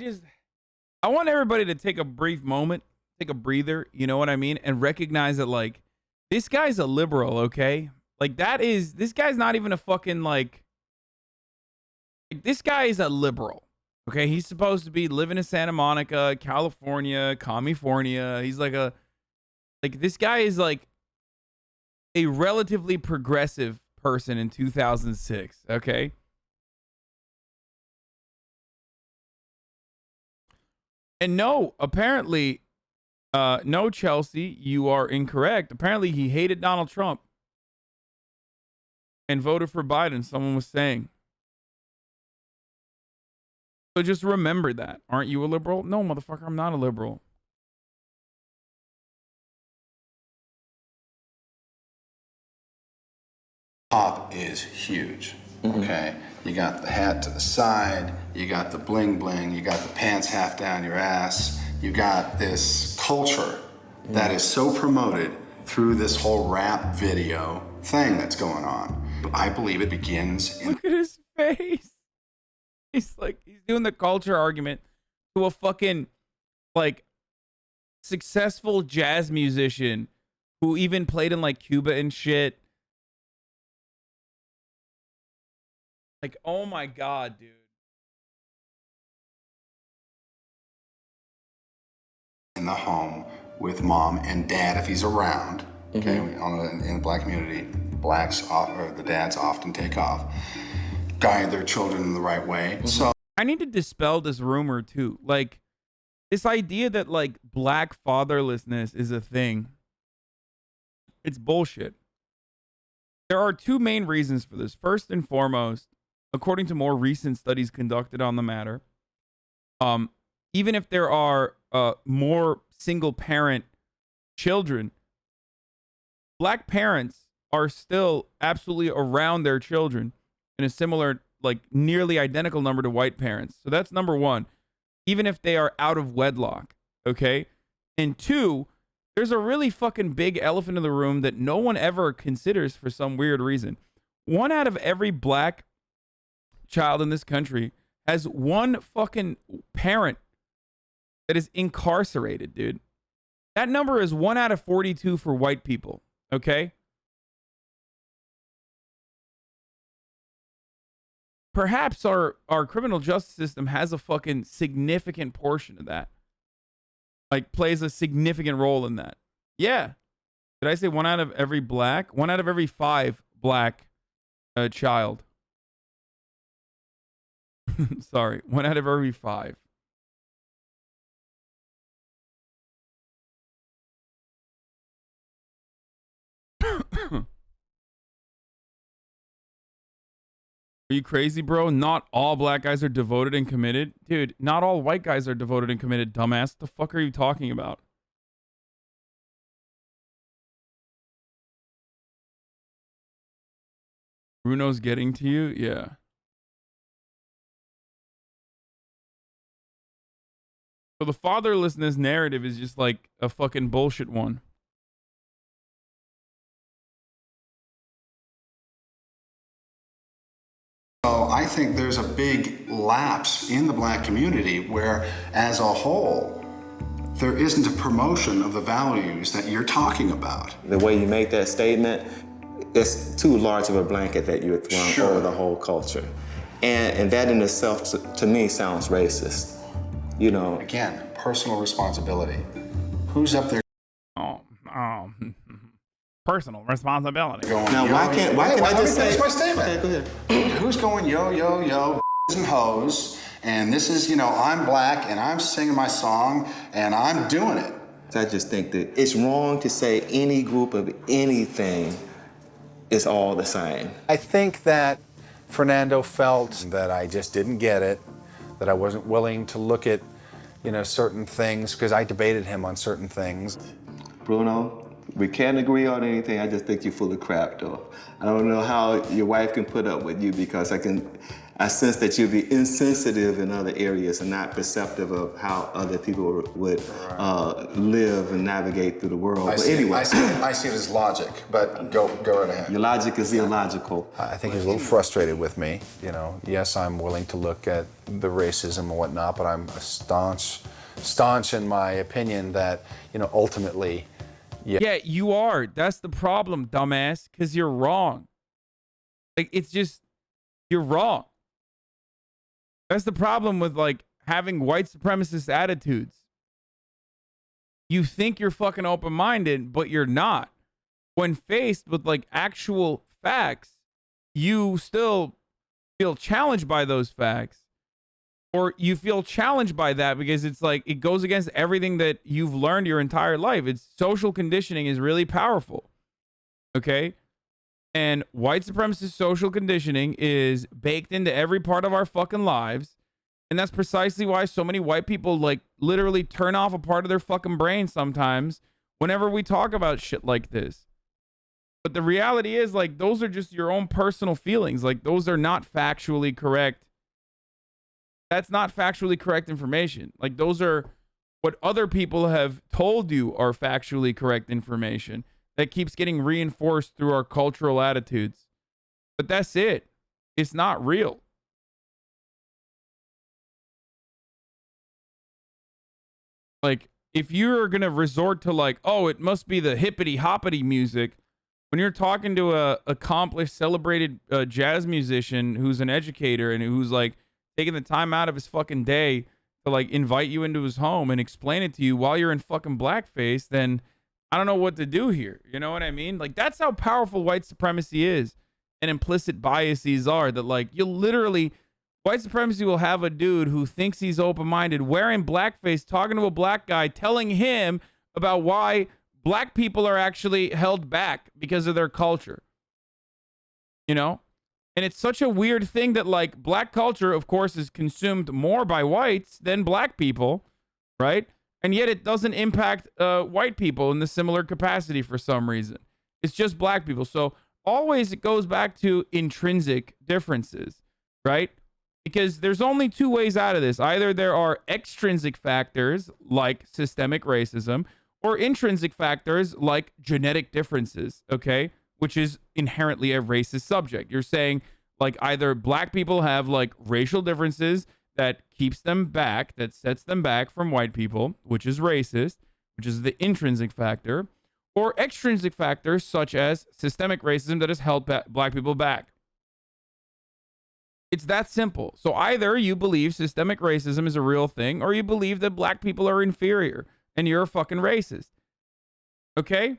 want everybody to take a brief moment, take a breather, you know what I mean? And recognize that, like, this guy's a liberal, okay? Like, this guy's not even a fucking, like, this guy is a liberal, okay? He's supposed to be living in Santa Monica, California, California. He's like this guy is like a relatively progressive person in 2006, okay? And no, apparently, no, Chelsea, you are incorrect. Apparently, he hated Donald Trump and voted for Biden, someone was saying. So just remember that. Aren't you a liberal? No, motherfucker, I'm not a liberal. Pop is huge, okay? You got the hat to the side, you got the bling bling, you got the pants half down your ass, you got this culture that is so promoted through this whole rap video thing that's going on. I believe it begins in— Look at his face. He's doing the culture argument to a fucking, like, successful jazz musician who even played in, like, Cuba and shit. Like, oh my God, dude. in the home with mom and dad if he's around. Okay, in the black community, the dads often take off, guide their children in the right way. So I need to dispel this rumor too. Like, this idea that, like, black fatherlessness is a thing. It's bullshit. There are two main reasons for this. First and foremost, according to more recent studies conducted on the matter, even if there are more single parent children, black parents are still absolutely around their children in a similar, like, nearly identical number to white parents. So that's number one, even if they are out of wedlock, okay? And two, there's a really fucking big elephant in the room that no one ever considers for some weird reason. 1 out of every black child in this country has one fucking parent that is incarcerated, dude. That number is 1 out of 42 for white people, okay? Perhaps our criminal justice system has a fucking significant portion of that. Like, plays a significant role in that. Yeah. Did I say 1 out of every black? 1 out of every 5 black child. Sorry. 1 out of every 5. Are you crazy, bro? Not all black guys are devoted and committed. Dude, not all white guys are devoted and committed, dumbass. What the fuck are you talking about? Bruno's getting to you? Yeah. So the fatherlessness narrative is just like a fucking bullshit one. So I think there's a big lapse in the black community where, as a whole, there isn't a promotion of the values that you're talking about. The way you make that statement, it's too large of a blanket that you're throwing over the whole culture. And that in itself, to me, sounds racist. You know? Again, personal responsibility. Who's up there? Personal responsibility. Going, Now, why can't I just say? My statement. Okay, go ahead. Who's going yo yo yo and hoes? And this is, you know, I'm black and I'm singing my song and I'm doing it. I just think that it's wrong to say any group of anything is all the same. I think that Fernando felt that I just didn't get it, that I wasn't willing to look at, you know, certain things, because I debated him on certain things. Bruno, we can't agree on anything. I just think you're full of crap, though. I don't know how your wife can put up with you, because I sense that you'll be insensitive in other areas and not perceptive of how other people would live and navigate through the world. I see it as logic, but go right ahead. Your logic is illogical. I think he's a little frustrated with me. You know, yes, I'm willing to look at the racism and whatnot, but I'm staunch in my opinion that, you know, ultimately, Yeah, you are. That's the problem, dumbass, because you're wrong. Like, it's just, you're wrong. That's the problem with, like, having white supremacist attitudes. You think you're fucking open-minded, but you're not. When faced with, like, actual facts, you still feel challenged by those facts. Or you feel challenged by that because it's like, it goes against everything that you've learned your entire life. It's social conditioning is really powerful. Okay? And white supremacist social conditioning is baked into every part of our fucking lives. And that's precisely why so many white people, like, literally turn off a part of their fucking brain sometimes whenever we talk about shit like this. But the reality is, like, those are just your own personal feelings. Like, those are not factually correct. That's not factually correct information. Like, those are what other people have told you are factually correct information that keeps getting reinforced through our cultural attitudes. But that's it. It's not real. Like, if you're going to resort to, like, oh, it must be the hippity hoppity music, when you're talking to a accomplished, celebrated jazz musician who's an educator and who's, like, taking the time out of his fucking day to, like, invite you into his home and explain it to you while you're in fucking blackface, then I don't know what to do here. You know what I mean? Like, that's how powerful white supremacy is and implicit biases are, that, like, you literally, white supremacy will have a dude who thinks he's open-minded wearing blackface, talking to a black guy, telling him about why black people are actually held back because of their culture. You know? And it's such a weird thing that, like, black culture, of course, is consumed more by whites than black people, right? And yet it doesn't impact white people in the similar capacity for some reason. It's just black people. So always it goes back to intrinsic differences, right? Because there's only two ways out of this. Either there are extrinsic factors like systemic racism, or intrinsic factors like genetic differences, okay? Which is inherently a racist subject. You're saying, like, either black people have, like, racial differences that keeps them back, that sets them back from white people, which is racist, which is the intrinsic factor, or extrinsic factors such as systemic racism that has held black people back. It's that simple. So either you believe systemic racism is a real thing, or you believe that black people are inferior and you're a fucking racist. Okay?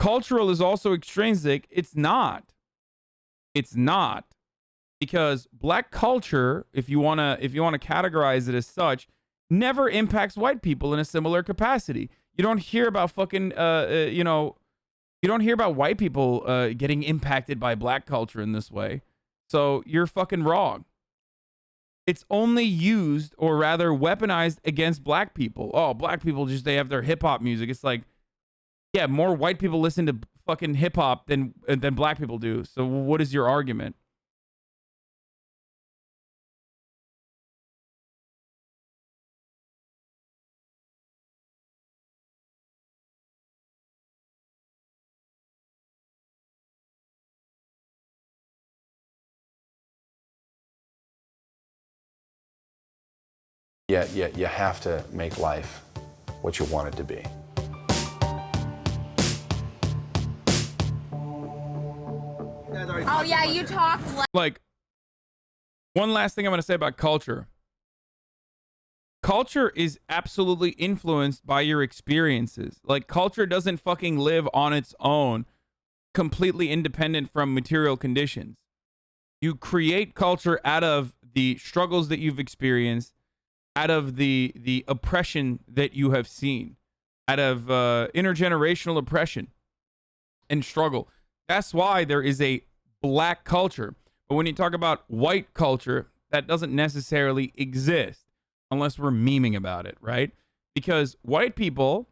Cultural is also extrinsic. It's not. It's not. Because black culture, if you wanna categorize it as such, never impacts white people in a similar capacity. You don't hear about fucking you don't hear about white people getting impacted by black culture in this way. So you're fucking wrong. It's only used, or rather weaponized, against black people. Oh, black people they have their hip hop music. It's like, yeah, more white people listen to fucking hip hop than black people do. So what is your argument? Yet you have to make life what you want it to be. Oh yeah, you talked Like, one last thing I'm going to say about culture. culture is absolutely influenced by your experiences. Like, culture doesn't fucking live on its own, completely independent from material conditions. You create culture out of the struggles that you've experienced, out of the oppression that you have seen, out of intergenerational oppression and struggle. That's why there is a black culture. But when you talk about white culture, that doesn't necessarily exist unless we're memeing about it, right? Because white people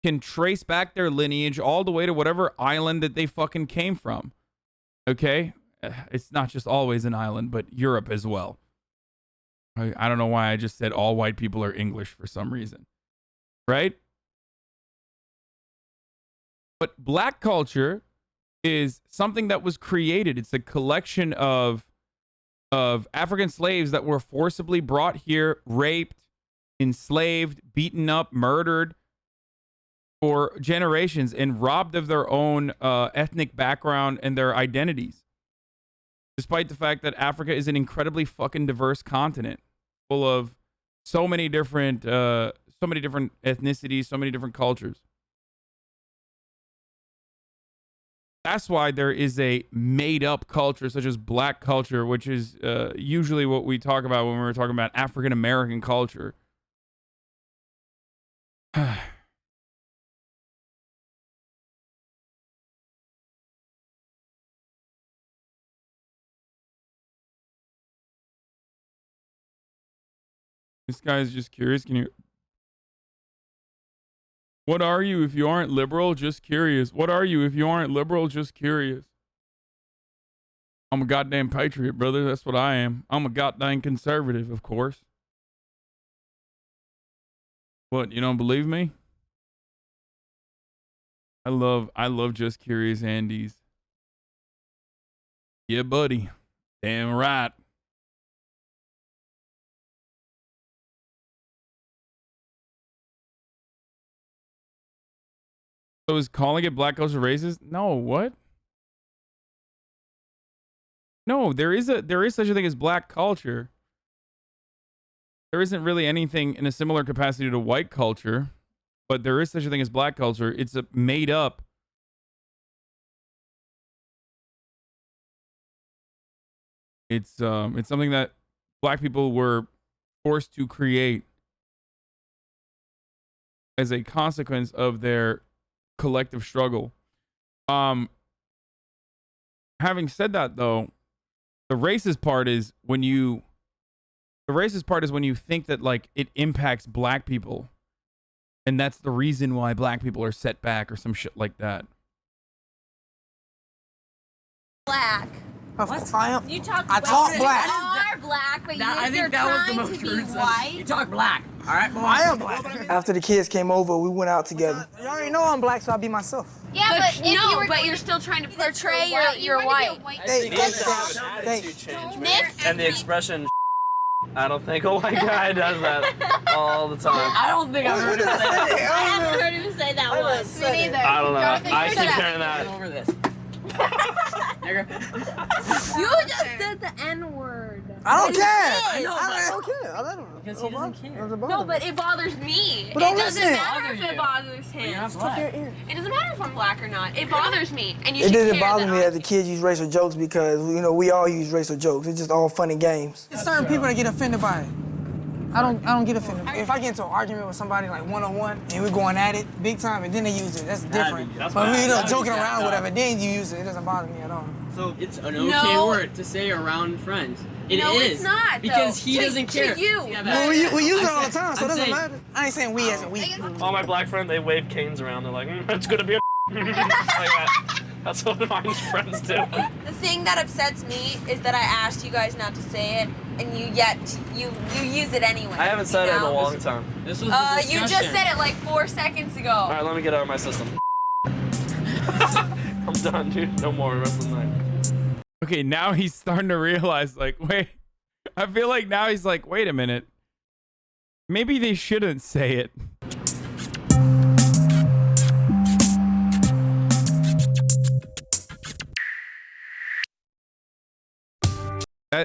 can trace back their lineage all the way to whatever island that they fucking came from. Okay? It's not just always an island, but Europe as well. I don't know why I just said all white people are English for some reason. Right? But black culture is something that was created. It's a collection of African slaves that were forcibly brought here, raped, enslaved, beaten up, murdered for generations, and robbed of their own ethnic background and their identities. Despite the fact that Africa is an incredibly fucking diverse continent, full of so many different ethnicities, so many different cultures. That's why there is a made-up culture such as black culture, which is usually what we talk about when we're talking about African-American culture. This guy's just curious. Can you... What are you if you aren't liberal? Just curious. What are you if you aren't liberal? Just curious. I'm a goddamn patriot, brother. That's what I am. I'm a goddamn conservative, of course. What, you don't believe me? I love Just Curious Andes. Yeah, buddy. Damn right. So is calling it black culture racist? No, what? No, there is such a thing as black culture. There isn't really anything in a similar capacity to white culture, but there is such a thing as black culture. It's a made up. It's something that black people were forced to create as a consequence of their collective struggle. Having said that, though, the racist part is when you think that like it impacts black people, and that's the reason why black people are set back or some shit like that. Black. What? You talk. I talk black. You are black, but I think you're that was the trying most to be rude sentence. white. You talk black. All right, boy. I am black. After the kids came over, we went out together. You already know I'm black, so I'll be myself. Yeah, but you're still trying to portray you're white. Nick and the expression. I don't think a white guy does that all the time. I don't think I've heard him say that. I haven't heard him say that once. Me neither. I don't know. I keep hearing that. Over this. You just said the N-word. I don't care. I know, I don't care. I let him. Because he doesn't care. No, but it bothers me. But It doesn't matter if it bothers him. It doesn't matter if I'm black or not. It bothers me, and you It should didn't care bother that me that the kids use racial jokes because, you know, we all use racial jokes. It's just all fun and games. There's certain people that get offended by it. I don't get offended. If I get into an argument with somebody like one-on-one and we're going at it big time and then they use it, that's different. But we're joking around or whatever, then you use it. It doesn't bother me at all. So it's an okay word to say around friends. It is. No, it's not, because though. he doesn't care. To you. Well, we use it all the time, so it doesn't matter. I ain't saying we as in we. All my black friends, they wave canes around. They're like, it's gonna be a like that. That's what my friends do. The thing that upsets me is that I asked you guys not to say it, and you use it anyway. I haven't said it in a long time. This was you just said it like 4 seconds ago. All right, let me get out of my system. I'm done, dude. No more rest of the night. Okay, now he's starting to realize, like, wait. I feel like now he's like, wait a minute. Maybe they shouldn't say it.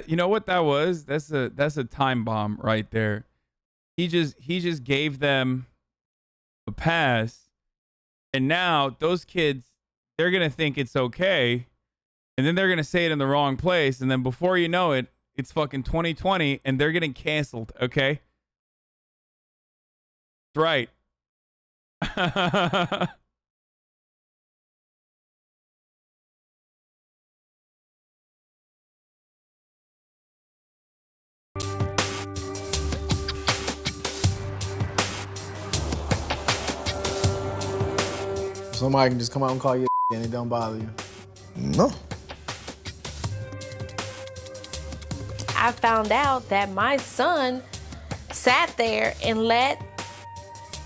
You know what that was? That's a time bomb right there. He just gave them a pass, and now those kids, they're gonna think it's okay, and then they're gonna say it in the wrong place, and then before you know it, it's fucking 2020, and they're getting canceled. Okay, that's right. Somebody can just come out and call you and it don't bother you. No. I found out that my son sat there and let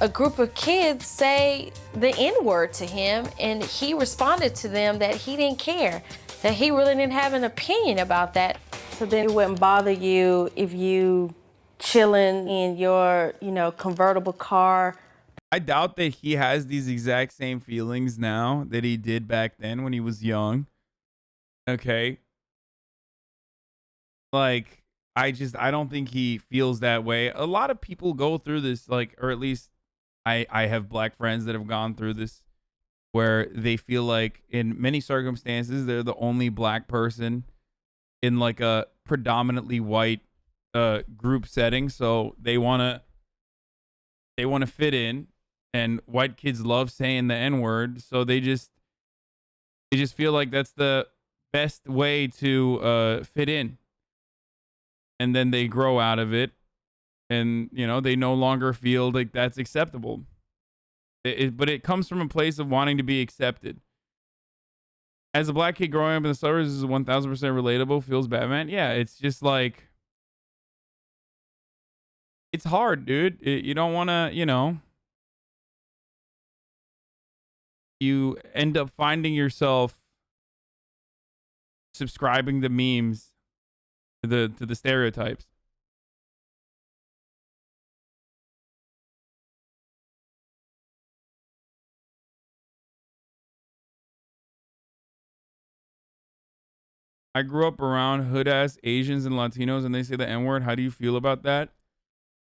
a group of kids say the N-word to him, and he responded to them that he didn't care, that he really didn't have an opinion about that. So then it wouldn't bother you if you chilling in your, convertible car. I doubt that he has these exact same feelings now that he did back then when he was young. Okay. Like, I don't think he feels that way. A lot of people go through this, like, or at least I have black friends that have gone through this, where they feel like in many circumstances, they're the only black person in like a predominantly white group setting. So they want to fit in. And white kids love saying the N-word, so they just feel like that's the best way to fit in. And then they grow out of it, and they no longer feel like that's acceptable. But it comes from a place of wanting to be accepted. As a black kid growing up in the suburbs, this is 1000% relatable. Feels bad, man. Yeah, it's just like it's hard, dude. You don't want to, you end up finding yourself subscribing to memes, to the stereotypes. I grew up around hood-ass Asians and Latinos, and they say the N-word. How do you feel about that?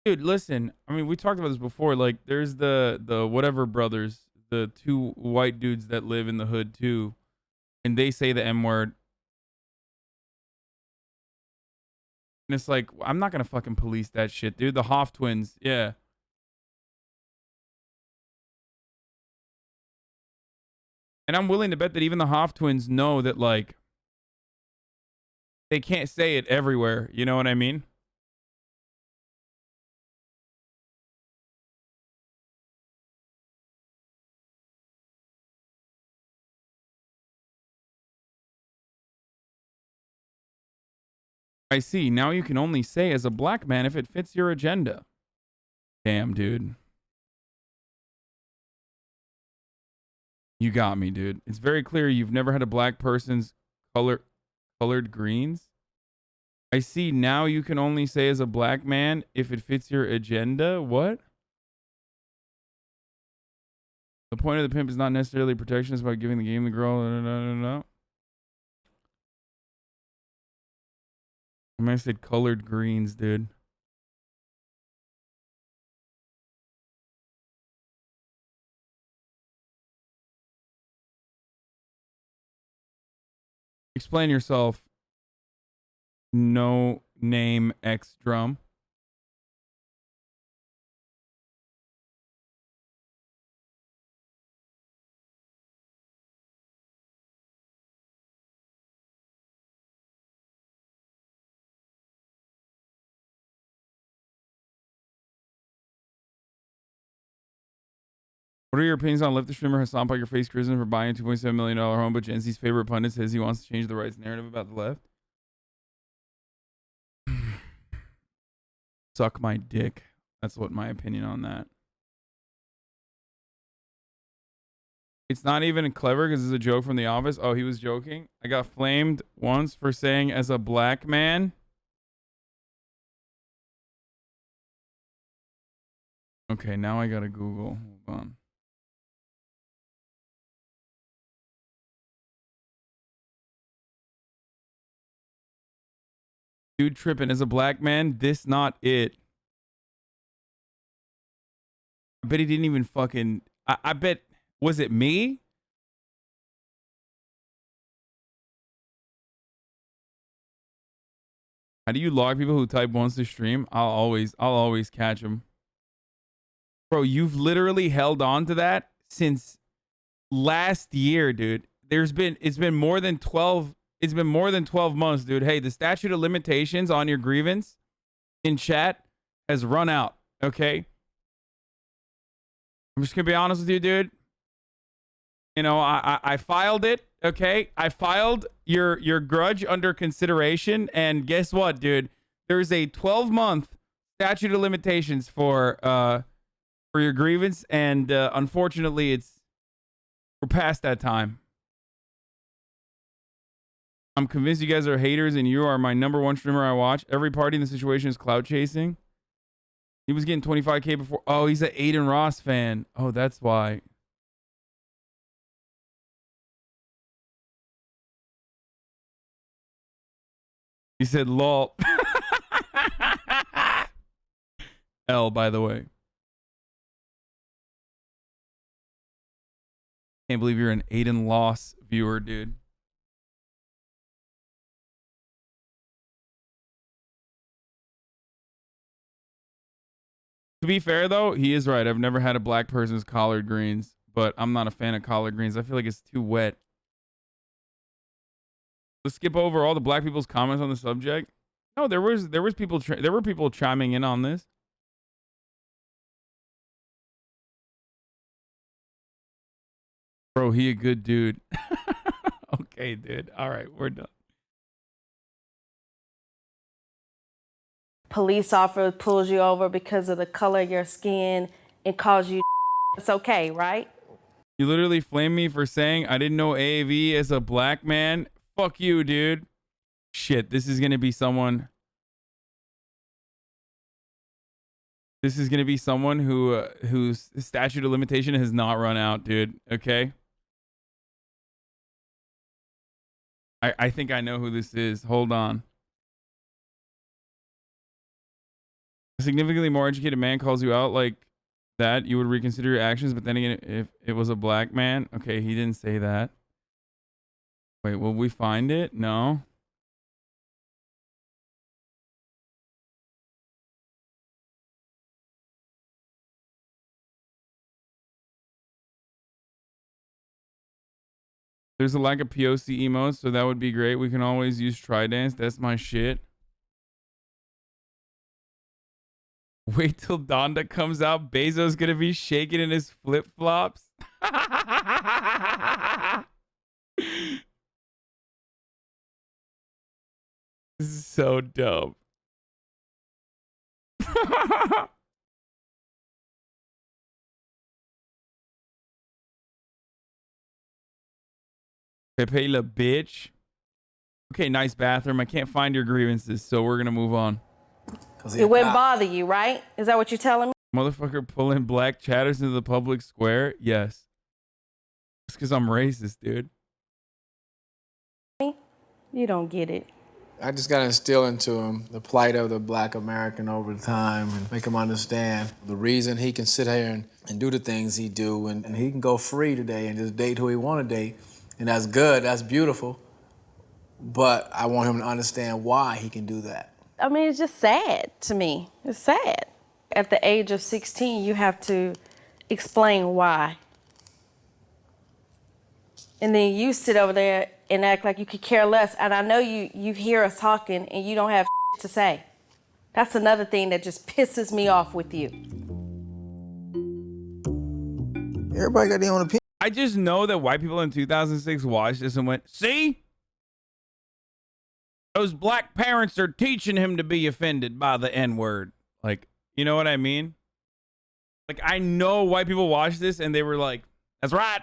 Dude, listen. I mean, we talked about this before. Like, there's the whatever brothers, the two white dudes that live in the hood too, and they say the M-word. And it's like, I'm not gonna fucking police that shit, dude. The Hoff twins, yeah. And I'm willing to bet that even the Hoff twins know that, like, they can't say it everywhere. You know what I mean? I see. Now you can only say as a black man if it fits your agenda. Damn, dude. You got me, dude. It's very clear you've never had a black person's colored greens. I see. Now you can only say as a black man if it fits your agenda. What? The point of the pimp is not necessarily protection. It's about giving the game the girl. No. I mean, I said colored greens, dude. Explain yourself. No name X drum. What are your opinions on left the streamer Hasan Your Face Prison for buying a $2.7 million home, but Gen Z's favorite pundit says he wants to change the right's narrative about the left? Suck my dick. That's what my opinion on that. It's not even clever because it's a joke from The Office. Oh, he was joking? I got flamed once for saying as a black man. Okay, now I gotta Google. Hold on. Dude tripping as a black man. This not it. I bet he didn't even fucking. I bet. Was it me? How do you log people who type once to stream? I'll always catch them. Bro, you've literally held on to that since last year, dude. It's been more than 12 months, dude. Hey, the statute of limitations on your grievance in chat has run out, okay? I'm just gonna be honest with you, dude. You know, I filed it, okay? I filed your grudge under consideration, and guess what, dude? There's a 12-month statute of limitations for your grievance, and unfortunately, we're past that time. I'm convinced you guys are haters, and you are my #1 streamer I watch. Every party in the situation is clout chasing. He was getting 25K before. Oh, he's an Aiden Ross fan. Oh, that's why. He said, lol. L, by the way. Can't believe you're an Aiden Loss viewer, dude. To be fair, though, he is right. I've never had a black person's collard greens, but I'm not a fan of collard greens. I feel like it's too wet. Let's skip over all the black people's comments on the subject. No, there were people chiming in on this. Bro, he a good dude. Okay, dude. All right, we're done. Police officer pulls you over because of the color of your skin and calls you. It's okay, right? You literally flamed me for saying I didn't know AAV as a black man. Fuck you, dude. Shit, this is gonna be someone. This is gonna be someone whose statute of limitation has not run out, dude. Okay. I think I know who this is. Hold on. A significantly more educated man calls you out like that, you would reconsider your actions. But then again, if it was a black man, okay, he didn't say that. Wait, will we find it? No. There's a lack of POC emotes, so that would be great. We can always use Tridance. That's my shit. Wait till Donda comes out. Bezos gonna be shaking in his flip-flops. This is so dope. Pepe la bitch. Okay, nice bathroom. I can't find your grievances, so we're gonna move on. It wouldn't bother you, right? Is that what you're telling me? Motherfucker pulling black chatters into the public square? Yes. It's because I'm racist, dude. You don't get it. I just got to instill into him the plight of the black American over time and make him understand the reason he can sit here and do the things he do, and he can go free today and just date who he want to date. And that's good, that's beautiful. But I want him to understand why he can do that. I mean, it's just sad to me. It's sad. At the age of 16, you have to explain why. And then you sit over there and act like you could care less. And I know you hear us talking and you don't have to say. That's another thing that just pisses me off with you. Everybody got their own opinion. I just know that white people in 2006 watched this and went, see? Those black parents are teaching him to be offended by the N-word. Like, you know what I mean? Like, I know white people watched this and they were like, that's right.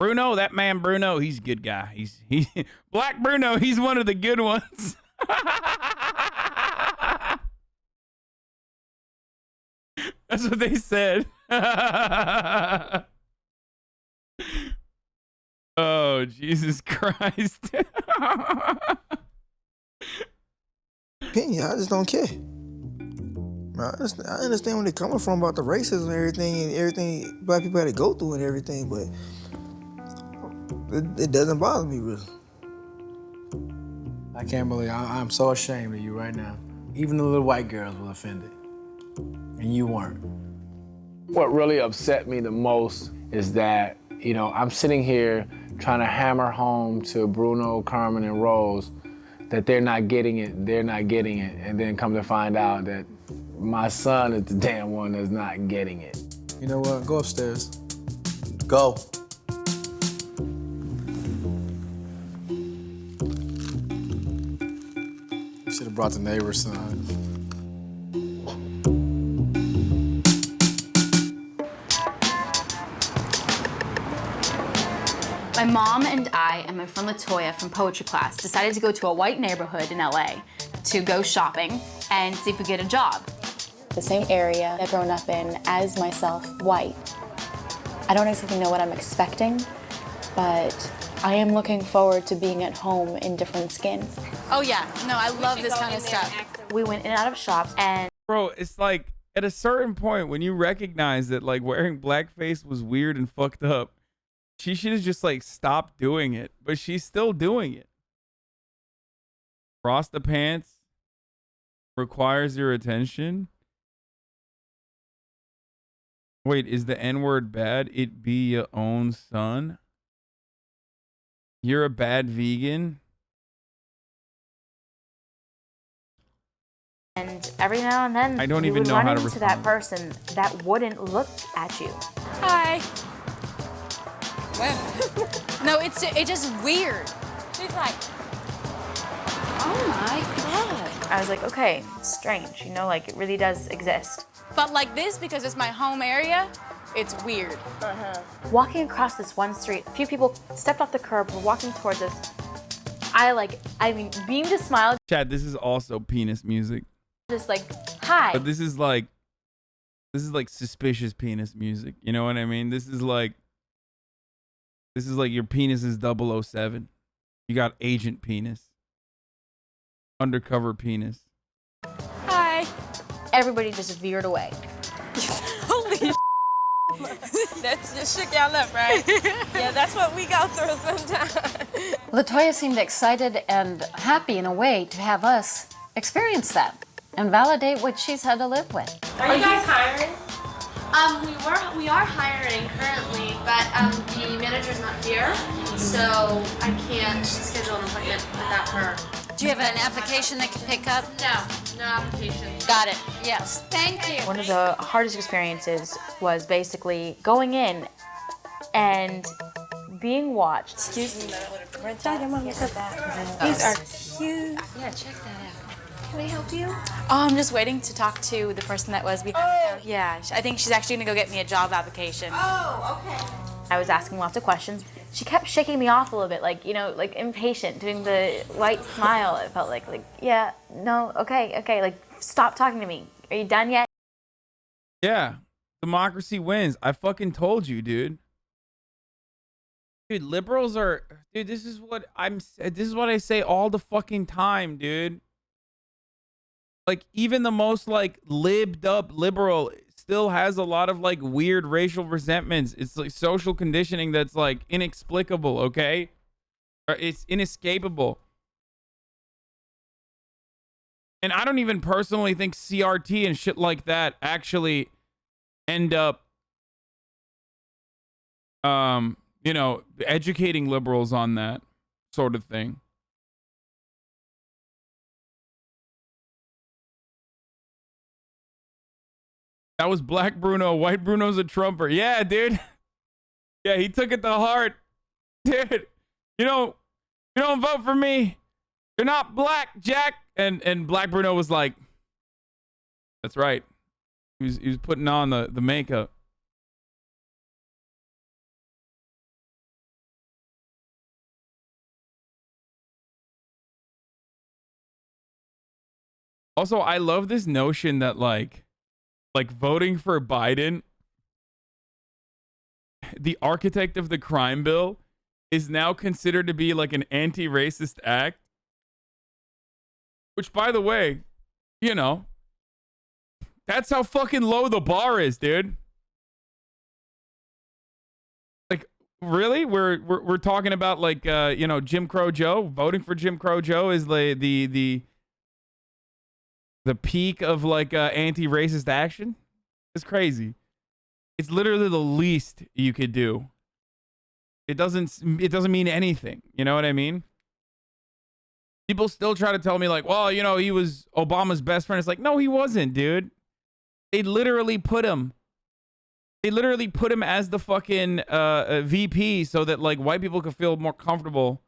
Bruno, that man Bruno, he's a good guy. He Black Bruno, he's one of the good ones. That's what they said. Oh, Jesus Christ. Opinion, I just don't care. I understand where they're coming from about the racism and everything black people had to go through and everything, but it doesn't bother me really. I can't believe I'm so ashamed of you right now. Even the little white girls were offended, and you weren't. What really upset me the most is that, you know, I'm sitting here trying to hammer home to Bruno, Carmen, and Rose that they're not getting it, and then come to find out that my son is the damn one that's not getting it. You know what? Go upstairs. Go. You should have brought the neighbor's son. My mom and I and my friend Latoya from poetry class decided to go to a white neighborhood in LA to go shopping and see if we could get a job. The same area I've grown up in as myself, white. I don't exactly know what I'm expecting, but I am looking forward to being at home in different skin. Oh yeah, no, I love this kind of stuff. We went in and out of shops and... Bro, it's like at a certain point when you recognize that like wearing blackface was weird and fucked up, she should have just like stopped doing it, but she's still doing it. Cross the pants requires your attention. Wait, is the N-word bad? It be your own son? You're a bad vegan? And every now and then, I don't you even would know run how to into that person that wouldn't look at you. Hi. No, it's just weird. She's like, Oh my God. I was like, okay, strange, you know, like it really does exist. but like this, because it's my home area, it's weird. Walking across this one street, a few people stepped off the curb, were walking towards us. I mean, beamed a smile. Chad, this is also penis music. Just like, hi. But this is like suspicious penis music. You know what I mean? This is like your penis is 007. You got agent penis. Undercover penis. Hi. Everybody just veered away. Holy That just shook y'all up, right? Yeah, that's what we go through sometimes. Latoya seemed excited and happy in a way to have us experience that and validate what she's had to live with. Are you guys hiring? We are hiring currently, but the manager's not here, so I can't schedule an appointment without her. Do you have an application that can pick up? No application. Got it. Yes. Thank you. One of the hardest experiences was basically going in and being watched. Excuse me. Tell your mom to put that. These are cute. Yeah, check that out. Can I help you? Oh, I'm just waiting to talk to the person that was behind the counter. Yeah, I think she's actually gonna go get me a job application. Oh, okay. I was asking lots of questions. She kept shaking me off a little bit, like, you know, like impatient, doing the white smile. It felt like, yeah, no, okay, like, stop talking to me. Are you done yet? Yeah. Democracy wins. I fucking told you, dude. Dude, liberals are, dude, this is what I say all the fucking time, dude. Like, even the most, like, libbed up liberal still has a lot of, like, weird racial resentments. It's, like, social conditioning that's, like, inexplicable, okay? Or it's inescapable. And I don't even personally think CRT and shit like that actually end up, you know, educating liberals on that sort of thing. That was Black Bruno. White Bruno's a Trumper. Yeah, dude. Yeah, he took it to heart. Dude, you don't vote for me. You're not black, Jack. And Black Bruno was like, that's right. He was putting on the makeup. Also, I love this notion that like voting for Biden, the architect of the crime bill, is now considered to be like an anti-racist act. Which, by the way, you know, That's how fucking low the bar is, dude. Like, really? We're talking about like you know, Jim Crow Joe. Voting for Jim Crow Joe is the peak of like anti-racist action. It's crazy. It's literally the least you could do. It doesn't mean anything. You know what I mean? People still try to tell me like, well, you know, he was Obama's best friend. It's like, no, he wasn't, dude. They literally put him as the fucking VP so that like white people could feel more comfortable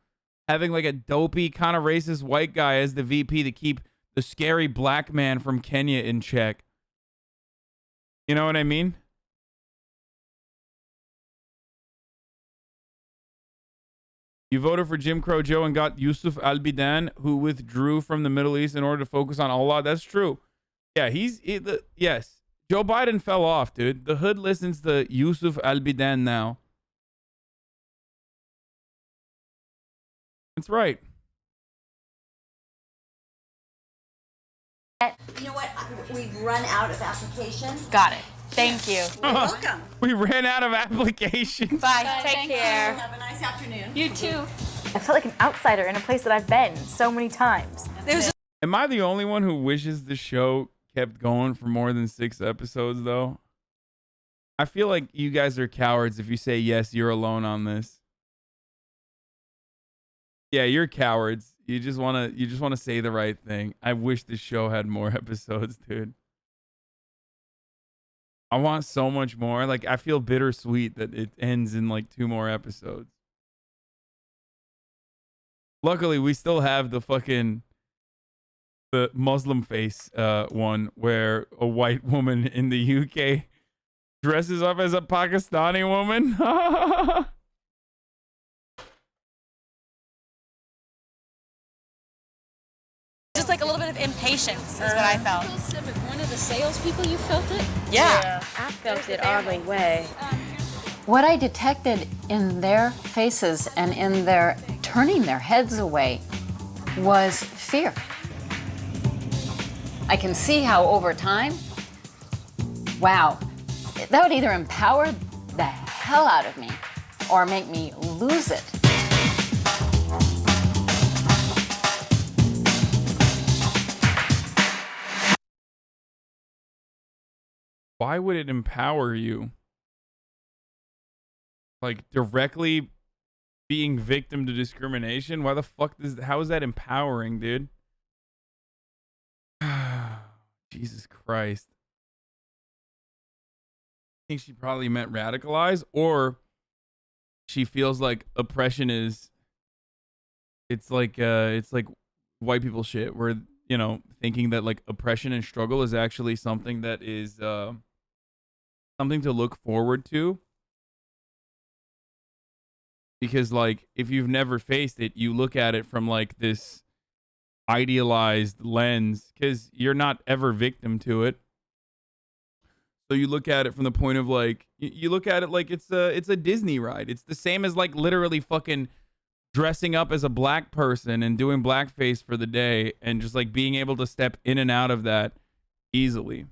having like a dopey kind of racist white guy as the VP to keep the scary black man from Kenya in check. You know what I mean? You voted for Jim Crow Joe and got Yusuf al-Bidan, who withdrew from the Middle East in order to focus on Allah. That's true. Yeah, yes. Joe Biden fell off, dude. The hood listens to Yusuf al-Bidan now. That's right. You know what? We've run out of applications. Got it. Thank you. You're welcome. We ran out of applications. Bye. Take care. Have a nice afternoon. You too. I felt like an outsider in a place that I've been so many times. Am I the only one who wishes the show kept going for more than 6 episodes, though? I feel like you guys are cowards if you say, yes, you're alone on this. Yeah, you're cowards. You just want to say the right thing. I wish the show had more episodes, dude. I want so much more. Like, I feel bittersweet that it ends in like 2 more episodes. Luckily, we still have the Muslim face one where a white woman in the UK dresses up as a Pakistani woman. Just like a little bit of impatience is what I felt. One of the salespeople, you felt it? Yeah. I felt it all the way. What I detected in their faces and in their turning their heads away was fear. I can see how over time, wow, that would either empower the hell out of me or make me lose it. Why would it empower you? Like, directly being victim to discrimination? Why the fuck how is that empowering, dude? Jesus Christ. I think she probably meant radicalized, or she feels like oppression is, it's like white people shit, where, you know, thinking that like oppression and struggle is actually something that is something to look forward to. Because like, if you've never faced it, you look at it from like this idealized lens, because you're not ever victim to it. So you look at it from the point of like, you look at it like it's a Disney ride. It's the same as like literally fucking dressing up as a black person and doing blackface for the day and just like being able to step in and out of that easily.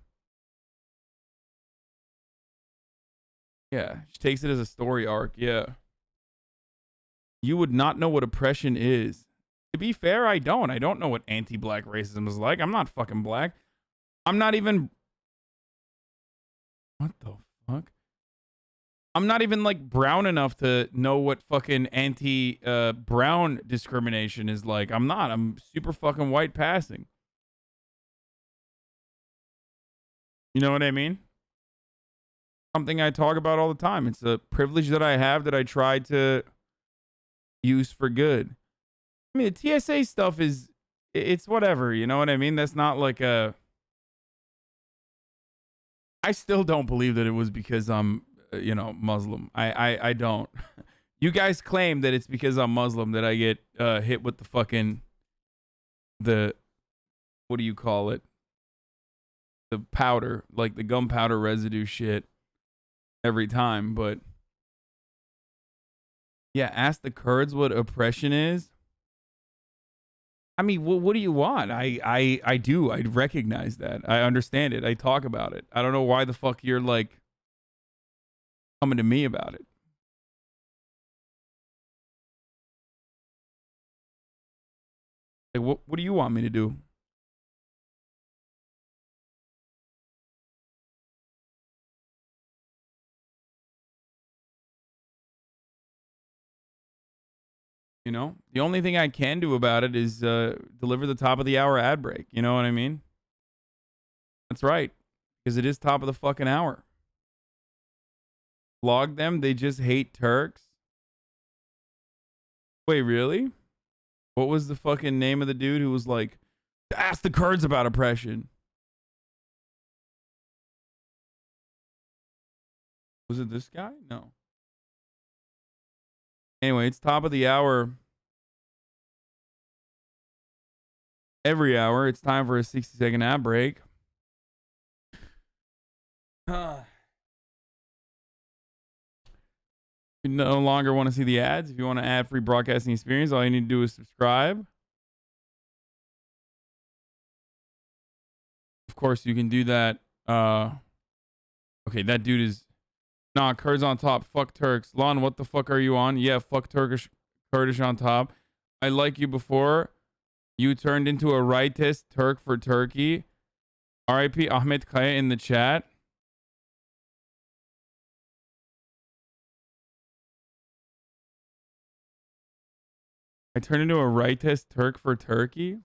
Yeah, she takes it as a story arc. Yeah. You would not know what oppression is. To be fair, I don't. I don't know what anti-black racism is like. I'm not fucking black. I'm not even... What the fuck? I'm not even like brown enough to know what fucking anti-brown discrimination is like. I'm not. I'm super fucking white passing. You know what I mean? Something I talk about all the time. It's a privilege that I have that I try to use for good. I mean, the TSA stuff is, it's whatever, you know what I mean? That's not like a... I still don't believe that it was because I'm, you know, Muslim. I don't. You guys claim that it's because I'm Muslim that I get hit with the fucking, what do you call it? The powder, like the gunpowder residue shit every time, but yeah, ask the Kurds what oppression is. I mean, what do you want? I do. I recognize that. I understand it. I talk about it. I don't know why the fuck you're like coming to me about it. Like, what do you want me to do? You know, the only thing I can do about it is deliver the top of the hour ad break. You know what I mean? That's right. Because it is top of the fucking hour. Log them. They just hate Turks. Wait, really? What was the fucking name of the dude who was like, ask the Kurds about oppression? Was it this guy? No. Anyway, it's top of the hour. Every hour, it's time for a 60-second ad break. You no longer want to see the ads. If you want an ad-free broadcasting experience, all you need to do is subscribe. Of course, you can do that. Okay, that dude is... Nah, Kurds on top. Fuck Turks. Lon, what the fuck are you on? Yeah, fuck Kurdish on top. I like you before. You turned into a rightist Turk for Turkey. R.I.P. Ahmed Kaya in the chat. I turned into a rightist Turk for Turkey?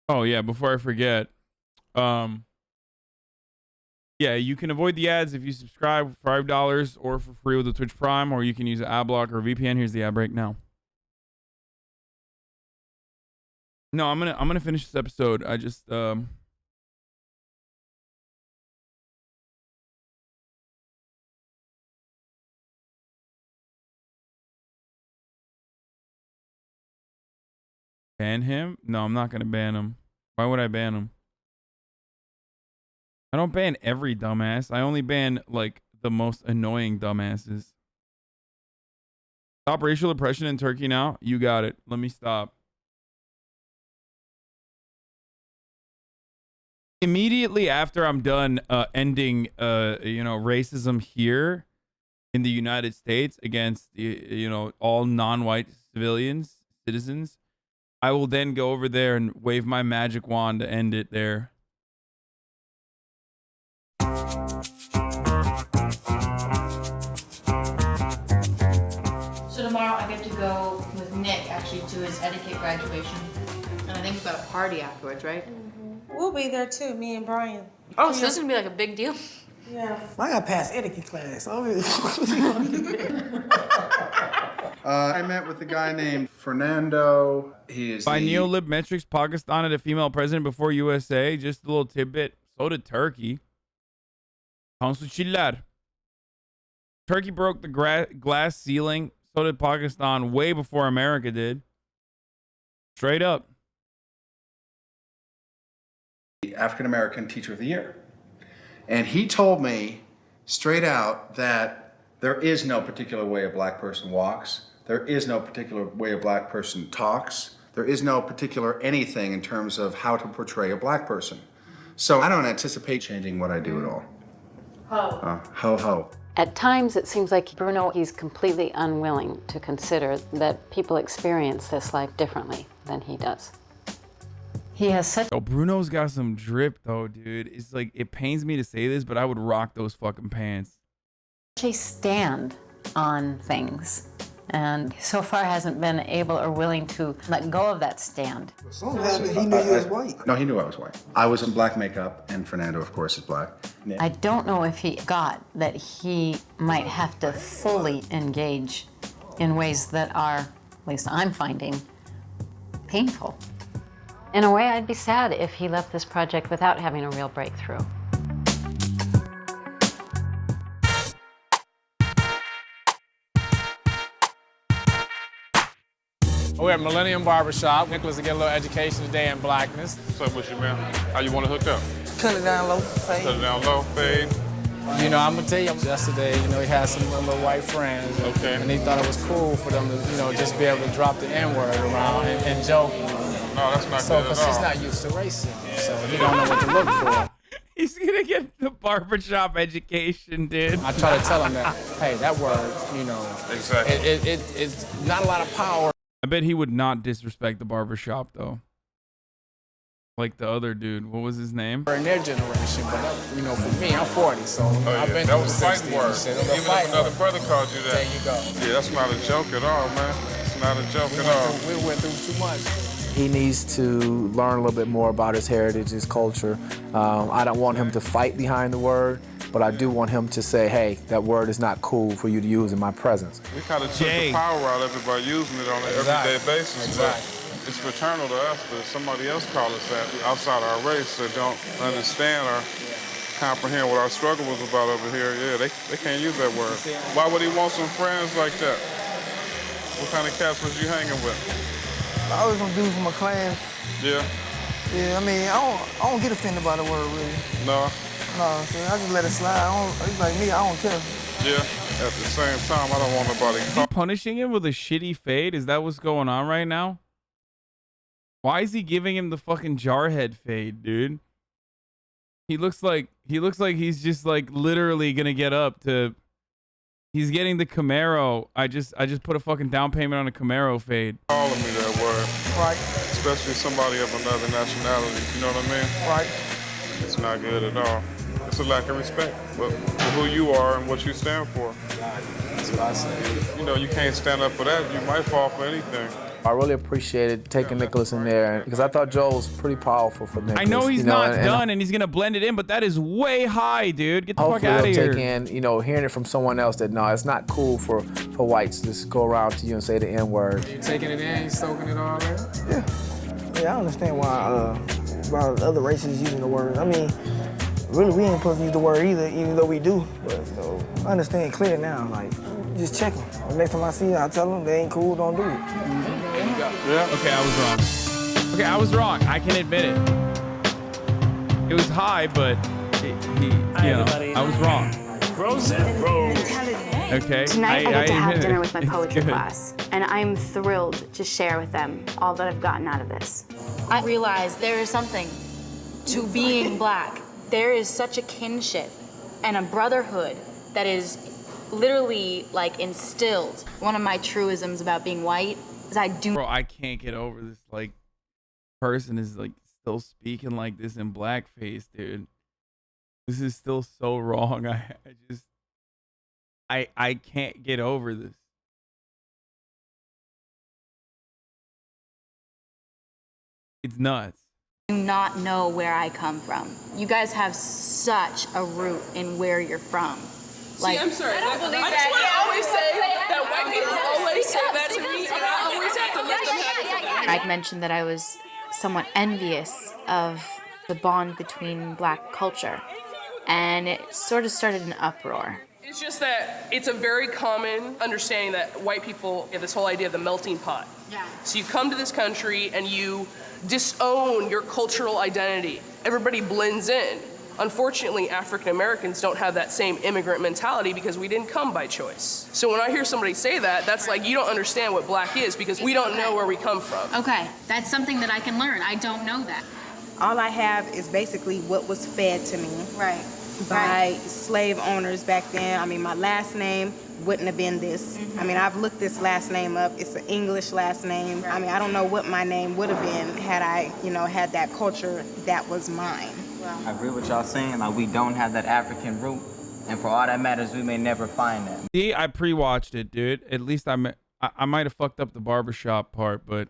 Oh yeah, before I forget, yeah, you can avoid the ads if you subscribe for $5 or for free with the Twitch Prime, or you can use an ad block or VPN. Here's the ad break now. No, I'm gonna finish this episode. I just ban him? No, I'm not gonna ban him. Why would I ban him? I don't ban every dumbass. I only ban like the most annoying dumbasses. Stop racial oppression in Turkey now. You got it. Let me stop. Immediately after I'm done ending racism here in the United States against all non-white citizens, I will then go over there and wave my magic wand to end it there. So tomorrow I get to go with Nick actually to his etiquette graduation. And I think we've got a party afterwards, right? We'll be there too, me and Brian. Oh, so this is gonna be like a big deal? Yeah. I got past etiquette class. I met with a guy named Fernando. He is By neolib metrics, Pakistan had a female president before USA. Just a little tidbit. So did Turkey. Consuchillar. Turkey broke the glass ceiling. So did Pakistan way before America did. Straight up. African American Teacher of the Year. And he told me straight out that there is no particular way a black person walks. There is no particular way a black person talks. There is no particular anything in terms of how to portray a black person. So I don't anticipate changing what I do at all. Ho ho. At times, it seems like Bruno, he's completely unwilling to consider that people experience this life differently than he does. He has such... Oh, Bruno's got some drip, though, dude. It's like, it pains me to say this, but I would rock those fucking pants. a stand on things. And so far hasn't been able or willing to let go of that stand. He knew you was white. No, he knew I was white. I was in black makeup, and Fernando, of course, is black. I don't know if he got that he might have to fully engage in ways that are, at least I'm finding, painful. In a way, I'd be sad if he left this project without having a real breakthrough. We're at Millennium Barbershop. Nicholas to get a little education today in blackness. What's up with you, man? How you want to hook up? Cut it down low, fade. Cut it down low, fade. You know, I'm gonna tell you, yesterday, you know, he had some little white friends. Okay. And he thought it was cool for them to, you know, just be able to drop the N-word around and joke. No, that's not so, good at because all. he's not used to racism, so he don't know what to look for. He's gonna get the barbershop education, dude. I try to tell him that, hey, that word, you know, exactly. It's not a lot of power. I bet he would not disrespect the barbershop though. Like the other dude, what was his name? In their generation, but you know, for me, I'm 40, so I've been that through was the fighting 60s. word. Shit. Even if another brother called you that. There you go. Yeah, that's not a joke at all, man. It's not a joke at all. We went through too much. He needs to learn a little bit more about his heritage, his culture. I don't want him to fight behind the word, but I do want him to say, hey, that word is not cool for you to use in my presence. We kind of took the power out of it by using it on an everyday basis. Exactly. But it's fraternal to us, but somebody else call us that outside our race that don't understand or comprehend what our struggle was about over here. Yeah, they can't use that word. Why would he want some friends like that? What kind of cats was you hanging with? I always gonna do from my class. Yeah? Yeah, I mean, I don't get offended by the word, really. No? No, see, I just let it slide. It's like me, I don't care. Yeah, at the same time, I don't want nobody Is he punishing him with a shitty fade? Is that what's going on right now? Why is he giving him the fucking jarhead fade, dude? He looks like he's just like literally gonna get up to. He's getting the Camaro. I just put a fucking down payment on a Camaro fade. calling me that word. Right. Especially somebody of another nationality, you know what I mean? Right. It's not good at all. It's a lack of respect for who you are and what you stand for. That's what I say. You know, you can't stand up for that. You might fall for anything. I really appreciated taking Nicholas in there because I thought Joel was pretty powerful for Nicholas. I know he's not and done and he's gonna blend it in, but that is way high, dude. Get the fuck hopefully out of they'll here. take in, you know, hearing it from someone else that, no, it's not cool for whites to just go around to you and say the N-word. You taking it in, you soaking it all in? Yeah, I understand why other races using the word. I mean, really, we ain't supposed to use the word either, even though we do. But I understand clear now. Like, just check them. The next time I see them, I tell them they ain't cool, don't do it. Yeah. Okay, I was wrong. Okay, I was wrong. I can admit it. It was high, but I was wrong. Okay. Tonight I get to have admit dinner it. with my It's poetry good. class, and I'm thrilled to share with them all that I've gotten out of this. I realized there is something to being black. There is such a kinship and a brotherhood that is literally like instilled. One of my truisms about being white is I do. Bro, I can't get over this. Like, person is like still speaking like this in blackface, dude. This is still so wrong. I can't get over this. It's nuts. Do not know where I come from. You guys have such a root in where you're from. See, I'm sorry. I don't believe that. That's why I always say that white people always say that to me, and I always have to let them have it. I mentioned that I was somewhat envious of the bond between black culture, and it sort of started an uproar. It's just that it's a very common understanding that white people have this whole idea of the melting pot. Yeah. So you come to this country and you disown your cultural identity. Everybody blends in. Unfortunately, African Americans don't have that same immigrant mentality because we didn't come by choice. So when I hear somebody say that, that's like, you don't understand what black is because we don't know where we come from. Okay, that's something that I can learn. I don't know that. All I have is basically what was fed to me. Right. By slave owners back then. I mean, my last name wouldn't have been this. I mean, I've looked this last name up. It's an English last name. I mean, I don't know what my name would have been had I, had that culture that was mine. I agree with y'all saying, like, we don't have that African root, and for all that matters, we may never find that. See, I pre-watched it, dude. At least I might have fucked up the barbershop part, but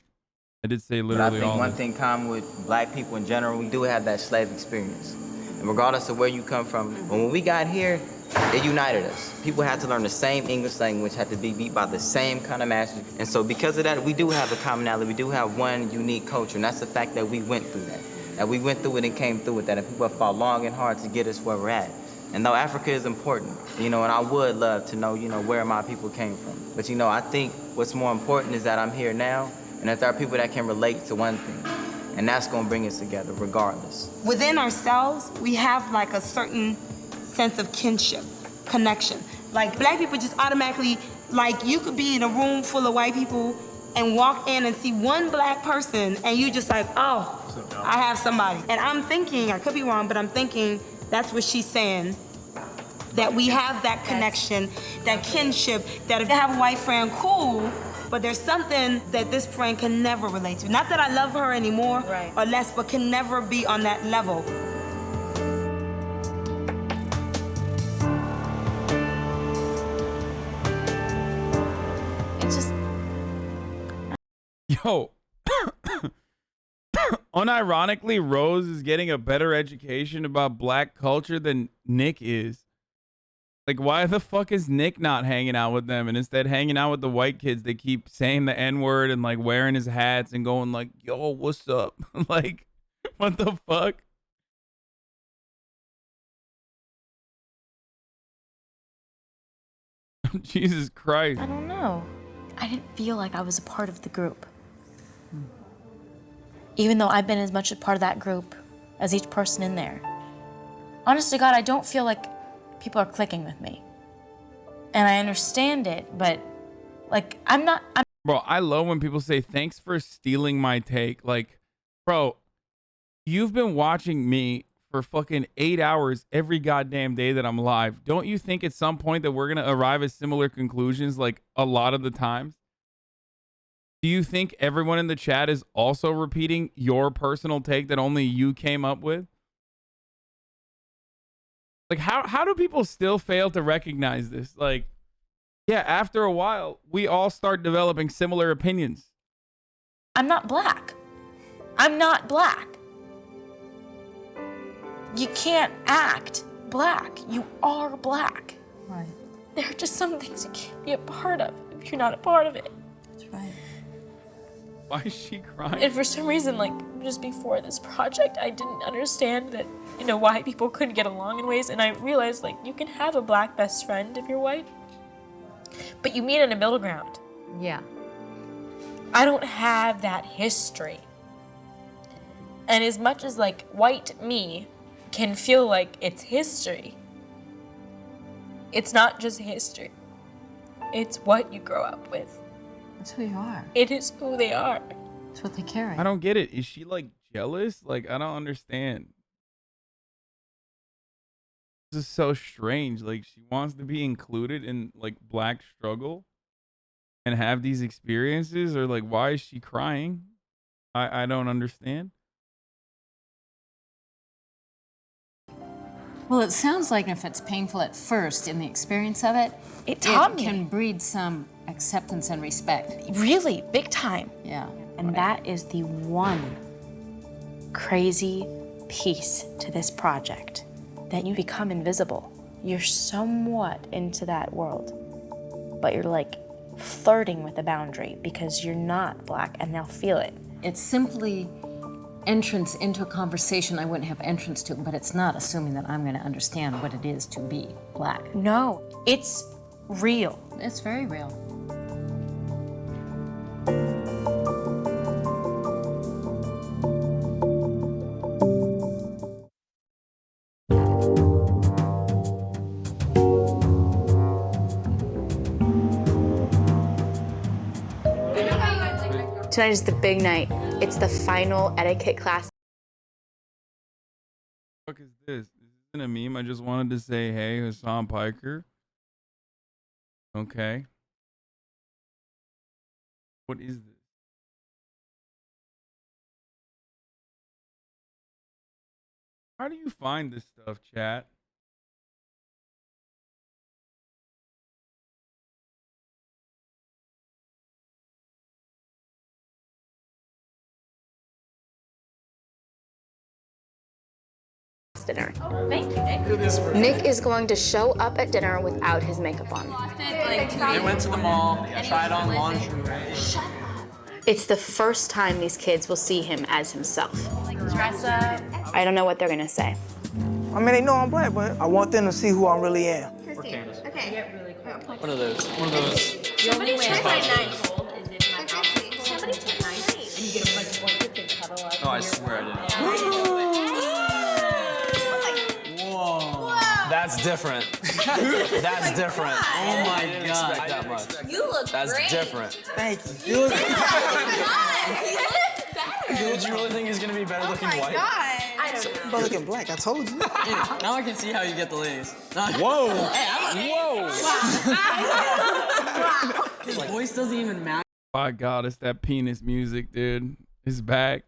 I did say literally all But I think of one it. thing common with black people in general, we do have that slave experience. And regardless of where you come from, when we got here, it united us. People had to learn the same English language, had to be beat by the same kind of masters. And so because of that, we do have a commonality. We do have one unique culture, and that's the fact that we went through that. That we went through it and came through with that, and people have fought long and hard to get us where we're at. And though Africa is important, and I would love to know, where my people came from. But I think what's more important is that I'm here now, and that there are people that can relate to one thing. And that's gonna bring us together regardless. Within ourselves, we have like a certain sense of kinship, connection. Like Black people just automatically, like you could be in a room full of white people and walk in and see one Black person and you just like, oh, I have somebody. And I'm thinking, I could be wrong, but I'm thinking that's what she's saying, that we have that connection, that kinship, that if you have a white friend, cool, but there's something that this friend can never relate to. Not that I love her anymore or less, but can never be on that level. It's just... Yo. Unironically, Rose is getting a better education about Black culture than Nick is. Like, why the fuck is Nick not hanging out with them and instead hanging out with the white kids that keep saying the N-word and like wearing his hats and going like, yo, what's up? Like, what the fuck? Jesus Christ. I don't know. I didn't feel like I was a part of the group. Even though I've been as much a part of that group as each person in there. Honest to God, I don't feel like people are clicking with me. And I understand it, but like, Bro, I love when people say, thanks for stealing my take. Like, bro, you've been watching me for fucking 8 hours every goddamn day that I'm live. Don't you think at some point that we're going to arrive at similar conclusions like a lot of the times? Do you think everyone in the chat is also repeating your personal take that only you came up with? Like, how do people still fail to recognize this? Like, yeah, after a while, we all start developing similar opinions. I'm not Black. I'm not Black. You can't act Black. You are Black. Right. There are just some things you can't be a part of if you're not a part of it. That's right. Why is she crying? And for some reason, like, just before this project, I didn't understand that, why people couldn't get along in ways. And I realized, like, you can have a Black best friend if you're white, but you meet in a middle ground. Yeah. I don't have that history. And as much as, like, white me can feel like it's history, it's not just history. It's what you grow up with. That's who you are. It is who they are. It's what they carry. I don't get it. Is she like jealous? Like, I don't understand. This is so strange. Like, she wants to be included in like Black struggle and have these experiences, or like, why is she crying? I don't understand. Well, it sounds like if it's painful at first in the experience of it, it taught me. Can breed some acceptance and respect. Really, big time. Yeah. And that is the one crazy piece to this project, that you become invisible. You're somewhat into that world, but you're like flirting with the boundary because you're not Black and they'll feel it. It's simply entrance into a conversation I wouldn't have entrance to, but it's not assuming that I'm going to understand what it is to be Black. No, it's real. It's very real. Tonight is the big night. It's the final etiquette class. What the fuck is this? This isn't a meme. I just wanted to say, hey, Hassan Piker. Okay. What is this? How do you find this stuff, chat? dinner. Thank you, Nick. Nick is going to show up at dinner without his makeup on. They went to the mall, tried on lingerie. It's the first time these kids will see him as himself. Dress up. I don't know what they're gonna say. I mean, they know I'm black, but I want them to see who I really am. Okay. One of those. One of those. Somebody check my knife. Somebody check my knife. And you get a bunch of blankets and cuddle up. No, I swear I didn't. Whoa. That's different. That's different. Oh my God. That much. You look That's great. different. Thank you. You look Did you really think he's gonna be better looking white? I don't know. but looking black, I told you. Now I can see how you get the ladies. Whoa! Whoa! His voice doesn't even match My God, it's that penis music, dude. It's back.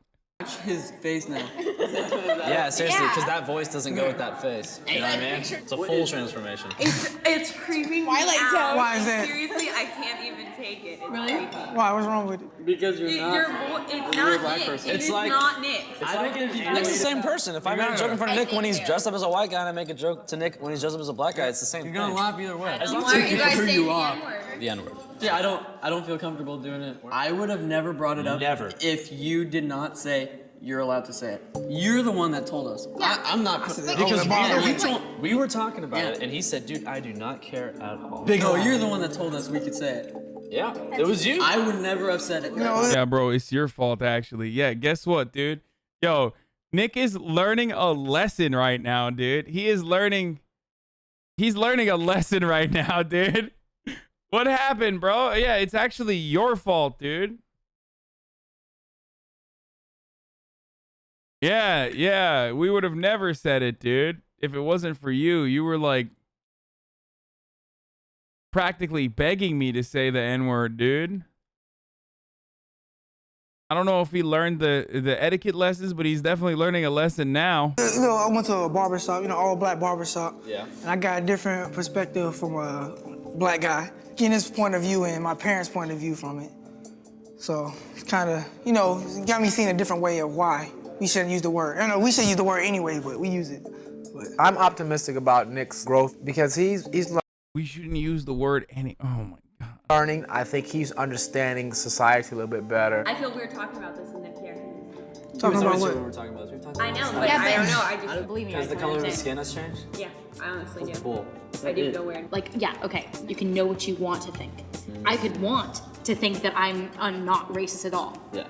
his face now. Yeah, seriously, because that voice doesn't go with that face. You know what I mean? It's a full transformation. It's creeping me Twilight out. Zone. Why is that? Seriously, I can't even take it. It's really? Why? What's wrong with it? Because you're not. It's You're a not black Nick. person. It It's is like- not Nick. Nick's the same person. If I make a joke in front of Nick when he's dressed up as a white guy and I make a joke to Nick when he's dressed up as a black guy, it's the same thing. You're gonna laugh either way. As long Why are you guys saying the N-word? The N-word. Yeah, I don't feel comfortable doing it. I would have never brought it up if you did not say you're allowed to say it. You're the one that told us. Yeah. I'm not Because we were talking about Yeah. it, and he said, "Dude, I do not care at all." No, you're the one that told us we could say it. Yeah, it was you. I would never have said it. Yeah, bro, it's your fault actually. Yeah, guess what, dude? Yo, Nick is learning a lesson right now, dude. He's learning a lesson right now, dude. What happened, bro? Yeah, it's actually your fault, dude. Yeah, we would have never said it, dude. If it wasn't for you, you were like practically begging me to say the N-word, dude. I don't know if he learned the etiquette lessons, but he's definitely learning a lesson now. You know, I went to a barbershop, all black barbershop. Yeah. And I got a different perspective from a black guy. Getting his point of view and my parents' point of view from it. So it's kind of, it got me seeing a different way of why we shouldn't use the word. I know we should use the word anyway, but we use it. But I'm optimistic about Nick's growth because he's We shouldn't use the word any. Oh my God. learning. I think he's understanding society a little bit better. I feel weird talking about this in the care. talking about what? We're talking about. We've talked I know, but I don't know. I just Believe me, I Because the can color of his understand. skin has changed. Yeah, I honestly do. Cool. I do feel weird. Like, yeah, okay, you can know what you want to think. I could want to think that I'm not racist at all. Yeah.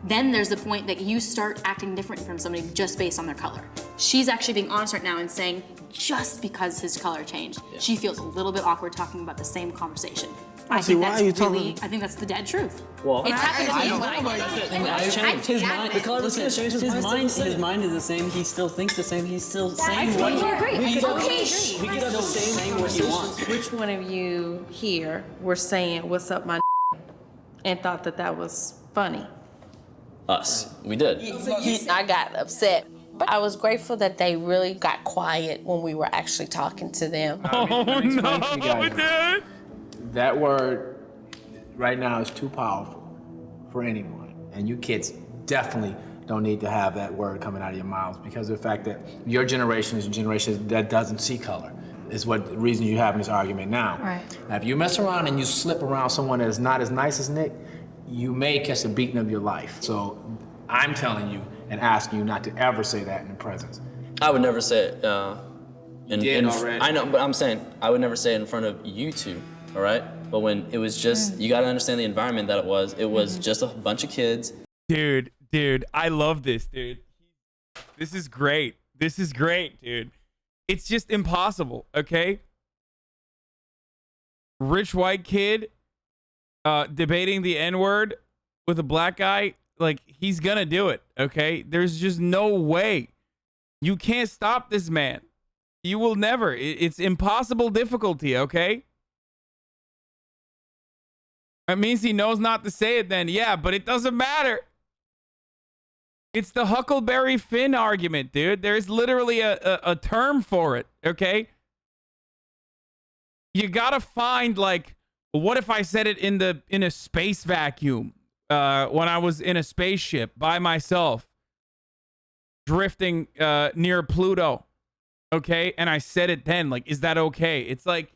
Then there's the point that you start acting different from somebody just based on their color. She's actually being honest right now and saying just because his color changed, she feels a little bit awkward talking about the same conversation. I See, think why that's are you really, talking- I think that's the dead truth. Well, It's happened to me. It's changed. His mind, the color of his skin changed. His mind is the same. He still thinks the same. He's still saying what he agree. We could Okay. have the same saying what he wants. Which one of you here were saying, "What's up, my," and thought that was funny? Us. We did. I got upset. But I was grateful that they really got quiet when we were actually talking to them. Oh no, dude. That word right now is too powerful for anyone. And you kids definitely don't need to have that word coming out of your mouths because of the fact that your generation is a generation that doesn't see color. Is what the reason you're having this argument now. Right. Now, if you mess around and you slip around someone that is not as nice as Nick, you may catch the beating of your life. So I'm telling you and asking you not to ever say that in the presence. I would never say it. Already. I know, but I'm saying I would never say it in front of you two. All right. But when it was just, you got to understand the environment that it was. It was just a bunch of kids. Dude, I love this, dude. This is great. This is great, dude. It's just impossible, okay? Rich white kid debating the N-word with a black guy, like, he's gonna do it, okay? There's just no way. You can't stop this man. You will never. It's impossible difficulty, okay? That means he knows not to say it then. Yeah, but it doesn't matter. It's the Huckleberry Finn argument, dude. There's literally a term for it, okay? You gotta find, like, what if I said it in a space vacuum when I was in a spaceship by myself, drifting near Pluto. Okay, and I said it then. Like, is that okay? It's like,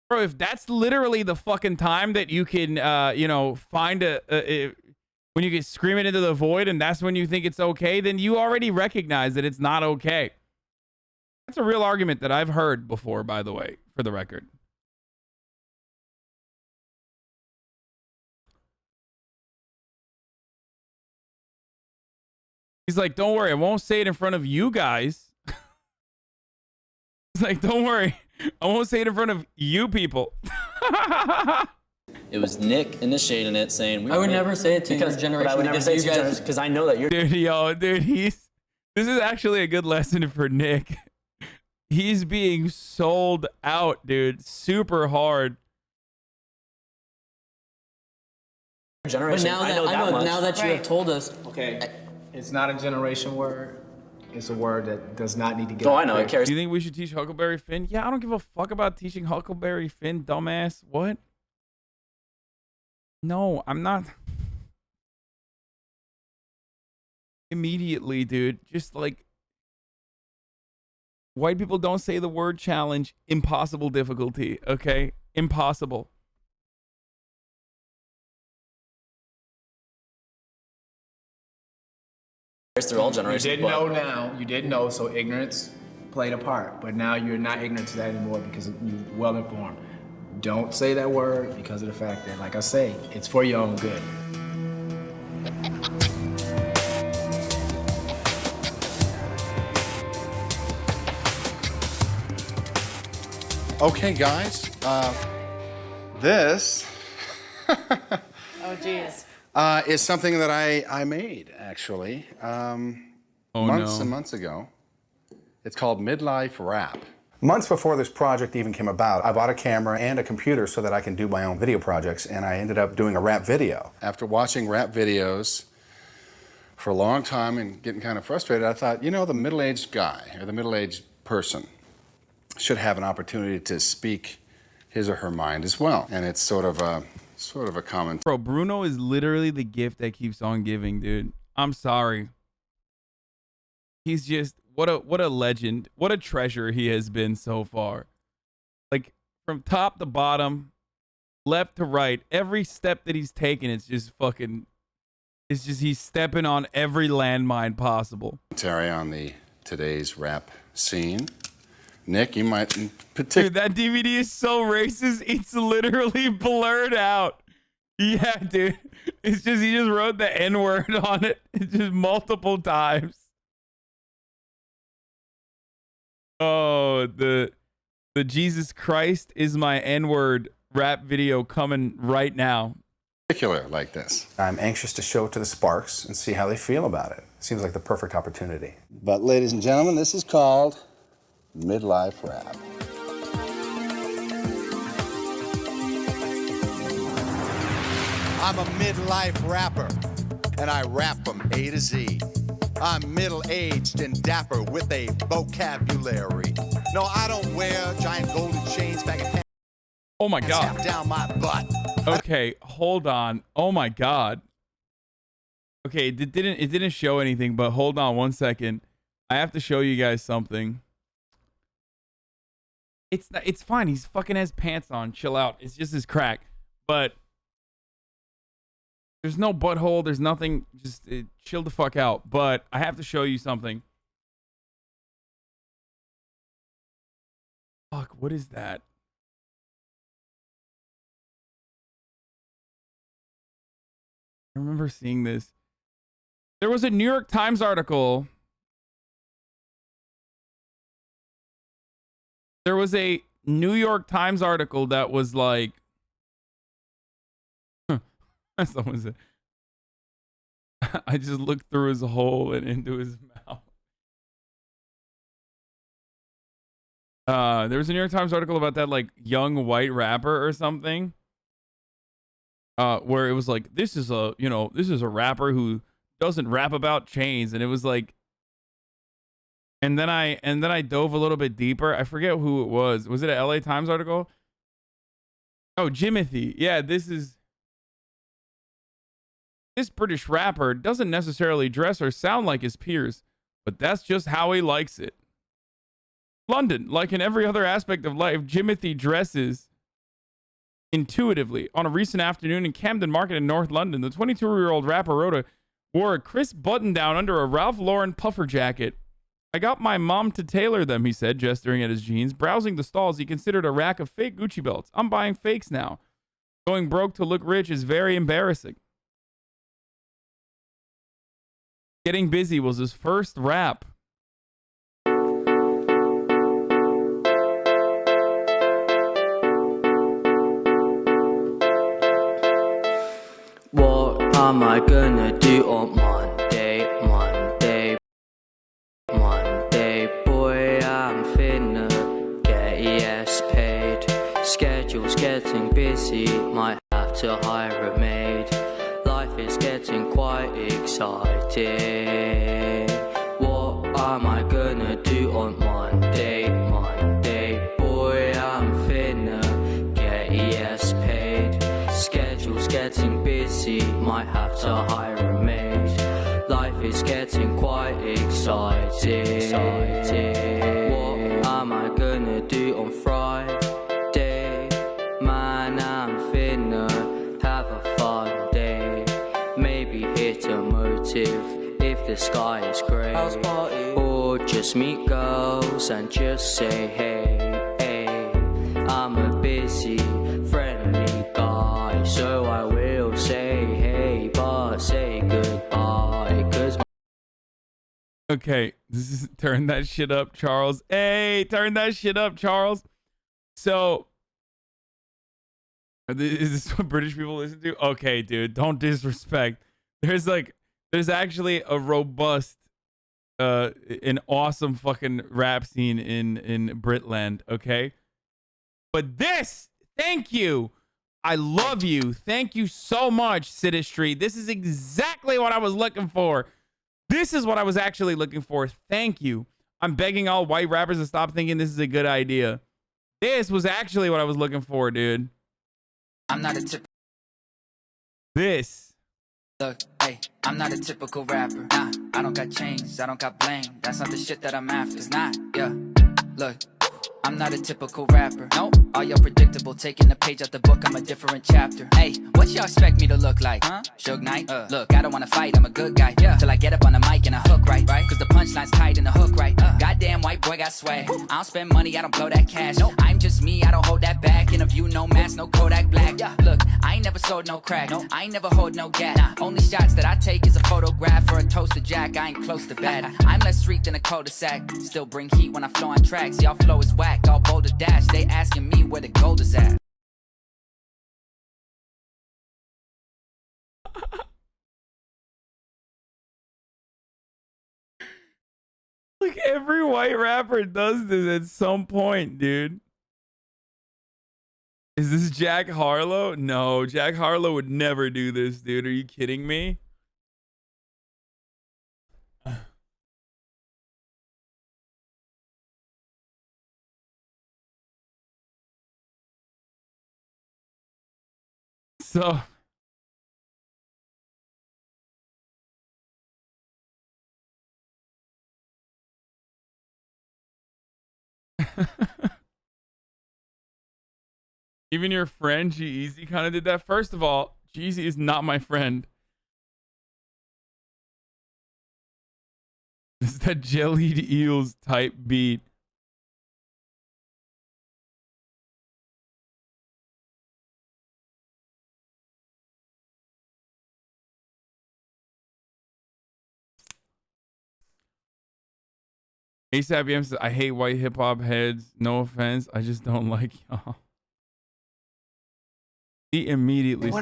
bro, if that's literally the fucking time that you can, you know, find when you get screaming into the void, and that's when you think it's okay, then you already recognize that it's not okay. That's a real argument that I've heard before, by the way, for the record. He's like, don't worry, I won't say it in front of you guys. He's like, don't worry, I won't say it in front of you people. It was Nick initiating it, saying I would never say it to your generation. But I would never say it to you guys because I know that you're. Dude, yo, dude, this is actually a good lesson for Nick. He's being sold out, dude, super hard. Generation. But now that I know now that you have told us, Okay, it's not a generation word. It's a word that does not need to get. Oh, I know. It carries. Do you think we should teach Huckleberry Finn? Yeah, I don't give a fuck about teaching Huckleberry Finn, dumbass. What? No, I'm not. Immediately, dude. Just like, white people don't say the word challenge. Impossible difficulty, okay? Impossible. Through all generations. You didn't know now. You didn't know, so ignorance played a part. But now you're not ignorant to that anymore because you're well informed. Don't say that word because of the fact that, like I say, it's for your own good. Okay, guys. This Oh, geez. is something that I made, actually, months and months ago. It's called Midlife Rap. Months before this project even came about, I bought a camera and a computer so that I can do my own video projects, and I ended up doing a rap video. After watching rap videos for a long time and getting kind of frustrated, I thought, you know, the middle-aged guy or the middle-aged person should have an opportunity to speak his or her mind as well. And it's sort of a common. Bro, Bruno is literally the gift that keeps on giving, dude. I'm sorry. He's just what a legend. What a treasure he has been so far. Like, from top to bottom, left to right, every step that he's taken, it's just he's stepping on every landmine possible. Commentary on the today's rap scene. Nick, you might in particular. Dude, that DVD is so racist, it's literally blurred out. Yeah, dude. It's just, he just wrote the N-word on it. It's just multiple times. Oh, the Jesus Christ is my N-word rap video coming right now. Particular like this. I'm anxious to show it to the Sparks and see how they feel about it. Seems like the perfect opportunity. But ladies and gentlemen, this is called Midlife Rap. I'm a midlife rapper, and I rap from A to Z. I'm middle-aged and dapper with a vocabulary. No, I don't wear giant golden chains back in pants. Oh my God. Tap down my butt. Okay, hold on. Oh my God. Okay, it didn't show anything, but hold on one second. I have to show you guys something. It's fine. He's fucking has pants on. Chill out. It's just his crack. But there's no butthole. There's nothing. Just chill the fuck out. But I have to show you something. Fuck, what is that? I remember seeing this. There was a New York Times article. There was a New York Times article that was like, someone said, I just looked through his hole and into his mouth. There was a New York Times article about that like young white rapper or something. Where it was like, this is a rapper who doesn't rap about chains, and it was like, and then I dove a little bit deeper. I forget who it was. Was it an LA Times article? Oh, Jimothy. Yeah, this is This British rapper doesn't necessarily dress or sound like his peers, but that's just how he likes it. London, like in every other aspect of life, Jimothy dresses intuitively. On a recent afternoon in Camden Market in North London, the 22-year-old rapper wore a crisp button-down under a Ralph Lauren puffer jacket. I got my mom to tailor them, he said, gesturing at his jeans. Browsing the stalls, he considered a rack of fake Gucci belts. I'm buying fakes now. Going broke to look rich is very embarrassing. Getting busy was his first rap. What am I gonna do on Monday, boy, I'm finna get yes paid. Schedule's getting busy, might have to hire a maid. Life is getting quite exciting. What am I gonna do on Monday, boy, I'm finna get yes paid. Schedule's getting busy, might have to hire a maid. Life is getting quite exciting. What am I gonna do on Friday? Man, I'm finna have a fun day. Maybe hit a motive if the sky is grey. Or just meet girls and just say hey, hey. I'm a busy, friendly guy, so I will say hey, but say goodbye, 'cause Okay, this is turn that shit up, Charles. Hey, turn that shit up, Charles. So, is this what British people listen to? Okay, dude, don't disrespect. There's actually a robust, an awesome fucking rap scene in Britland. Okay, but this, thank you. I love you. Thank you so much, Citistry. This is exactly what I was looking for. This is what I was actually looking for. Thank you. I'm begging all white rappers to stop thinking this is a good idea. This was actually what I was looking for, dude. I'm not a typical. This. Look, hey, I'm not a typical rapper. Nah, I don't got chains, I don't got blame. That's not the shit that I'm after. It's not, yeah. Look, I'm not a typical rapper. Nope, all y'all predictable. Taking the page out the book, I'm a different chapter. Hey, what y'all expect me to look like? Huh? Suge Knight? Look, I don't wanna fight, I'm a good guy. Yeah. Till I get up on the mic and I hook right. Cause the punchline's tight and the hook right. Goddamn white boy got swag. I don't spend money, I don't blow that cash. Nope. I'm just me, I don't hold that back. Interview, no mask, no Kodak Black. Yeah. Look, I ain't never sold no crack. Nope. I ain't never hold no gas. Nah. Only shots that I take is a photograph or a toaster jack. I ain't close to bad. I'm less street than a cul-de-sac. Still bring heat when I flow on tracks. Y'all flow is whack, all boulder dash. They asking me where the gold is at. Like every white rapper does this at some point, dude. Is this Jack Harlow? No, Jack Harlow would never do this, dude. Are you kidding me? So even your friend G-Eazy kind of did that. First of all, G-Eazy is not my friend. This is that jellied eels type beat. ASAP says, I hate white hip hop heads. No offense. I just don't like y'all. He immediately,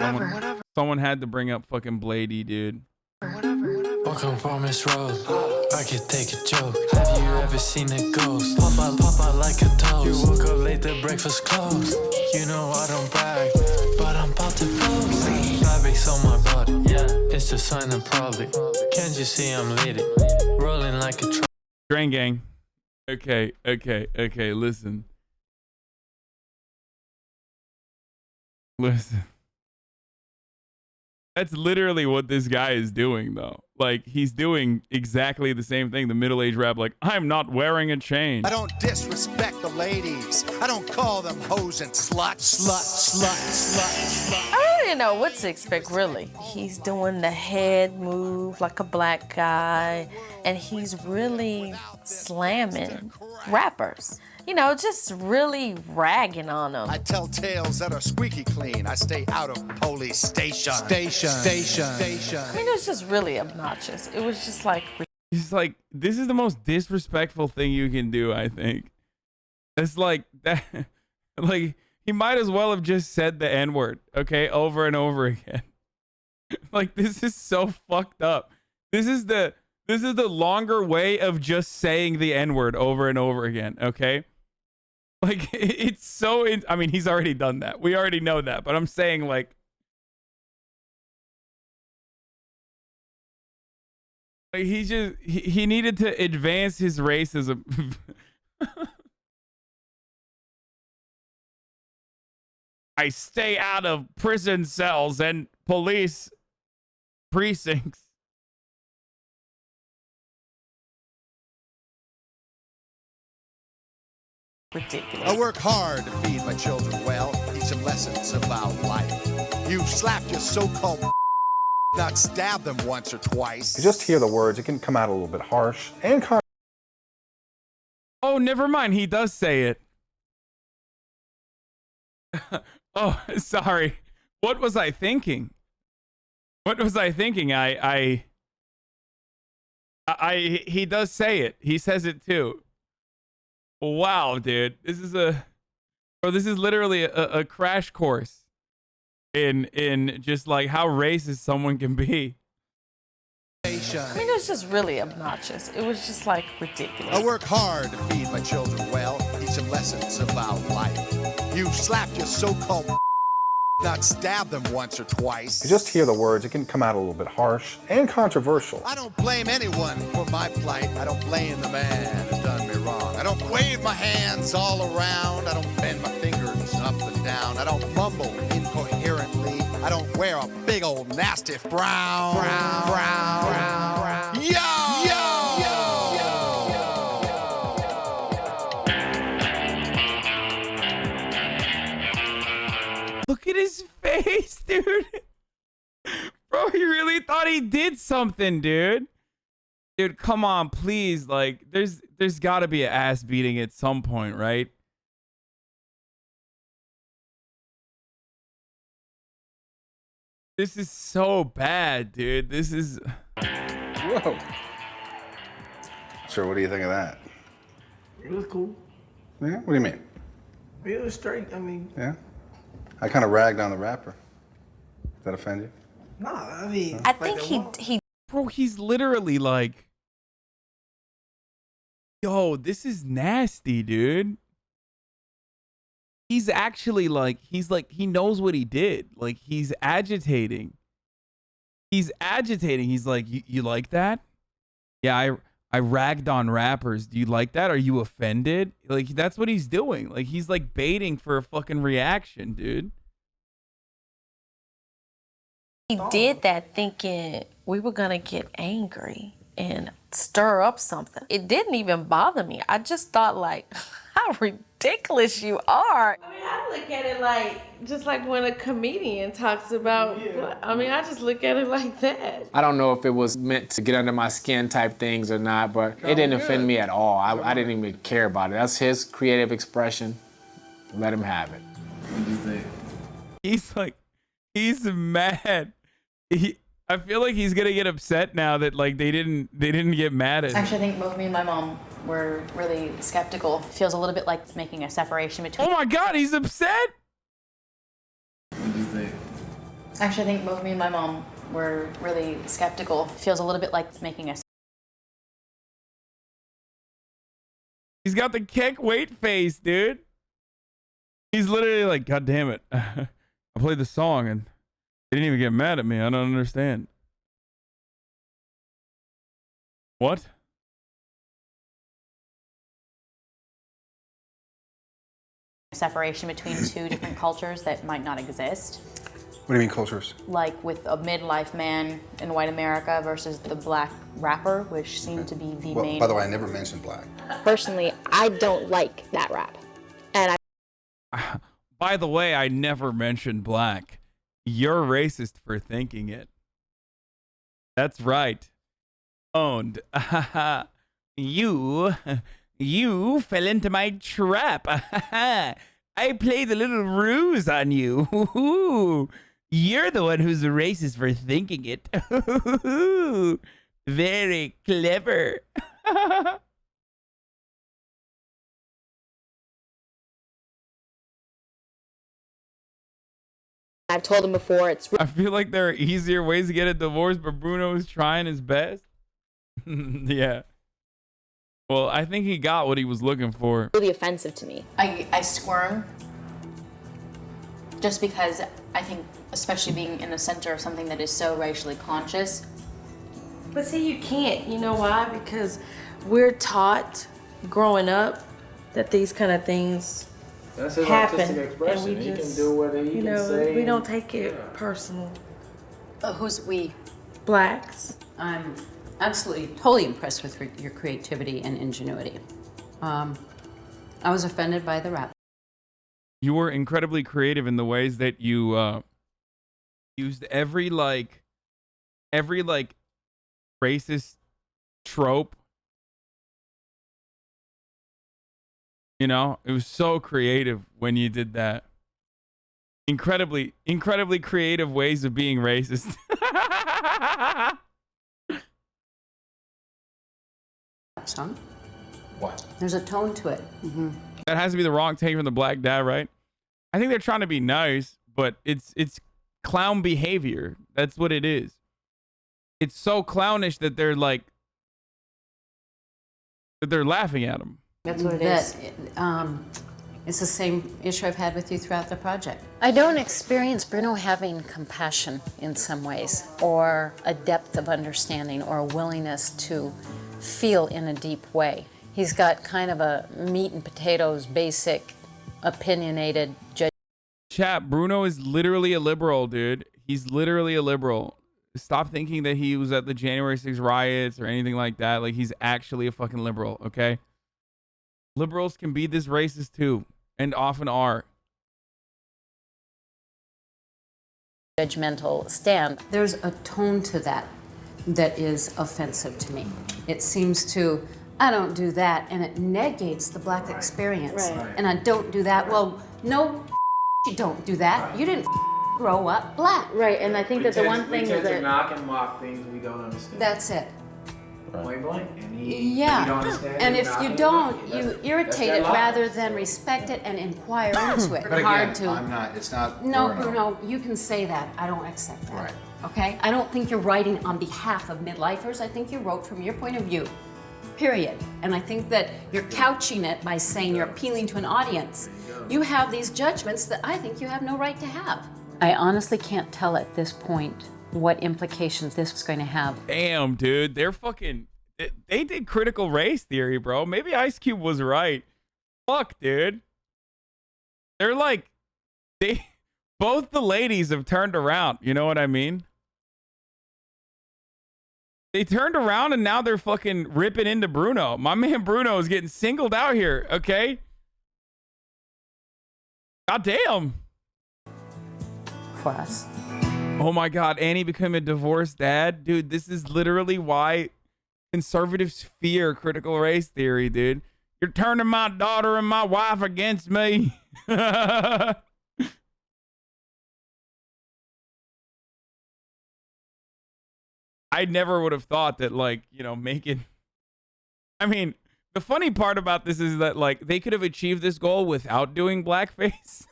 someone had to bring up fucking Blady, dude. Welcome from Miss Rose. I could take a joke. Have you ever seen a ghost? Pop out like a toast. You woke up late, the breakfast closed. You know I don't brag, but I'm about to post. Fabrics on my body. It's a sign of probably. Can't you see I'm leading? Rolling like a truck. Drain Gang. Okay, listen. Listen. That's literally what this guy is doing, though. Like, he's doing exactly the same thing. The middle-aged rap, like, I'm not wearing a chain. I don't disrespect the ladies. I don't call them hoes and sluts. I don't even know what to expect, really. He's doing the head move like a black guy, and he's really slamming rappers. You know, just really ragging on them. I tell tales that are squeaky clean. I stay out of police station. I mean, it was just really obnoxious. It was just like... He's like, this is the most disrespectful thing you can do, I think. It's like that. Like, he might as well have just said the N-word, okay, over and over again. Like, this is so fucked up. This is the longer way of just saying the N-word over and over again, okay? Like, it's so... I mean, he's already done that. We already know that. But I'm saying, like... he just... He needed to advance his racism. I stay out of prison cells and police precincts. Ridiculous. I work hard to feed my children well, teach them lessons about life. You slapped your so-called not stab them once or twice. You just hear the words, it can come out a little bit harsh and Oh, never mind. He does say it. Oh, sorry. What was I thinking? What was I thinking? He does say it. He says it too. Wow, dude. This is literally a crash course in just like how racist someone can be. I mean, it was just really obnoxious. It was just like ridiculous. I work hard to feed my children well, teach them lessons about life. You slapped your so-called not stab them once or twice. You just hear the words, it can come out a little bit harsh and controversial. I don't blame anyone for my plight. I don't blame the man who done me wrong. I don't wave my hands all around. I don't bend my fingers up and down. I don't mumble incoherently. I don't wear a big old nasty frown. Look at his face, dude. Bro, he really thought he did something, dude. Dude, come on, please. Like, there's got to be an ass beating at some point, right? This is so bad, dude. This is... Whoa. Sure, what do you think of that? It was cool. Yeah? What do you mean? It was straight. I mean... Yeah? I kind of ragged on the rapper. Does that offend you? Nah, I mean... I think he... Bro, he's literally like... Yo, this is nasty, dude. He's actually like... he knows what he did. Like, he's agitating. He's agitating. He's like, you like that? Yeah, I ragged on rappers. Do you like that? Are you offended? Like, that's what he's doing. Like, he's like baiting for a fucking reaction, dude. He did that thinking we were gonna get angry and stir up something. It didn't even bother me. I just thought, like, how ridiculous you are. I mean, I look at it like, just like when a comedian talks about, I mean, I just look at it like that. I don't know if it was meant to get under my skin type things or not, but it didn't offend me at all. I didn't even care about it. That's his creative expression. Let him have it. What do you think? He's like, he's mad. I feel like he's gonna get upset now that like they didn't get mad at him. Actually, I think both me and my mom were really skeptical. It feels a little bit like making a separation between... Oh my God, he's upset? What do you think? Actually, I think both me and my mom were really skeptical. It feels a little bit like making a... He's got the can't wait face, dude. He's literally like, God damn it. I played the song and they didn't even get mad at me. I don't understand. What? separation between two different cultures that might not exist. What do you mean cultures? Like with a midlife man in white America versus the black rapper, which seemed to be the main. By the way, I never mentioned black. Personally, I don't like that rap. And By the way, I never mentioned black. You're racist for thinking it. That's right. Owned. You fell into my trap. I played a little ruse on you. You're the one who's racist for thinking it. Very clever. I've told him before, I feel like there are easier ways to get a divorce, but Bruno is trying his best. Yeah. Well, I think he got what he was looking for. really offensive to me. I squirm just because I think, especially being in the center of something that is so racially conscious. But see, you can't. You know why? Because we're taught growing up that these kind of things That's his happen, artistic expression. and we He just, can do what he can say. we don't take it personal. Who's we? Blacks. I'm absolutely, totally impressed with your creativity and ingenuity. I was offended by the rap. You were incredibly creative in the ways that you used every racist trope. You know, it was so creative when you did that. Incredibly creative ways of being racist. Song. What? There's a tone to it. That has to be the wrong take from the black dad, right? I think they're trying to be nice, but it's clown behavior. That's what it is. It's so clownish that they're like that they're laughing at him. That's what it is. It's the same issue I've had with you throughout the project. I don't experience Bruno having compassion in some ways, or a depth of understanding, or a willingness to feel in a deep way. He's got kind of a meat and potatoes, basic, opinionated judge. Chat, Bruno is literally a liberal, dude. He's literally a liberal. Stop thinking that he was at the January 6th riots or anything like that. Like, he's actually a fucking liberal, okay? Liberals can be this racist too, and often are. Judgmental stand. There's a tone to that that is offensive to me. It seems to, I don't do that, and it negates the black experience. Right. And I don't do that. Well, no, you don't do that. You didn't grow up black. Right, and I think that the one thing we tend that to knock and mock things we don't understand. That's it. Point blank. And you don't Yeah, understand and it, if knock you it, don't, that's- you irritate that's it their rather lives. than respect it and inquire into it. But again, Hard to. I'm not, it's not. No, Bruno, you can say that. I don't accept that. Right. Okay? I don't think you're writing on behalf of midlifers. I think you wrote from your point of view. Period. And I think that you're couching it by saying you're appealing to an audience. You have these judgments that I think you have no right to have. I honestly can't tell at this point what implications this is going to have. Damn, dude. They're fucking... They did critical race theory, bro. Maybe Ice Cube was right. Fuck, dude. They're like... Both the ladies have turned around. You know what I mean? They turned around and now they're fucking ripping into Bruno. My man Bruno is getting singled out here, okay? God damn. For us. Oh my God, Annie became a divorced dad? Dude, this is literally why conservatives fear critical race theory, dude. You're turning my daughter and my wife against me. I never would have thought that, like, you know, making... I mean, the funny part about this is that, like, they could have achieved this goal without doing blackface.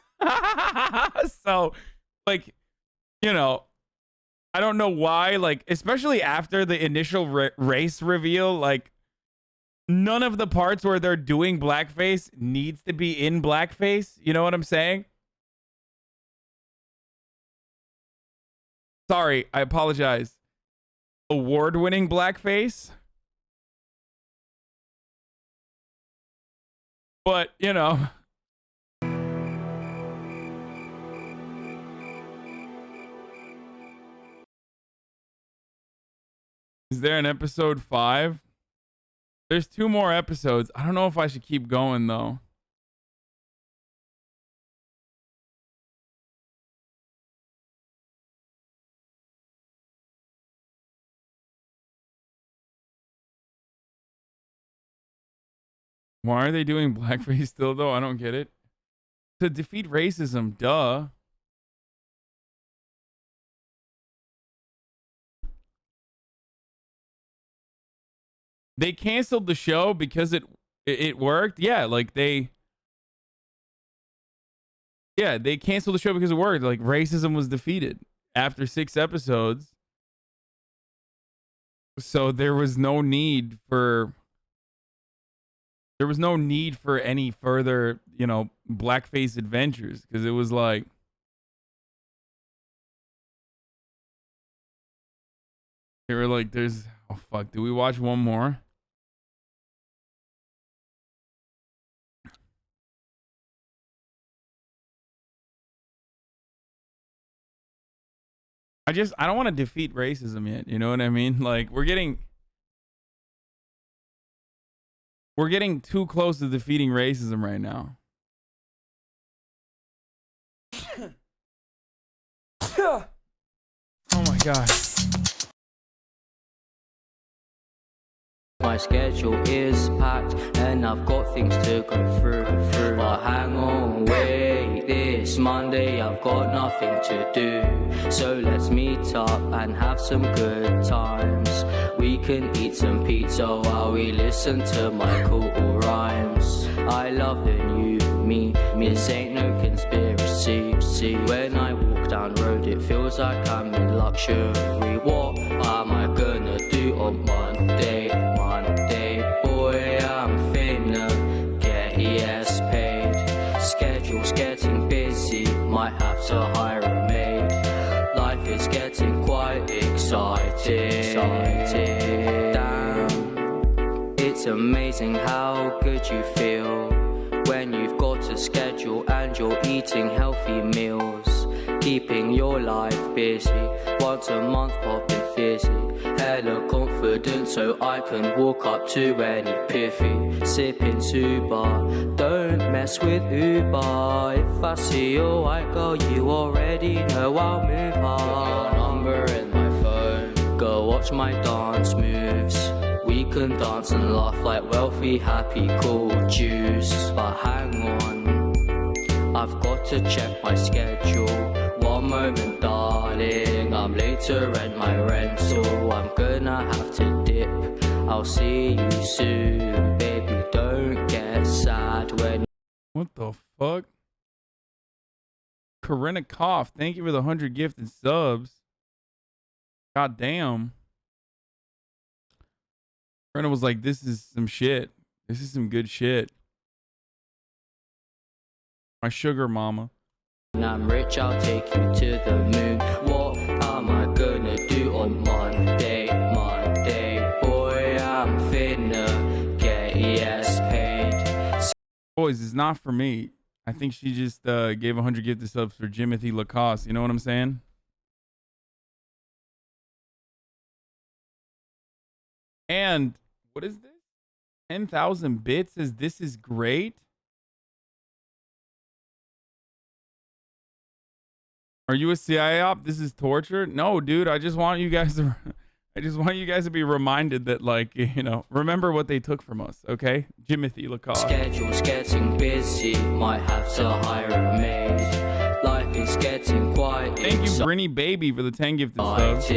So, like, you know, I don't know why, like, especially after the initial race reveal, like, none of the parts where they're doing blackface needs to be in blackface. You know what I'm saying? Sorry, I apologize. Award-winning blackface. But, you know. Is there an episode 5? There's 2 more episodes. I don't know if I should keep going though. Why are they doing blackface still though? I don't get it. To defeat racism, duh. They canceled the show because it worked. Yeah, like they canceled the show because it worked. Like racism was defeated after 6 episodes. So there was no need for any further, you know, blackface adventures because it was like they were like there's oh fuck, do we watch one more? I don't want to defeat racism yet, you know what I mean? Like we're getting too close to defeating racism right now. Oh my god. My schedule is packed and I've got things to go through. But hang on, wait, this Monday I've got nothing to do. So let's meet up and have some good times. We can eat some pizza while we listen to my cool rhymes. I love the new me, this ain't no conspiracy. See, when I walk down road it feels like I'm in luxury. What am I gonna do on Monday? Boy, I'm finna get ES paid. Schedule's getting busy, might have to hire a maid. Life is getting quite exciting. Damn, it's amazing how good you feel when you've got a schedule and you're eating healthy meals. Keeping your life busy, once a month popping fizzy. Hella confident so I can walk up to any piffy. Sipping Suba, don't mess with Uber. If I see a white girl you already know I'll move her. Your number in my phone, go watch my dance moves. We can dance and laugh like wealthy, happy, cool Jews. But hang on, I've got to check my schedule. One moment, darling, I'm late to rent my rental. I'm gonna have to dip. I'll see you soon, baby. Don't get sad when. What the fuck? Corinna Koff, thank you for the 100 gifted subs. God damn. Corinna was like, this is some shit. This is some good shit. My sugar mama. When I'm rich, I'll take you to the moon. What am I gonna do on Monday? Boy, I'm finna get ES paid. Boys, it's not for me. I think she just gave 100 gifted subs for Jimothy Lacoste. You know what I'm saying? And what is this? 10,000 bits says this is great. Are you a CIA op? This is torture? No, dude. I just want you guys to be reminded that, like, you know, remember what they took from us, okay? Jimothy Lacoste. Schedule's getting busy, might have to hire a maid. Life is getting quite Thank you, Brinny Baby, for the 10 gifted subs.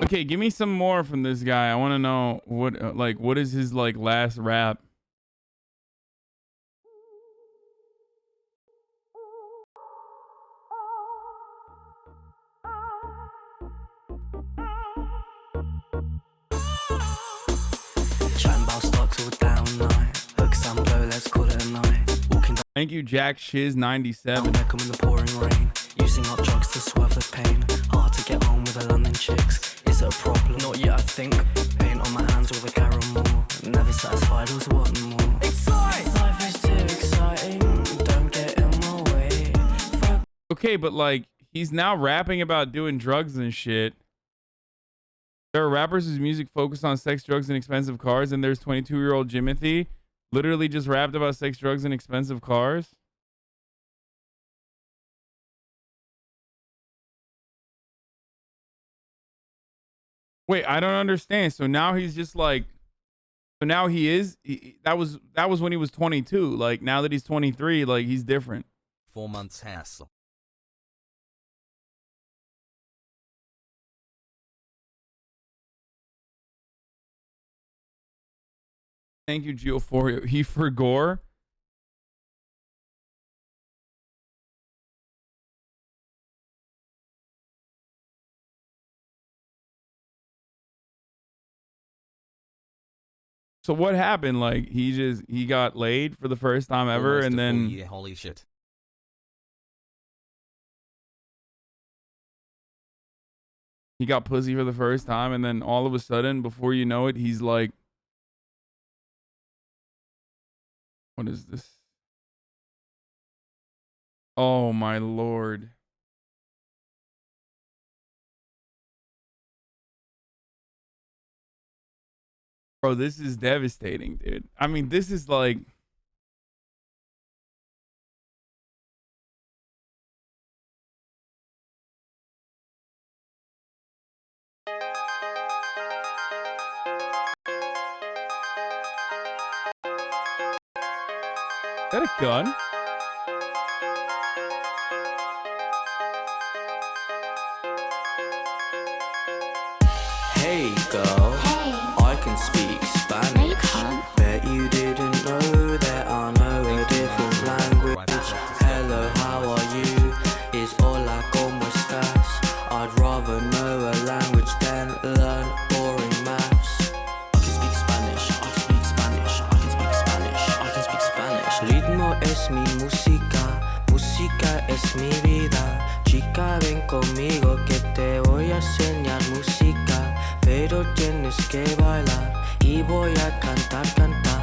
Okay, give me some more from this guy. I want to know what, what is his, like, last rap? Thank you, Jack Shiz 97. Come in the pouring rain, using up drugs to swerve the pain. Hard to get on with the London chicks. Is it a problem? Not yet, I think. Paint on my hands with a caramel. Never satisfied, always wanting more. Excite! Life is too exciting. Don't get in my way. Okay, but like he's now rapping about doing drugs and shit. There are rappers whose music focus on sex, drugs, and expensive cars, and there's 22-year-old Jimothy literally just rapped about sex, drugs, and expensive cars. Wait, I don't understand. So now he's just like, so now that was when he was 22. Like now that he's 23, like he's different. 4 months hassle. Thank you, Geophoria. He for gore. So what happened? Like he got laid for the first time ever, Almost and a full then year, holy shit. he got pussy for the first time, and then all of a sudden, before you know it, he's like, what is this? Oh my Lord. Bro, this is devastating, dude. I mean, this is like... Is that a gun? Hey girl, I can speak Spanish. Bet you didn't know that I know a different language. Hello, how are you? Is hola, como estás? I'd rather know a language than learn boring maths. I can speak Spanish, I can speak Spanish, I can speak Spanish, I can speak Spanish. Ritmo es mi música, música es mi vida. Chica, ven conmigo que te voy a enseñar música. Pero tienes que bailar y voy a cantar, cantar.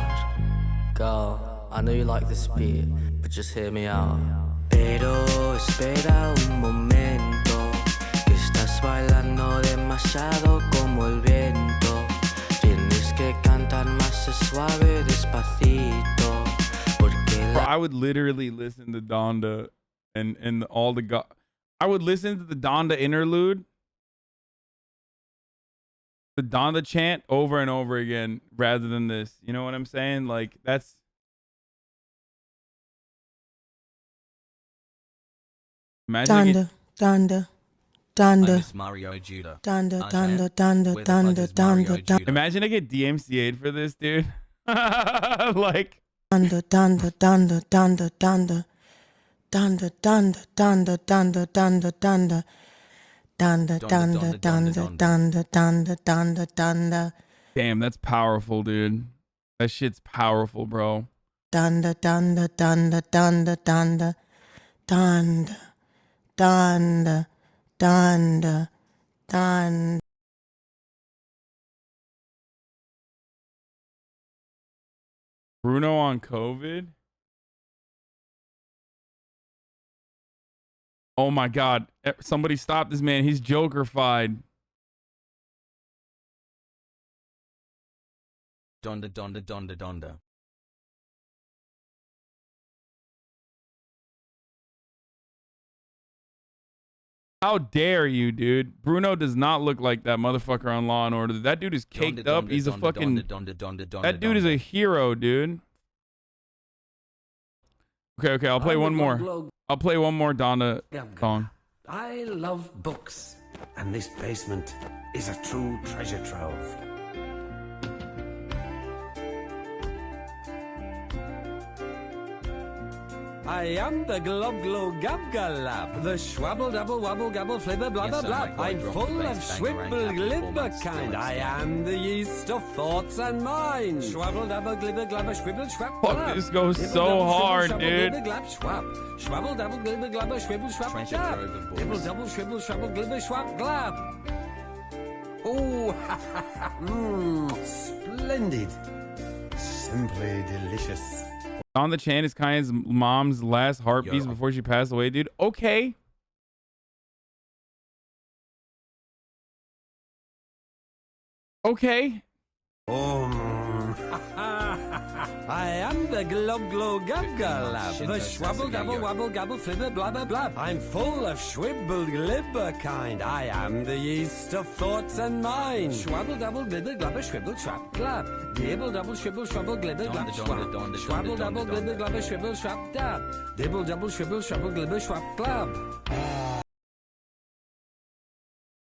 Girl, I know you like this beat, but just hear me out. Pero espera un momento, que estás bailando demasiado como el viento. Tienes que cantar más suave, despacito. Porque Bro, I would literally listen to Donda and all the I would listen to the Donda interlude, the Donda chant over and over again rather than this. You know what I'm saying? Like that's Donda, Donda, Donda. Miss Mario Judah. Donda, Donda, Donda, Donda, Donda, Donda. Imagine I get DMCA'd for this, dude. Like Donda, Donda, Donda, Donda, Donda. Donda, Donda, Donda, Donda, Donda, Donda. Donda, Donda, Donda, Donda, Donda, Donda, Donda. damn, that's powerful, dude. That shit's powerful, bro. Donda, Donda, Donda, Donda, Donda. Donda, Donda, Donda, Donda. Bruno on COVID? Oh my God. Somebody stop this man. He's Joker-fied. Donda, Donda, Donda, Donda. How dare you, dude? Bruno does not look like that motherfucker on Law and Order. That dude is caked up. He's a fucking... That dude is a hero, dude. Okay, I'll play one more. I'll play one more Donda song. I love books, and this basement is a true treasure trove. I am the glob glow gab galab, the schwabble double wabble gabble flibber blabber blab. I'm full of schwibble glibber kind. I am the yeast of thoughts and mind. Schwabble dabble glibber glabber schwibble schwab. Fuck, this goes so hard, dude. Schwabble double glibber glabber schwibble schwab glab. Dibble double schwibble schwabble glibber schwab glab. Oh, splendid. Simply delicious. On the Chan is Kayan's mom's last heartbeats before she passed away, dude. Okay. Okay. I am the glob glow gub gallab, the schwabble dabble wabble gabble flibber blabber blab. I'm full of schwibble glibber kind. I am the yeast of thoughts and mind. Schwabble dabble blibber glabber schwibble trap glab. Dibble double shibble shwabble glibber glab schwab. Schwabble double blibber glabber shwibble schwab dab. Dibble double shibble shwabble glibber schwab glab.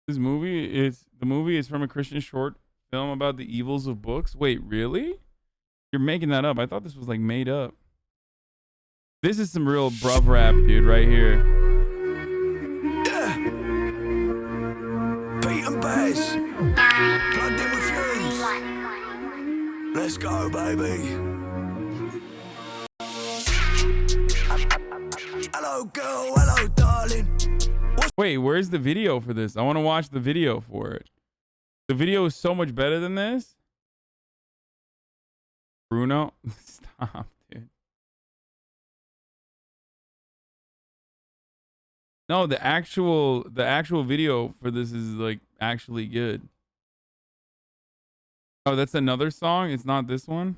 The movie is from a Christian short film about the evils of books. Wait, really? You're making that up. I thought this was like made up. This is some real bruv rap, dude, right here. Yeah. Beat and bass. Plugged in with fumes. Let's go, baby. Hello, girl. Hello, darling. Wait, where's the video for this? I want to watch the video for it. The video is so much better than this. Bruno, stop, dude. No, the actual video for this is like actually good. Oh, that's another song? It's not this one?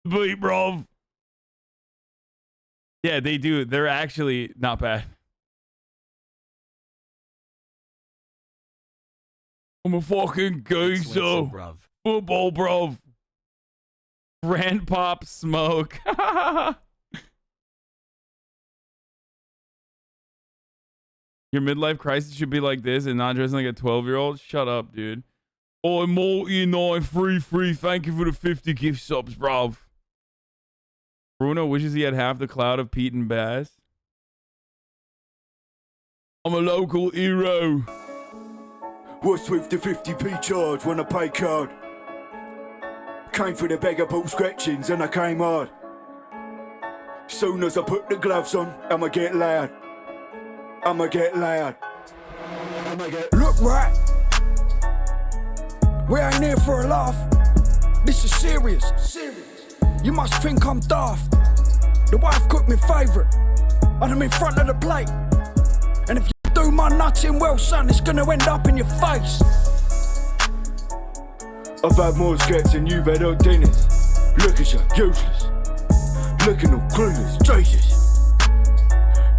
Beat, bro. Yeah, they do. They're actually not bad. I'm a fucking geezer. Football, bro. Brand pop smoke. Your midlife crisis should be like this and not dressing like a 12-year-old. Shut up, dude. Oh, Multi933. Thank you for the 50 gift subs, bro. Bruno wishes he had half the cloud of Pete and Bass. I'm a local hero. What's with the 50p charge when I pay card? Came for the beggar ball scratchings and I came hard. Soon as I put the gloves on, I'ma get loud. I'ma get loud. I'ma get... Look, right. We ain't here for a laugh. This is serious. You must think I'm daft. The wife cooked me favourite, and I'm in front of the plate. And if you do my nutting well, son, it's gonna end up in your face. I've had more skets than you've had on dinners. Look at you, useless. Looking all clueless, Jesus.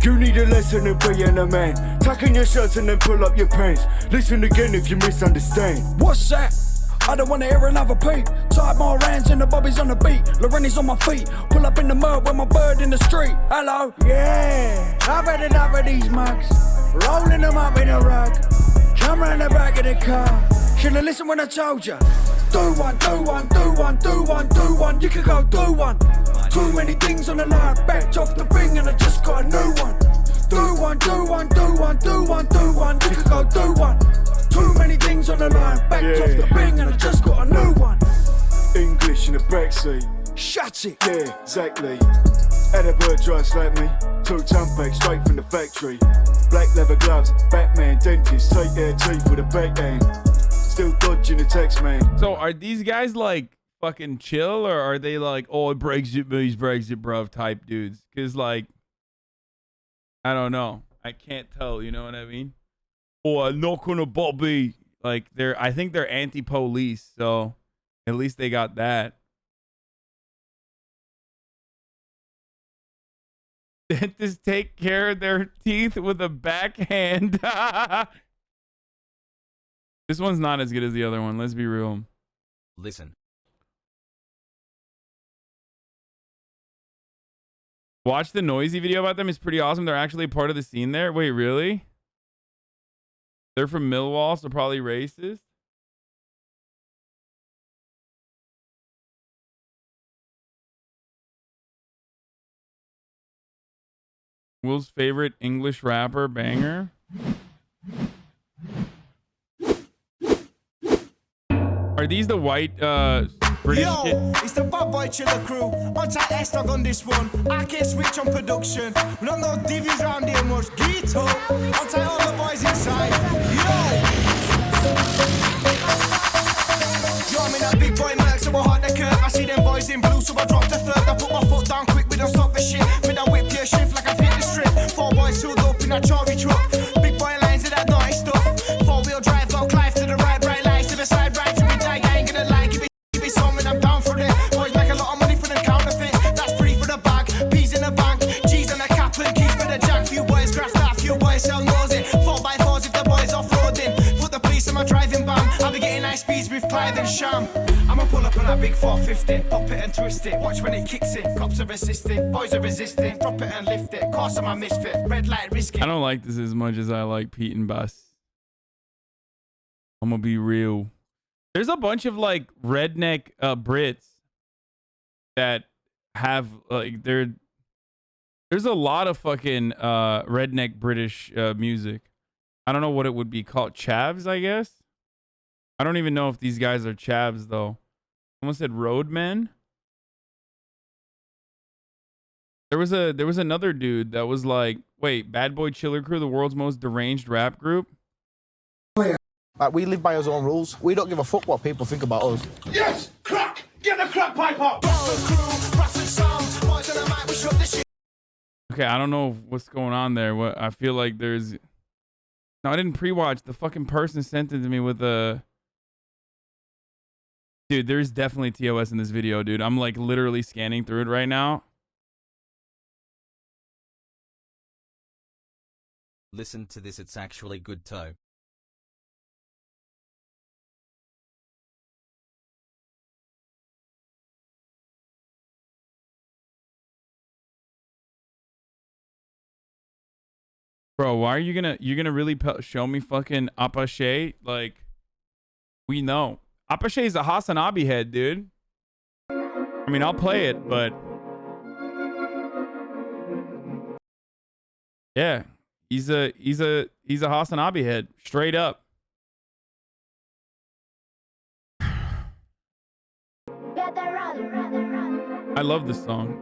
You need a lesson in being a man. Tuck in your shirts and then pull up your pants. Listen again if you misunderstand. What's that? I don't wanna hear another peep. Tied my hands and the bobby's on the beat. Lorene's on my feet. Pull up in the mud with my bird in the street. Hello? Yeah, I've had enough of these mugs. Rolling them up in a rug. Come round the back of the car. Should've listened when I told ya. Do one, do one, do one, do one, do one. You could go do one. Too many things on the line. Backed off the ring and I just got a new one. Do one, do one, do one, do one, do one. You could go do one. Too many things on the line. Backed off the ring and I just got a new one. English in the backseat. Shut it. Yeah, exactly. Had a bird try to slap me. Took Tampax straight from the factory. Black leather gloves, Batman, dentist, take their teeth with a backhand. Still dodging the text, man. So are these guys like fucking chill, or are they like, oh, Brexit means Brexit, bruv, type dudes? Because like, I don't know. I can't tell, you know what I mean? Or knock on a Bobby. Like I think they're anti-police, so at least they got that. Dentists take care of their teeth with a backhand. This one's not as good as the other one. Let's be real. Listen. Watch the Noisy video about them. It's pretty awesome. They're actually part of the scene there. Wait, really? They're from Millwall, so probably racist. Will's favorite English rapper, banger. Are these the white British Yo, kid? it's the bad boy chiller crew. On tight S-Dog on this one. I can't switch on production. We don't know divvies round here much. Get up. On tight all the boys inside. Yo, I'm in that big boy Merc, so I hard the curve. I see them boys in blue, so I drop the third. I put my foot down quick, we don't stop the shit. With that whip gear shift like I've hit the strip. 4 boys sealed up in that Chori truck. Big boy lines of that naughty stuff. 4-wheel drive, low Clive to the right, bright lights to the side, right to me die. I ain't gonna lie, give me something, I'm down for it. Boys make a lot of money for them counterfeit. That's free for the bag, P's in the bank, G's on the cap and keys for the jack. Few boys graft out, few boys sell nosing. 4x4s if the boys off-roading. Put the police in my driving ban. I'll be getting nice speeds with Clive and Sham. I'ma pull up on that big 450, pop it and twist it. Watch when it kicks in. Cops are resisting, boys are resisting. Drop it and lift it. Course I'm a misfit. Red light risking. I don't like this as much as I like Pete and Bus. I'm gonna be real. There's a bunch of like redneck Brits that have like there's a lot of fucking redneck British music. I don't know what it would be called. Chavs, I guess. I don't even know if these guys are chavs though. Someone said roadmen. There was another dude that was like, wait, Bad Boy Chiller Crew, the world's most deranged rap group. Like, we live by our own rules. We don't give a fuck what people think about us. Yes! Crack! Get the crack pipe up! Okay, I don't know what's going on there. What I feel like there's. No, I didn't pre-watch. The fucking person sent it to me with a. Dude, there's definitely TOS in this video, dude. I'm like literally scanning through it right now. Listen to this, it's actually good toe. Bro, why are you gonna really show me fucking Apashe? Like, we know. Apashe is a HasanAbi head, dude. I mean, I'll play it, but yeah, he's a HasanAbi head, straight up. I love this song.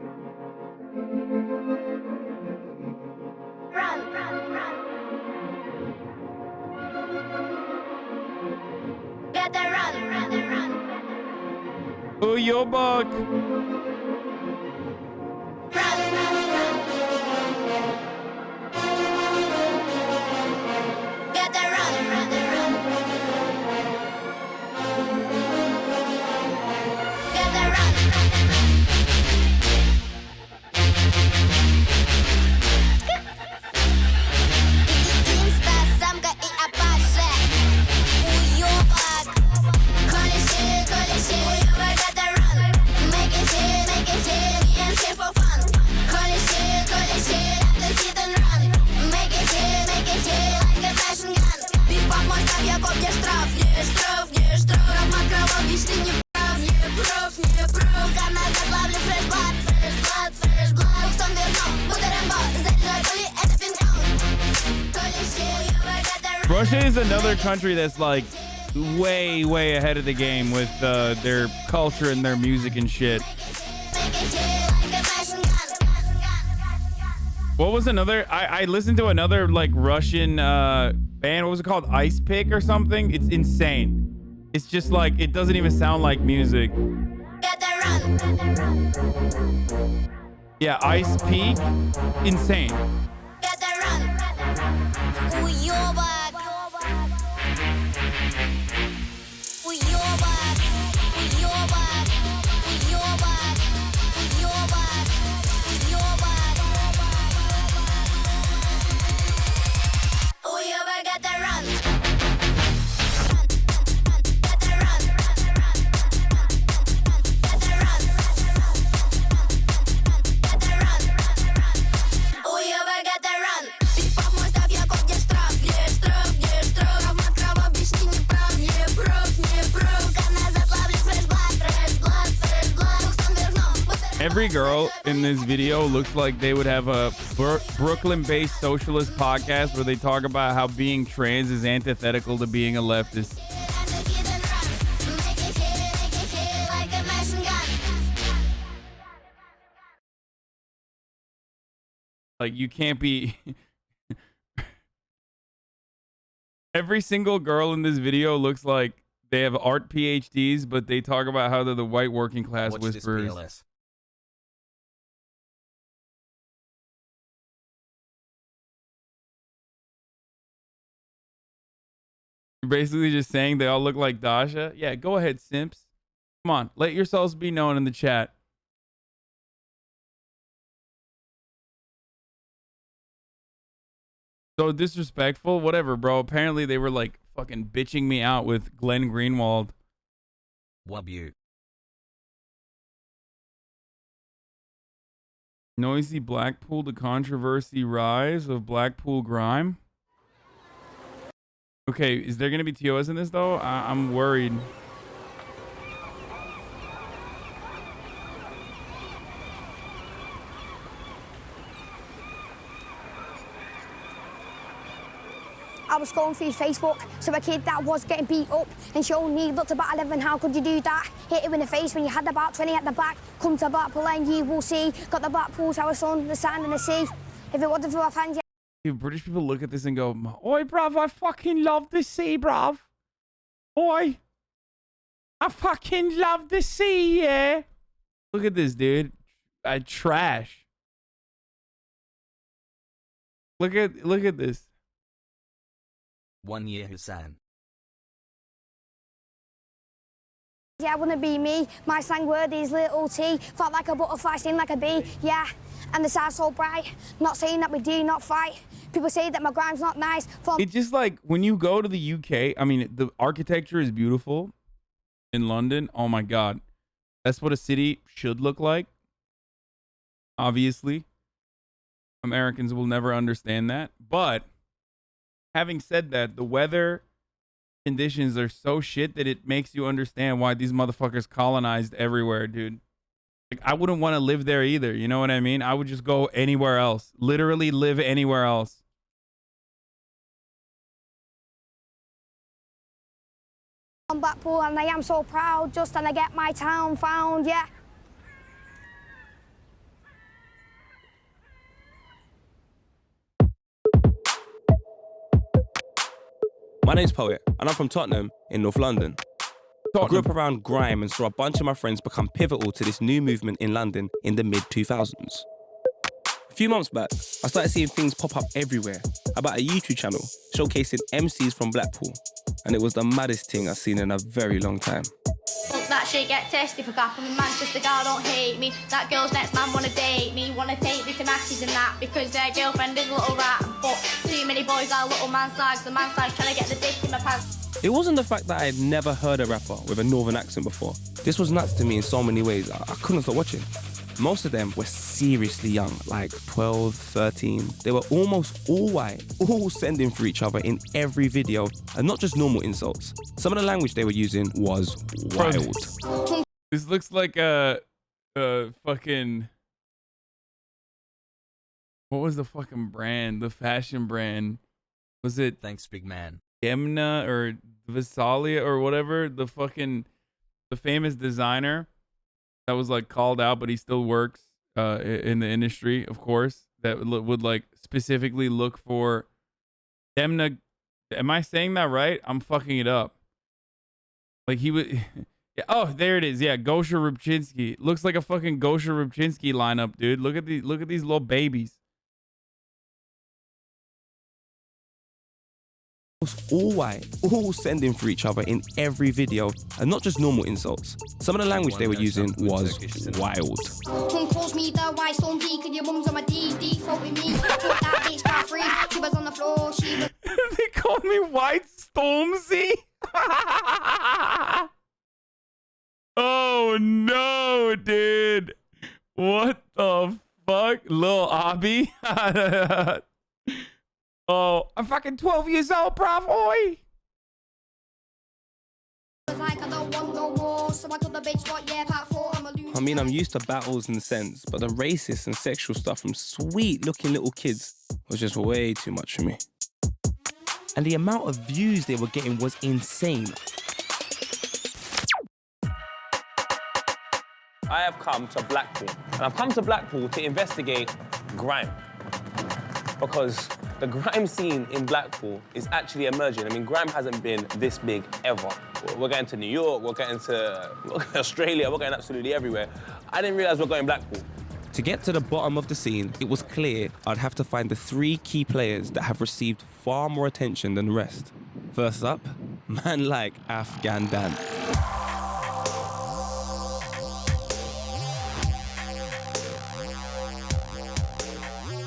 Oh, yo, buck. Russia is another country that's like way ahead of the game with their culture and their music and shit. What was another? I listened to another like Russian band. What was it called? Ice Pick or something? It's insane. It's just like, it doesn't even sound like music. Yeah, Ice Peak. Insane. Every girl in this video looks like they would have a Brooklyn-based socialist podcast where they talk about how being trans is antithetical to being a leftist. Like, you can't be... Every single girl in this video looks like they have art PhDs, but they talk about how they're the white working class Watch whisperers. this PLS. You're basically just saying they all look like Dasha. Yeah, go ahead, simps. Come on, let yourselves be known in the chat. So disrespectful, whatever, bro. Apparently they were like fucking bitching me out with Glenn Greenwald. Wub you. Noisy Blackpool, the controversy rise of Blackpool Grime. Okay, is there gonna be TOS in this though? I'm worried. I was scrolling through Facebook, so a kid that was getting beat up and she only looked about 11. How could you do that? Hit him in the face when you had about 20 at the back. Come to Blackpool and you will see. Got the Blackpool's our son, the sand and the sea. If it wasn't for our fans, Dude, British people look at this and go, "Oi, bruv, I fucking love the sea, bruv. Oi, I fucking love the sea, yeah." Look at this, dude. Trash. Look at this. 1 year Hasan. Yeah, I wouldn't be me. My slang word is little T. Felt like a butterfly, sting like a bee. Yeah, and the side's so bright. Not saying that we do not fight. People say that my grime's not nice. It's just like when you go to the UK, I mean, the architecture is beautiful in London. Oh my God. That's what a city should look like. Obviously, Americans will never understand that. But having said that, the weather conditions are so shit that it makes you understand why these motherfuckers colonized everywhere, dude. Like, I wouldn't want to live there either. You know what I mean? I would just go anywhere else. Literally live anywhere else. I'm Blackpool and I am so proud. Just and I get my town found, yeah. My name's Poet, and I'm from Tottenham in North London. I grew up around grime and saw a bunch of my friends become pivotal to this new movement in London in the mid-2000s. A few months back, I started seeing things pop up everywhere about a YouTube channel showcasing MCs from Blackpool, and it was the maddest thing I've seen in a very long time. Fuck that shit, get tested for gapping in Manchester, girl don't hate me. That girl's next man wanna date me, wanna take me to masses and that, because their girlfriend is a little rat. But too many boys are little man size, the man size trying to get the dick in my pants. It wasn't the fact that I had never heard a rapper with a northern accent before. This was nuts to me in so many ways, I couldn't stop watching. Most of them were seriously young, like 12, 13. They were almost all white, all sending for each other in every video, and not just normal insults. Some of the language they were using was wild. This looks like a fucking... What was the fucking brand? The fashion brand? Was it... Thanks, big man. Gemna or Visalia or whatever? The famous designer that was like called out, but he still works in the industry, of course, that would like specifically look for Demna. Am I saying that right? I'm fucking it up. Like he would. Yeah, oh, there it is. Yeah, Gosha Rubchinski. Looks like a fucking Gosha Rubchinski lineup, dude. Look at these little babies. All white, all sending for each other in every video, and not just normal insults. Some of the language they were using was wild. Come calls me the white storm geek and your mum's on my DD faulting me. Took that bitch got free. She was on the floor. She was... They call me White Stormzy. Oh no, dude. What the fuck? Lil Abi? Oh, I'm fucking 12 years old, bruv, oi! I mean, I'm used to battles and sense, but the racist and sexual stuff from sweet-looking little kids was just way too much for me. And the amount of views they were getting was insane. I have come to Blackpool, and I've come to Blackpool to investigate grime. Because the grime scene in Blackpool is actually emerging. I mean, grime hasn't been this big ever. We're going to New York, we're going to Australia, we're going absolutely everywhere. I didn't realize we're going Blackpool. To get to the bottom of the scene, it was clear I'd have to find the 3 key players that have received far more attention than the rest. First up, man like Afghan Dan.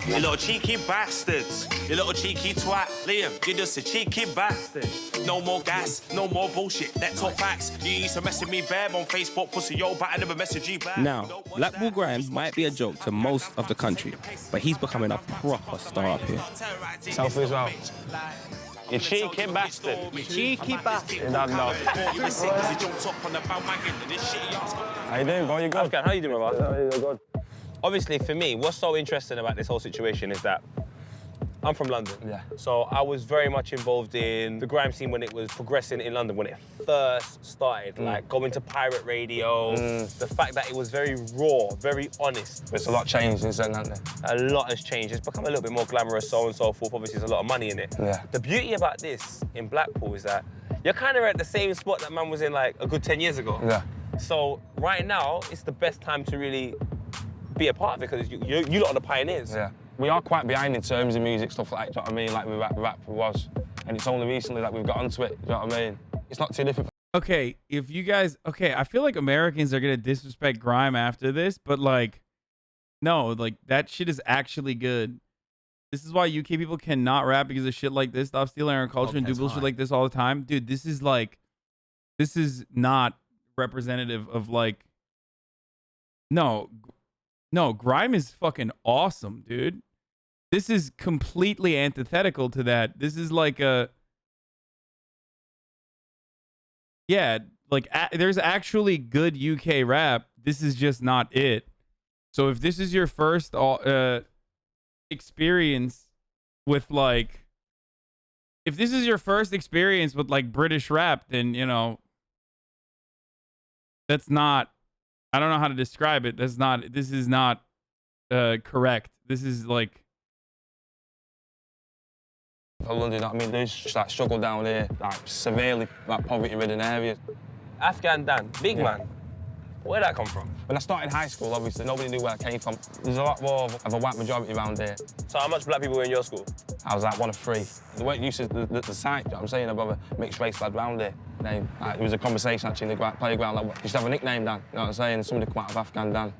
You little cheeky bastards. You little cheeky twat. Liam, you're just a cheeky bastard. No more gas, no more bullshit. That talk facts. You used to mess with me bare on Facebook, pussy yo, but I never messaged you back. Now, Blackpool grime might be a joke to most of the country, but he's becoming a proper star up here. Selfie as well. You cheeky bastard. You cheeky bastard. No. How you doing, bro? You good? Afghan, how you doing, brother? Yeah, good. Obviously, for me, what's so interesting about this whole situation is that I'm from London. Yeah. So I was very much involved in the grime scene when it was progressing in London, when it first started, like going to pirate radio, the fact that it was very raw, very honest. There's a lot changed since then, hasn't there? A lot has changed. It's become a little bit more glamorous, so on and so forth. Obviously, there's a lot of money in it. Yeah. The beauty about this in Blackpool is that you're kind of at the same spot that man was in like a good 10 years ago. Yeah. So right now, it's the best time to really be a part of it, because you lot are the pioneers. Yeah. We are quite behind in terms of music, stuff like that, do you know what I mean? Like with rap was. And it's only recently that we've got onto it, do you know what I mean? It's not too different. Okay, if you guys, okay, I feel like Americans are gonna disrespect Grime after this, but like, no, like that shit is actually good. This is why UK people cannot rap because of shit like this. Stop stealing our culture and do bullshit like this all the time, dude. This is like, this is not representative of like, no, Grime is fucking awesome, dude. This is completely antithetical to that. This is like a, yeah, like there's actually good UK rap. This is just not it. So if this is your first experience with like, if this is your first experience with like British rap, then, you know, that's not, I don't know how to describe it. That's not, this is not correct. This is like, For London, I mean, there's just like struggle down here, like severely like poverty-ridden areas. Afghan Dan, big man. Where'd that come from? When I started high school, obviously, nobody knew where I came from. There's a lot more of a white majority around here. So how much black people were in your school? I was like one of 3. The way it used to, the sight, you know what I'm saying, above a mixed race lad round here. Like, it was a conversation actually in the playground. Like, used to have a nickname, Dan, you know what I'm saying? Somebody come out of Afghan Dan.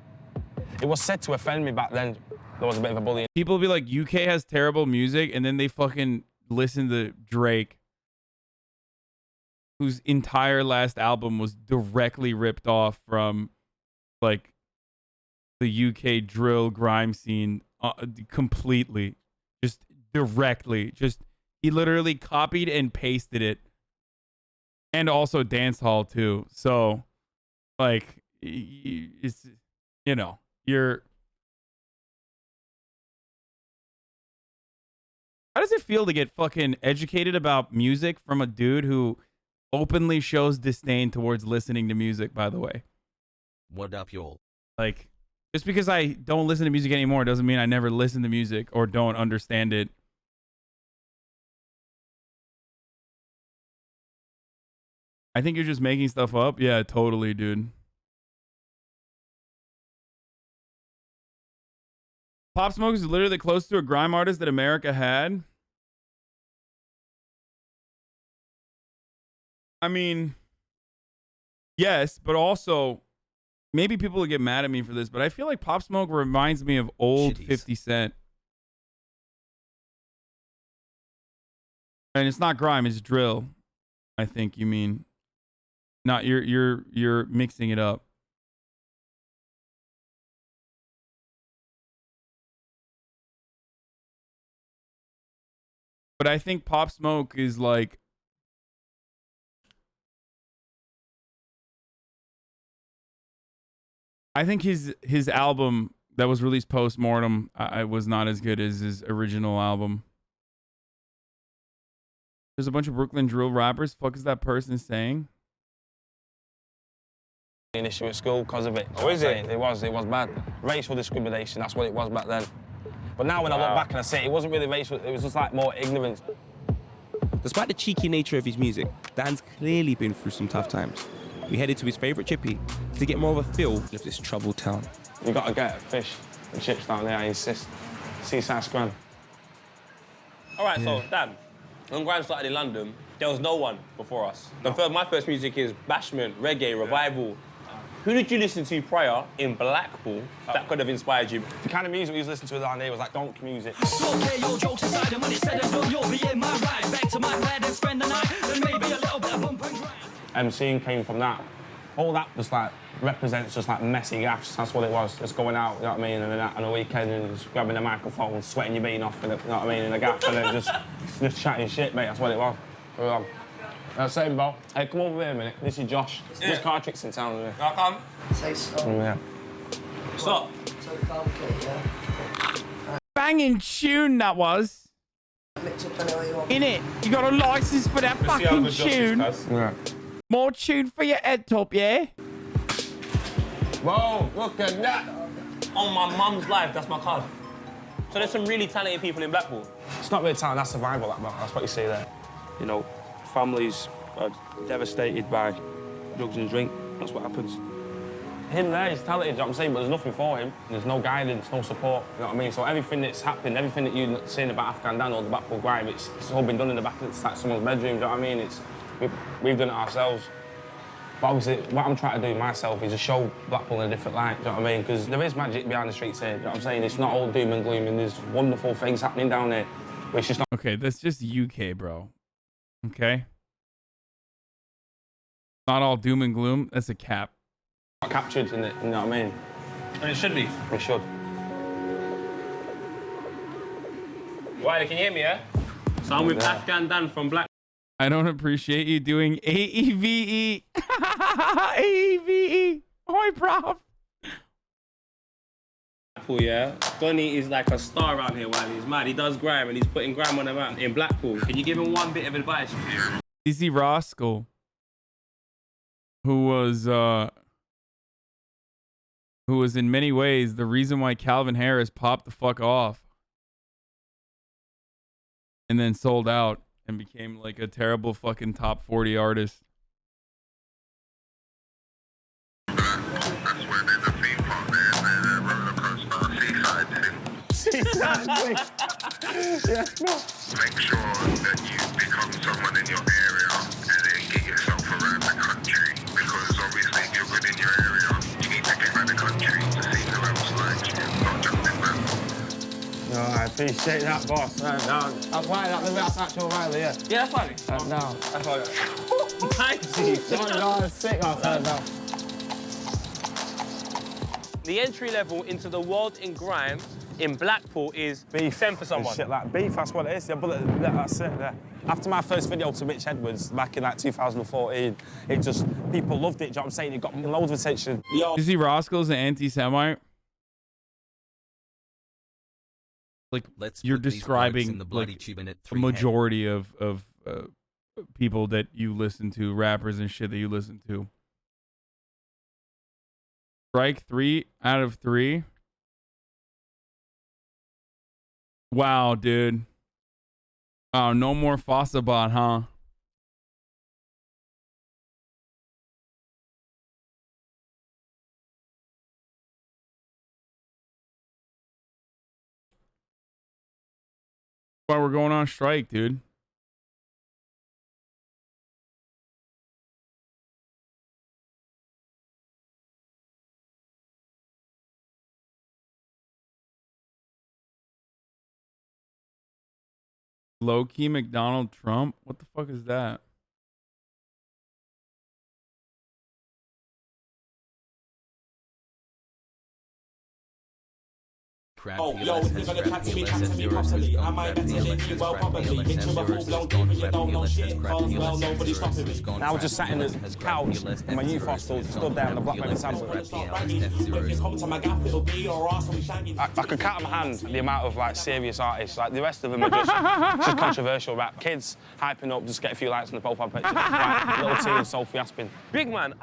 It was said to offend me back then. There was a bit of a bullying. people be like, UK has terrible music, and then they fucking listen to Drake, whose entire last album was directly ripped off from like the UK drill grime scene completely, just directly, just he literally copied and pasted it, and also dance hall too. So like it's, you know, you're, how does it feel to get fucking educated about music from a dude who openly shows disdain towards listening to music, by the way? What up, y'all? Like, just because I don't listen to music anymore doesn't mean I never listen to music or don't understand it. I think you're just making stuff up. Yeah, totally, dude. Pop Smoke is literally the closest to a grime artist that America had. I mean, yes, but also, maybe people will get mad at me for this, but I feel like Pop Smoke reminds me of old 50 Cent. And it's not grime, it's drill. I think you mean. Not you're mixing it up. But I think Pop Smoke is like, I think his album that was released post-mortem was not as good as his original album. There's a bunch of Brooklyn drill rappers. Fuck is that person saying? An issue at school because of it. Oh, is it? It was bad. Racial discrimination, that's what it was back then. But now when I look back and I say it wasn't really racial, it was just like more ignorance. Despite the cheeky nature of his music, Dan's clearly been through some tough times. We headed to his favourite chippy to get more of a feel of this troubled town. You gotta get fish and chips down there, I insist. Seaside Scran. All right, so Dan, when grime started in London, there was no one before us. My first music is bashment, reggae, revival. Who did you listen to prior in Blackpool that could have inspired you? The kind of music we used to listen to down there was like donk music. So okay, your jokes aside, and when it's said and done, you'll be in my ride. Back to my bed and spend the night, and maybe a little bit of bump and grind. MCing came from that. All that just like represents just like messy gaffs. That's what it was. Just going out, you know what I mean, and then on a weekend and just grabbing a microphone, sweating your bean off, you know what I mean, in a gaff, and then just chatting shit, mate. That's what it was. Same Bo. Hey, come over here a minute. This is Josh. Yeah. There's car tricks in town. Here. I'll come. Say stop. Yeah. Stop. Banging tune that was. In it, you got a license for that fucking tune. Yeah. More tune for your head top, yeah? Whoa, look at that. On my mum's life, that's my card. So there's some really talented people in Blackpool. It's not really talent, that's survival, that's what you see there. You know, families are devastated by drugs and drink. That's what happens. Him there, he's talented, you know what I'm saying, but there's nothing for him. There's no guidance, no support, you know what I mean? So everything that's happening, everything that you've seen about Afghan Dan or the Blackpool grime, it's all been done in the back of like someone's bedroom, you know what I mean? We've done it ourselves. But obviously, what I'm trying to do myself is to show Blackpool in a different light, do you know what I mean? Because there is magic behind the streets here, do you know what I'm saying? It's not all doom and gloom, and there's wonderful things happening down there, which is not... Okay, that's just UK, bro. Okay? Not all doom and gloom, that's a cap. Not captured in it, you know what I mean? And it should be. It should. Wiley, can you hear me, yeah? So I'm with Afghan Dan from Black. I don't appreciate you doing AEVE. AEVE. Oi, Bruv. Blackpool, yeah? Donny is like a star around here, Wiley. He's mad. He does grime and he's putting grime on the map in Blackpool. Can you give him one bit of advice? Easy Roscoe, who was in many ways the reason why Calvin Harris popped the fuck off and then sold out and became like a terrible fucking top 40 artist. Yes, no. Make sure that you become someone in your area and then get yourself around the country, because obviously if you're good in your area, you need to get around the country to see who else likes you, not just in Blackpool. No, I appreciate that, boss. That's why that's actual Riley, yeah. Yeah, that's Wiley. No. That's Wiley. No, it's sick, no. The entry level into the world in grime in Blackpool is beef. Send for someone. Shit like beef, that's what it is. Yeah, but that's it. Yeah. After my first video to Mitch Edwards back in like 2014, it just, people loved it. Do you know what I'm saying? It got loads of attention. You see Roscoe's an anti-Semite? Like, you're describing like a majority of people that you listen to, rappers and shit that you listen to. Strike 3 out of 3. Wow, dude. Oh, no more Fossabot, huh? Why we're going on strike, dude. Low-key McDonald Trump? What the fuck is that? Oh, yo, if you're gonna catch me properly, I might message you well properly. Get you a full-blown game and you don't know shit, cause well, nobody's stopping me. I was just sat in the couch in my youth hostel, stood there on the Blackberry tablet. I could count on my hand the amount of like serious artists, like the rest of them are just controversial rap. Kids hyping up, just get a few likes on the profile picture. Like Little T and Sophie Aspin. Big man,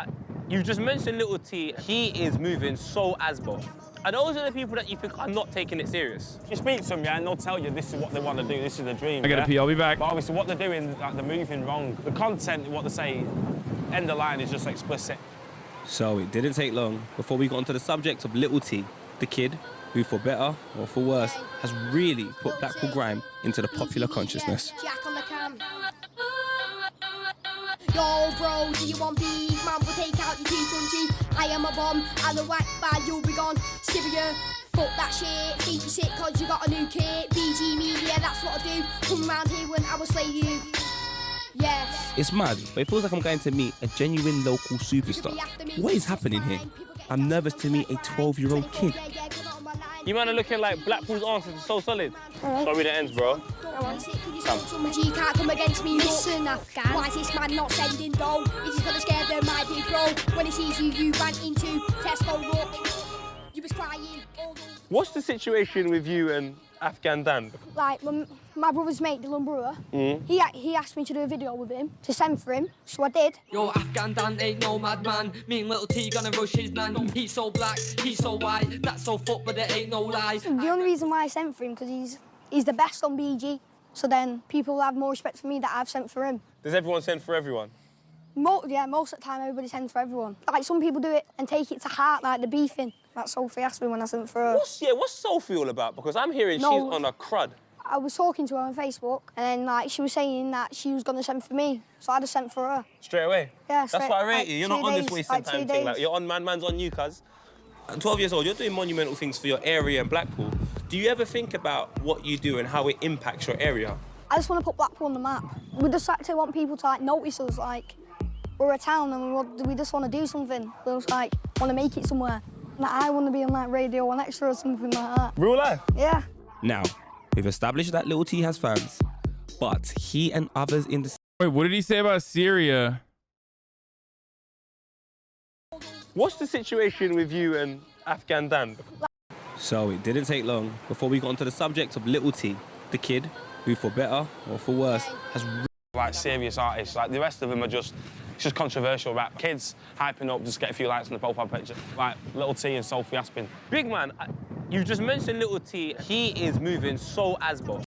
you just mentioned Little T. He is moving so asbo. And those are the people that you think are not taking it serious. You speak to them, yeah, and they'll tell you this is what they want to do, this is the dream. I gotta pee, I'll be back. But obviously what they're doing, like, they're moving wrong. The content, what they say, end of line is just explicit. So it didn't take long before we got onto the subject of Little T, the kid who, for better or for worse, has really put Blackpool grime into the popular consciousness. Jack on the cam. Yo, bro, do you want beef? Man, we'll take out your teeth from teeth. I am a bomb, and a whack bad, you'll be gone. Syria, fuck that shit. Keep you sick cause you got a new kit. BG Media, that's what I do. Come round here when I will slay you. Yes. It's mad, but it feels like I'm going to meet a genuine local superstar. What is happening here? I'm nervous to meet a 12-year-old kid. You man are looking like Blackpool's answers are so solid. Sorry that ends, bro. You can't come against me. Listen, Afghan. Why is this man not sending dough? Is he gonna scare them, my big bro? When he sees you ran into Tesco Rook. You was crying. What's the situation with you and Afghan Dan? Like, my brother's mate, Dylan Brewer, he asked me to do a video with him, to send for him, so I did. Yo, Afghan Dan ain't no madman. Me and Little T gonna rush his nan. He's so black, he's so white, that's so fuck, but there ain't no lie. The only reason why I sent for him, because he's the best on BG. So then people will have more respect for me that I've sent for him. Does everyone send for everyone? Yeah, most of the time everybody sends for everyone. Like, some people do it and take it to heart, like the beefing. Like Sophie asked me when I sent for her. What's Sophie all about? Because I'm hearing she's on a crud. I was talking to her on Facebook, and then like she was saying that she was gonna send for me, so I just sent for her. Straight away? Yeah, That's why I rate you. You're not on this days, wasting time thing. Like, you're on man's on you, cuz. At 12 years old, you're doing monumental things for your area in Blackpool. Do you ever think about what you do and how it impacts your area? I just want to put Blackpool on the map. We just actually want people to like notice us, like we're a town and we just want to do something. We just like want to make it somewhere. Like I want to be on like Radio 1 Extra or something like that. Real life? Yeah. Now, we've established that Lil T has fans, but he and others in the... Wait, what did he say about Syria? What's the situation with you and Afghan Dan? So it didn't take long before we got onto the subject of Lil T, the kid who, for better or for worse, has... Like serious artists, like the rest of them are just, it's just controversial rap. Kids hyping up, just get a few likes on the profile picture. Like Lil T and Sophie Aspin. Big man, you just mentioned Lil T. He is moving so asbo.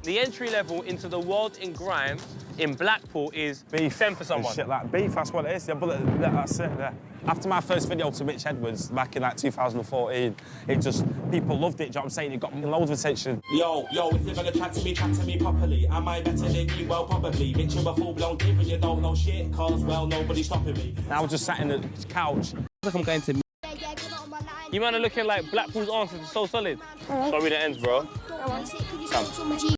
The entry level into the world in grime in Blackpool is beef. Send for someone. Shit like beef, that's what it is. Yeah, but that's it. Yeah. After my first video to Rich Edwards back in like 2014, it just, people loved it, do you know what I'm saying? It got loads of attention. Yo, if you're gonna chat to me properly. Am I better than you? Well, probably. Bitch, you're a full-blown div and you don't know shit, cause, well, nobody's stopping me. I was just sat in the couch. Like I'm going to... You man are looking like Blackpool's answers are so solid. Sorry the ends, bro.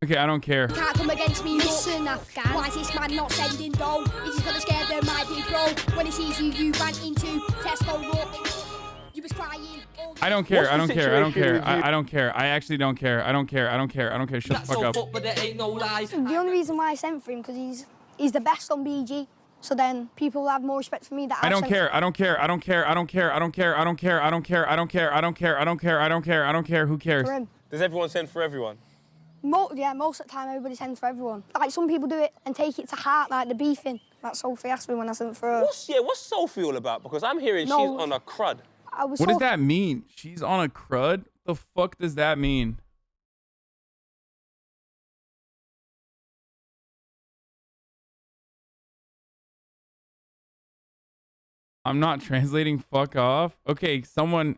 Okay, I don't care. Can't come against me, listen, Afghan. Why is this man not sending dough? Is he gonna scare them, might be pro? When he sees you rant into Tesco Rook. You was crying. I don't care. I don't care. I don't care. I don't care. I actually don't care. I don't care. I don't care. I don't care. Shut the fuck up. The only reason why I sent for him because he's the best on BG. So then people will have more respect for me. That I don't care. I don't care. I don't care. I don't care. I don't care. I don't care. I don't care. I don't care. I don't care. I don't care. I don't care. I don't care. Who cares? Does everyone send for everyone? Yeah, most of the time everybody sends for everyone. Like some people do it and take it to heart, like the beefing. Like Sophie asked me when I sent for her. What's Sophie all about? Because I'm hearing she's on a crud. What does that mean? She's on a crud? The fuck does that mean? I'm not translating fuck off. Okay, someone...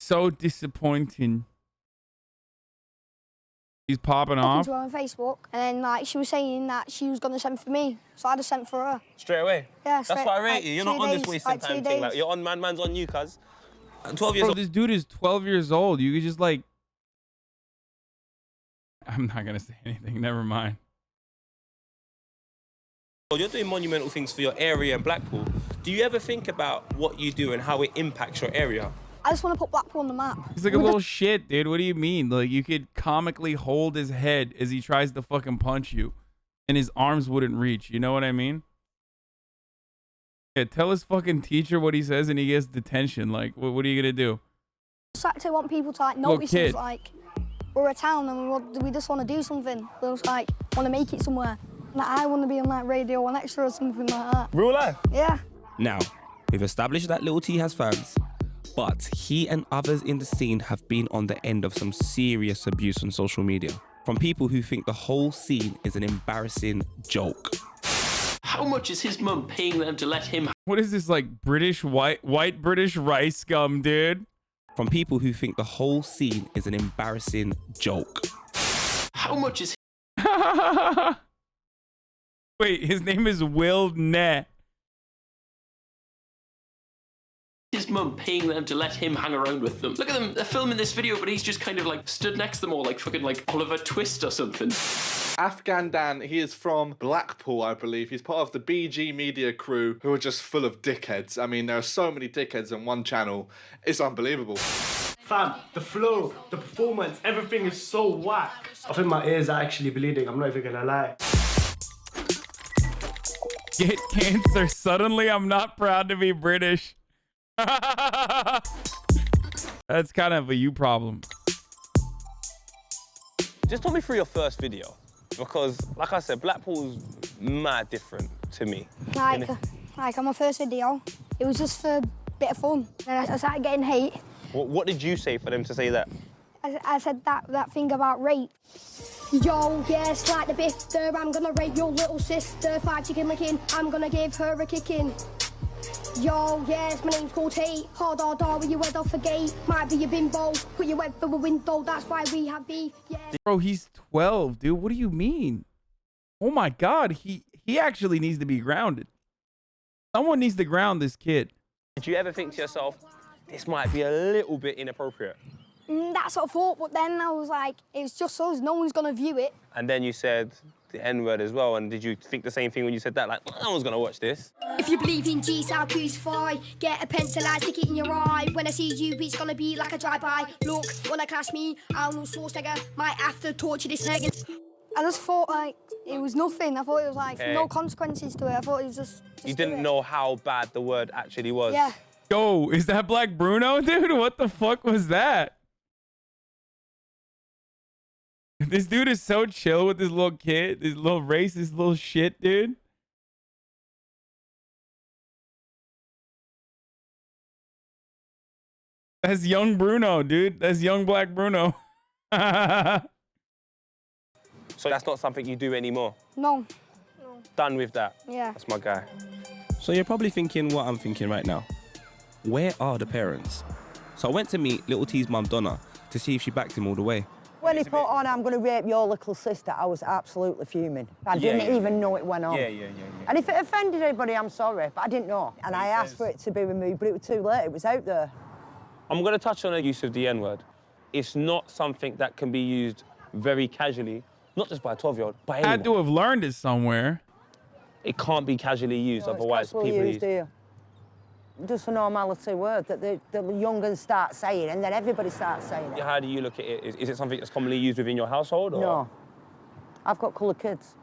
So disappointing. She's popping off. To her on Facebook, and then like she was saying that she was gonna send for me, so I just sent for her. Straight away? Yeah, That's why I rate you. You're not on this wasting time thing. Like, you're on man's on you, cuz. I'm 12 years old. This dude is 12 years old. You could just like... I'm not gonna say anything. Never mind. You're doing monumental things for your area in Blackpool. Do you ever think about what you do and how it impacts your area? I just want to put Blackpool on the map. He's like a little shit, dude. What do you mean? Like, you could comically hold his head as he tries to fucking punch you, and his arms wouldn't reach. You know what I mean? Yeah, tell his fucking teacher what he says, and he gets detention. Like, what are you gonna do? I want people to like notice us, like we're a town and we just want to do something. We just like want to make it somewhere. Like I want to be on like Radio 1 Extra or something like that. Real life? Yeah. Now, we've established that Lil T has fans, but he and others in the scene have been on the end of some serious abuse on social media from people who think the whole scene is an embarrassing joke. How much is his mum paying them to let him... What is this, like British white British rice gum, dude? From people who think the whole scene is an embarrassing joke. How much is... Wait, his name is Will Net. His mum paying them to let him hang around with them. Look at them, they're filming this video, but he's just kind of like stood next to them all like fucking like Oliver Twist or something. Afghan Dan, he is from Blackpool, I believe. He's part of the BG media crew who are just full of dickheads. I mean, there are so many dickheads on one channel. It's unbelievable. Fam, the flow, the performance, everything is so whack. I think my ears are actually bleeding, I'm not even gonna lie. Get cancer. Suddenly, I'm not proud to be British. That's kind of a you problem. Just talk me through your first video. Because, like I said, Blackpool's mad different to me. Like on my first video, it was just for a bit of fun. And I started getting hate. What did you say for them to say that? I said that thing about rape. Yo, yes, like the bifter, I'm gonna rape your little sister. 5 chicken licking, I'm gonna give her a kicking. Yo, yes, my name's called Tate. Hard with your head off a gate. Might be a bimbo, put your head through a window, that's why we have beef. Yeah. Bro, he's 12, dude. What do you mean? Oh my God, he actually needs to be grounded. Someone needs to ground this kid. Did you ever think to yourself, this might be a little bit inappropriate? That's what I thought, but then I was like, it's just us, no one's gonna view it. And then you said the N-word as well, and did you think the same thing when you said that? Like, no one's gonna watch this. If you believe in Jesus, I'll crucify. Get a pencil, I stick it in your eye. When I see you, it's gonna be like a drive-by. Look, wanna clash me? I'm no Schwarzenegger. Might have to torture this nigga. I just thought, like, it was nothing. I thought it was, like, no consequences to it. I thought it was just You didn't know how bad the word actually was? Yeah. Yo, is that Black Bruno, dude? What the fuck was that? This dude is so chill with this little kid, this little racist little shit, dude. That's young Bruno, dude. That's young Black Bruno. So that's not something you do anymore? No. Done with that? Yeah. That's my guy. So you're probably thinking what I'm thinking right now. Where are the parents? So I went to meet Little T's mum, Donna, to see if she backed him all the way. When he put on, I'm going to rape your little sister, I was absolutely fuming. I didn't even know it went on. Yeah. And if it offended anybody, I'm sorry, but I didn't know. And I asked for it to be removed, but it was too late. It was out there. I'm going to touch on the use of the N-word. It's not something that can be used very casually, not just by a 12-year-old, by anyone. Had to have learned it somewhere. It can't be casually used, otherwise people use it. Just a normality word that the young ones start saying, and then everybody starts saying it. How do you look at it? Is it something that's commonly used within your household? Or? No. I've got coloured kids.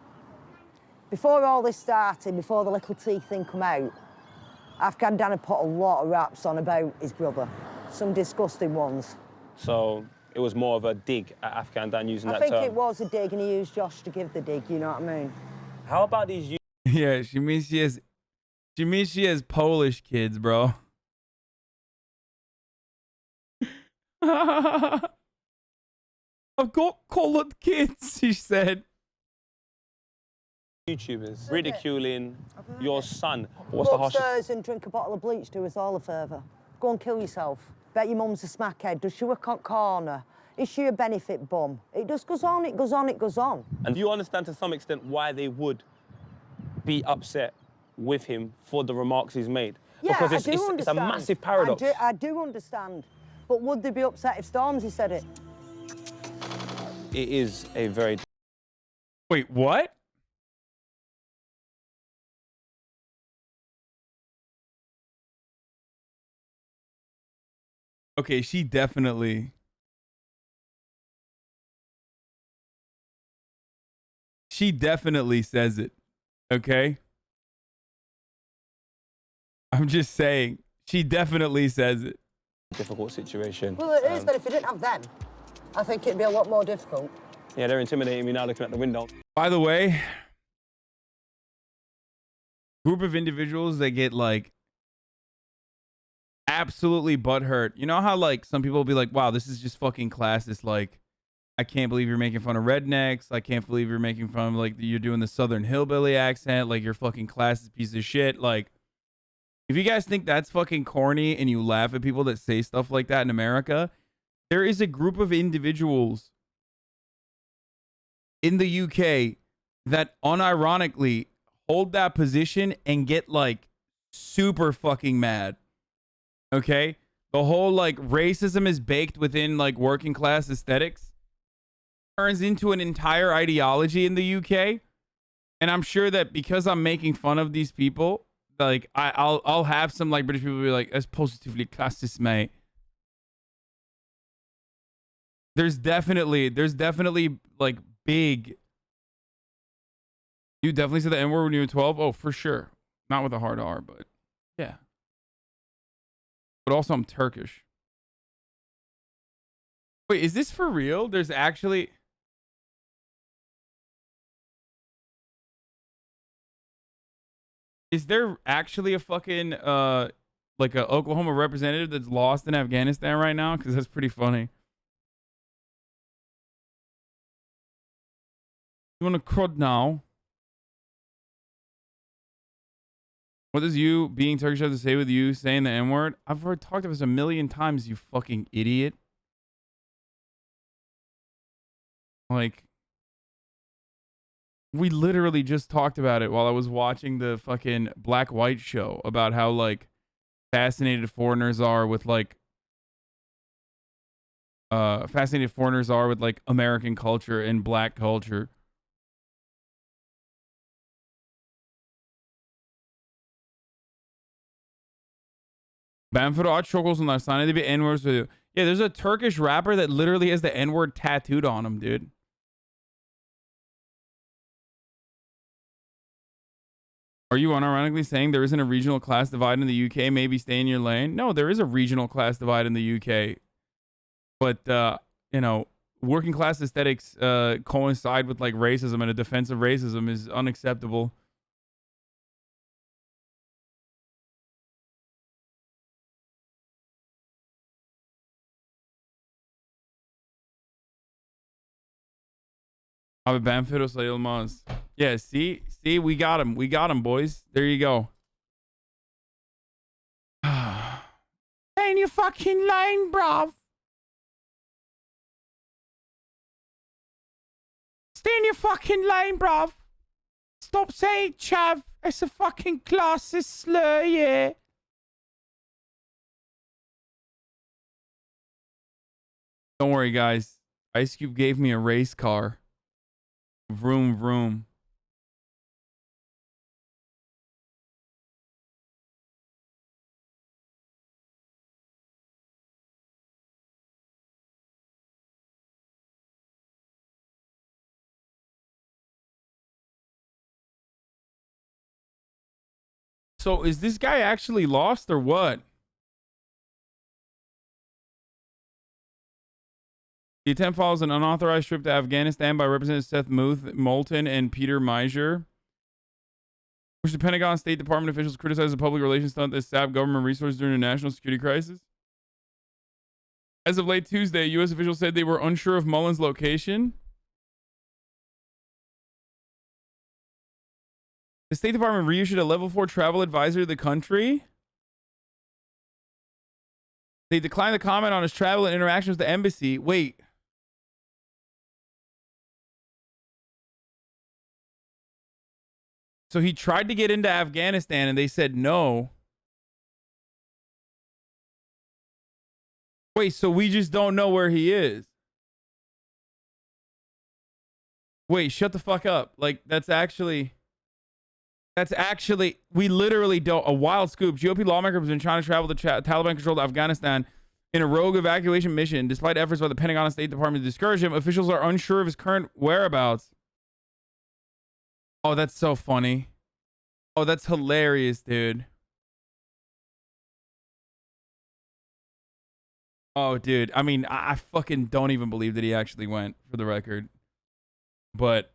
Before all this started, before the Little T thing come out, Afghan Dan had put a lot of raps on about his brother. Some disgusting ones. So it was more of a dig at Afghan Dan using that I think term? it was a dig, and he used Josh to give the dig, you know what I mean? How about these... Yeah, she means she has Polish kids, bro. I've got colored kids, she said. YouTubers ridiculing your son. Go upstairs and drink a bottle of bleach, do us all a favour. Go and kill yourself. Bet your mum's a smackhead. Does she work on corner? Is she a benefit bum? It just goes on, it goes on, it goes on. And do you understand to some extent why they would be upset with him for the remarks he's made? Yeah, because it's a massive paradox. I do understand. But would they be upset if Stormzy said it? It is a very... Wait, what? Okay, she definitely says it, okay? I'm just saying, she definitely says it. Difficult situation. Well, it is, but if you didn't have them, I think it'd be a lot more difficult. Yeah, they're intimidating me now looking at the window. By the way, group of individuals that get, like, absolutely butthurt. You know how, like, some people will be like, wow, this is just fucking classist. Like, I can't believe you're making fun of rednecks. I can't believe you're making fun of, like, you're doing the Southern hillbilly accent. Like, you're fucking classist piece of shit. Like, if you guys think that's fucking corny and you laugh at people that say stuff like that in America, there is a group of individuals in the UK that unironically hold that position and get, like, super fucking mad. Okay? The whole, like, racism is baked within, like, working class aesthetics. Turns into an entire ideology in the UK. And I'm sure that because I'm making fun of these people, like, I'll have some, like, British people be like, that's positively classist, mate. There's definitely, like, big... You definitely said the N-word when you were 12? Oh, for sure. Not with a hard R, but yeah. But also, I'm Turkish. Wait, is this for real? There's actually... Is there actually a fucking, like a Oklahoma representative that's lost in Afghanistan right now? Because that's pretty funny. You want to crud now? What does you being Turkish have to say with you saying the N-word? I've already talked about this a million times, you fucking idiot. Like, we literally just talked about it while I was watching the fucking Black-White show about how, like, fascinated foreigners are with, like, American culture and black culture. Ben Ferhat çok olsunlar. Sahnede bir N-word söylüyor. Yeah, there's a Turkish rapper that literally has the N-word tattooed on him, dude. Are you unironically saying there isn't a regional class divide in the UK? Maybe stay in your lane? No, there is a regional class divide in the UK. But, you know, working class aesthetics coincide with, like, racism, and a defense of racism is unacceptable. Abi ben Fero sayılmaz. Yeah, see, we got him. We got him, boys. There you go. Stay in your fucking lane, bruv. Stay in your fucking lane, bruv. Stop saying chav. It's a fucking classist slur, yeah. Don't worry, guys. Ice Cube gave me a race car. Vroom, vroom. So is this guy actually lost or what? The attempt follows an unauthorized trip to Afghanistan by Representative Seth Moulton and Peter Meijer, which the Pentagon and State Department officials criticized the public relations stunt that sapped government resources during a national security crisis. As of late Tuesday, U.S. officials said they were unsure of Mullin's location. The State Department reissued a level 4 travel advisory to the country. They declined to comment on his travel and interactions with the embassy. Wait. So he tried to get into Afghanistan and they said no. Wait, so we just don't know where he is. Wait, shut the fuck up. Like, that's actually, we literally don't. A wild scoop. GOP lawmaker has been trying to travel to Taliban-controlled Afghanistan in a rogue evacuation mission. Despite efforts by the Pentagon and State Department to discourage him, officials are unsure of his current whereabouts. Oh, that's so funny. Oh, that's hilarious, dude. Oh, dude. I mean, I fucking don't even believe that he actually went, for the record. But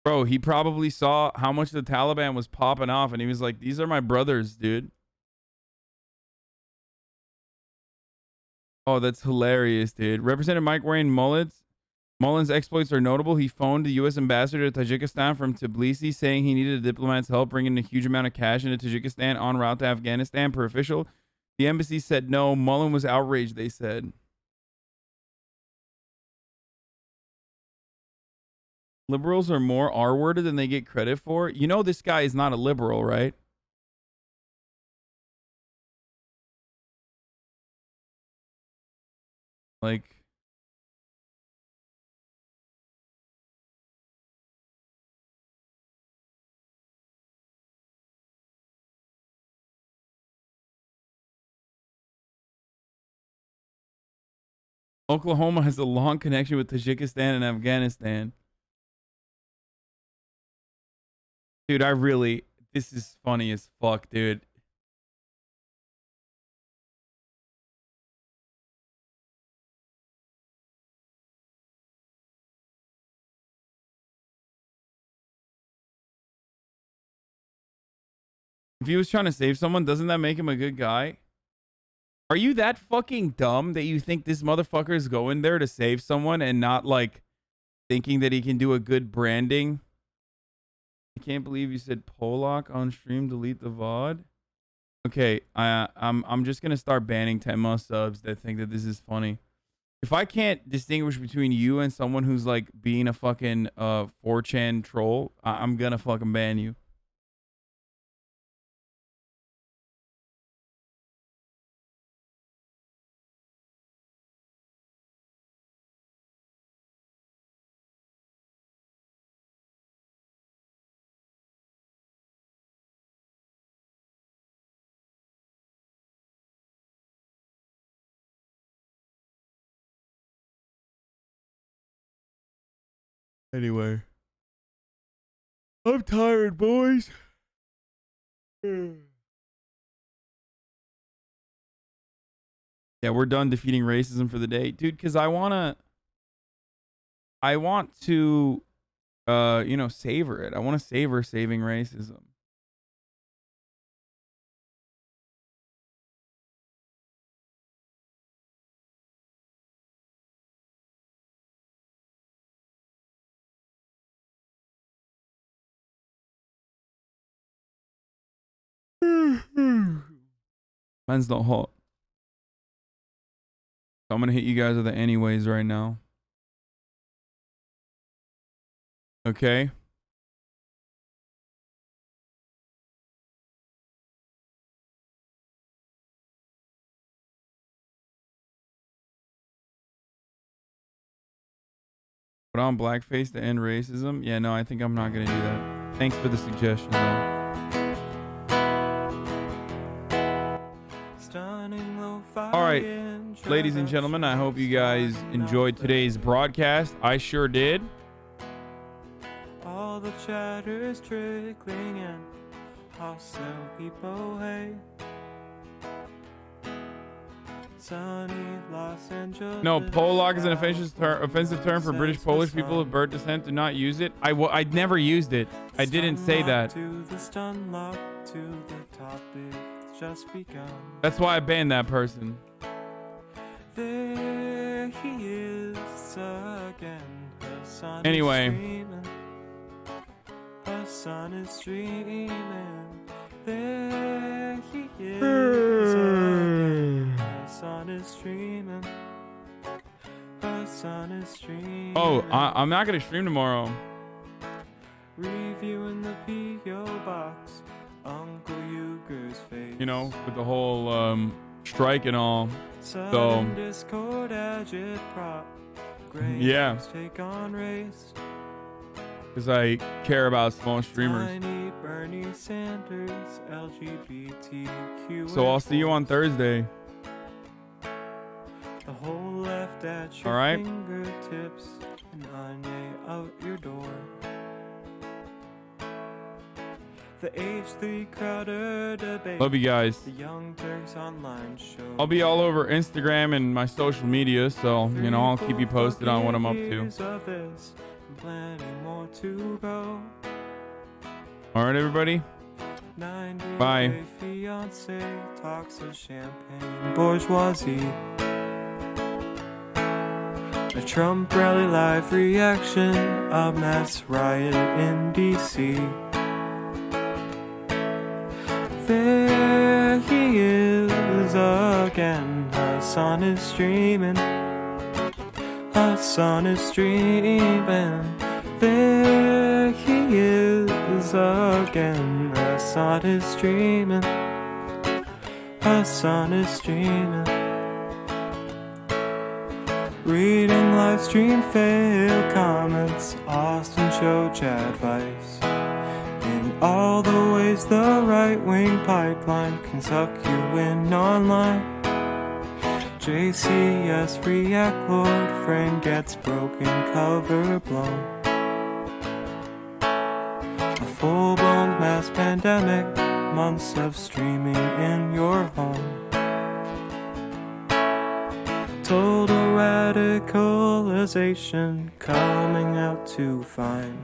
bro, he probably saw how much the Taliban was popping off, and he was like, these are my brothers, dude. Oh, that's hilarious, dude. Representative Markwayne Mullin's exploits are notable. He phoned the U.S. ambassador to Tajikistan from Tbilisi, saying he needed a diplomat's help bringing a huge amount of cash into Tajikistan en route to Afghanistan, per official. The embassy said no. Mullin was outraged, they said. Liberals are more R-worded than they get credit for. You know this guy is not a liberal, right? Like, Oklahoma has a long connection with Tajikistan and Afghanistan. Dude, this is funny as fuck, dude. If he was trying to save someone, doesn't that make him a good guy? Are you that fucking dumb that you think this motherfucker is going there to save someone and not like thinking that he can do a good branding? I can't believe you said Polak on stream. Delete the VOD. Okay, I'm just gonna start banning 10 subs that think that this is funny. If I can't distinguish between you and someone who's like being a fucking 4chan troll, I'm gonna fucking ban you. Anyway, I'm tired, boys. Yeah, we're done defeating racism for the day, dude. Because I want to, you know, savor it. I want to savor saving racism. Mine's not hot. So I'm gonna hit you guys with the anyways right now. Okay. Put on blackface to end racism? Yeah, no, I think I'm not gonna do that. Thanks for the suggestion, though. All right, ladies and gentlemen, I hope you guys enjoyed today's broadcast. I sure did. All the chatter's trickling in, hostile people hate. Sunny Los Angeles. No, Polak is an offensive term for British Polish people of birth descent. Do not use it. I never used it. I didn't say that. To the stun lock, to the topic just begun. That's why I banned that person. There he is again. Hasan Anyway. is streaming. Hasan is streaming. There he is again. Hasan is streaming. Hasan is streaming. Oh, I'm not gonna stream tomorrow. Reviewing the P.O. box. Uncle Uger's face. You know, with the whole strike and all. So Discord agitprop. yeah, Take on race. because I care about small streamers. Tiny Bernie Sanders, LGBTQ. So I'll see you on Thursday. The whole left at your All right. fingertips, and Anye out your door. The H3 Crowder debate. Love you guys. The Young Turks online show. I'll be all over Instagram and my social media, so you know I'll keep you posted on what I'm up to. Years of this, and plenty more to go. All right, everybody. 90 Bye. Day fiance talks of champagne bourgeoisie. A Trump rally live reaction, a mass riot in DC. There he is again. Hasan is streaming. Hasan is streaming. There he is again. Hasan is streaming. Hasan is streaming. Reading live stream fail comments. Austin show chat advice. In all the ways the right-wing pipeline can suck you in online. JCS react lord friend gets broken cover blown. A full-blown mass pandemic, months of streaming in your home. Total radicalization coming out to find.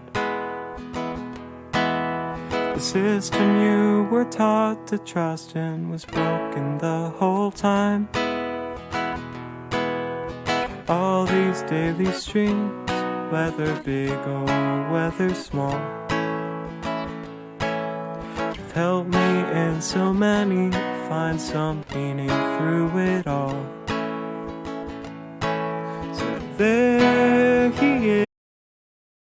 The system you were taught to trust in was broken the whole time. All these daily streams, whether big or whether small, have helped me in so many find some meaning through it all. So there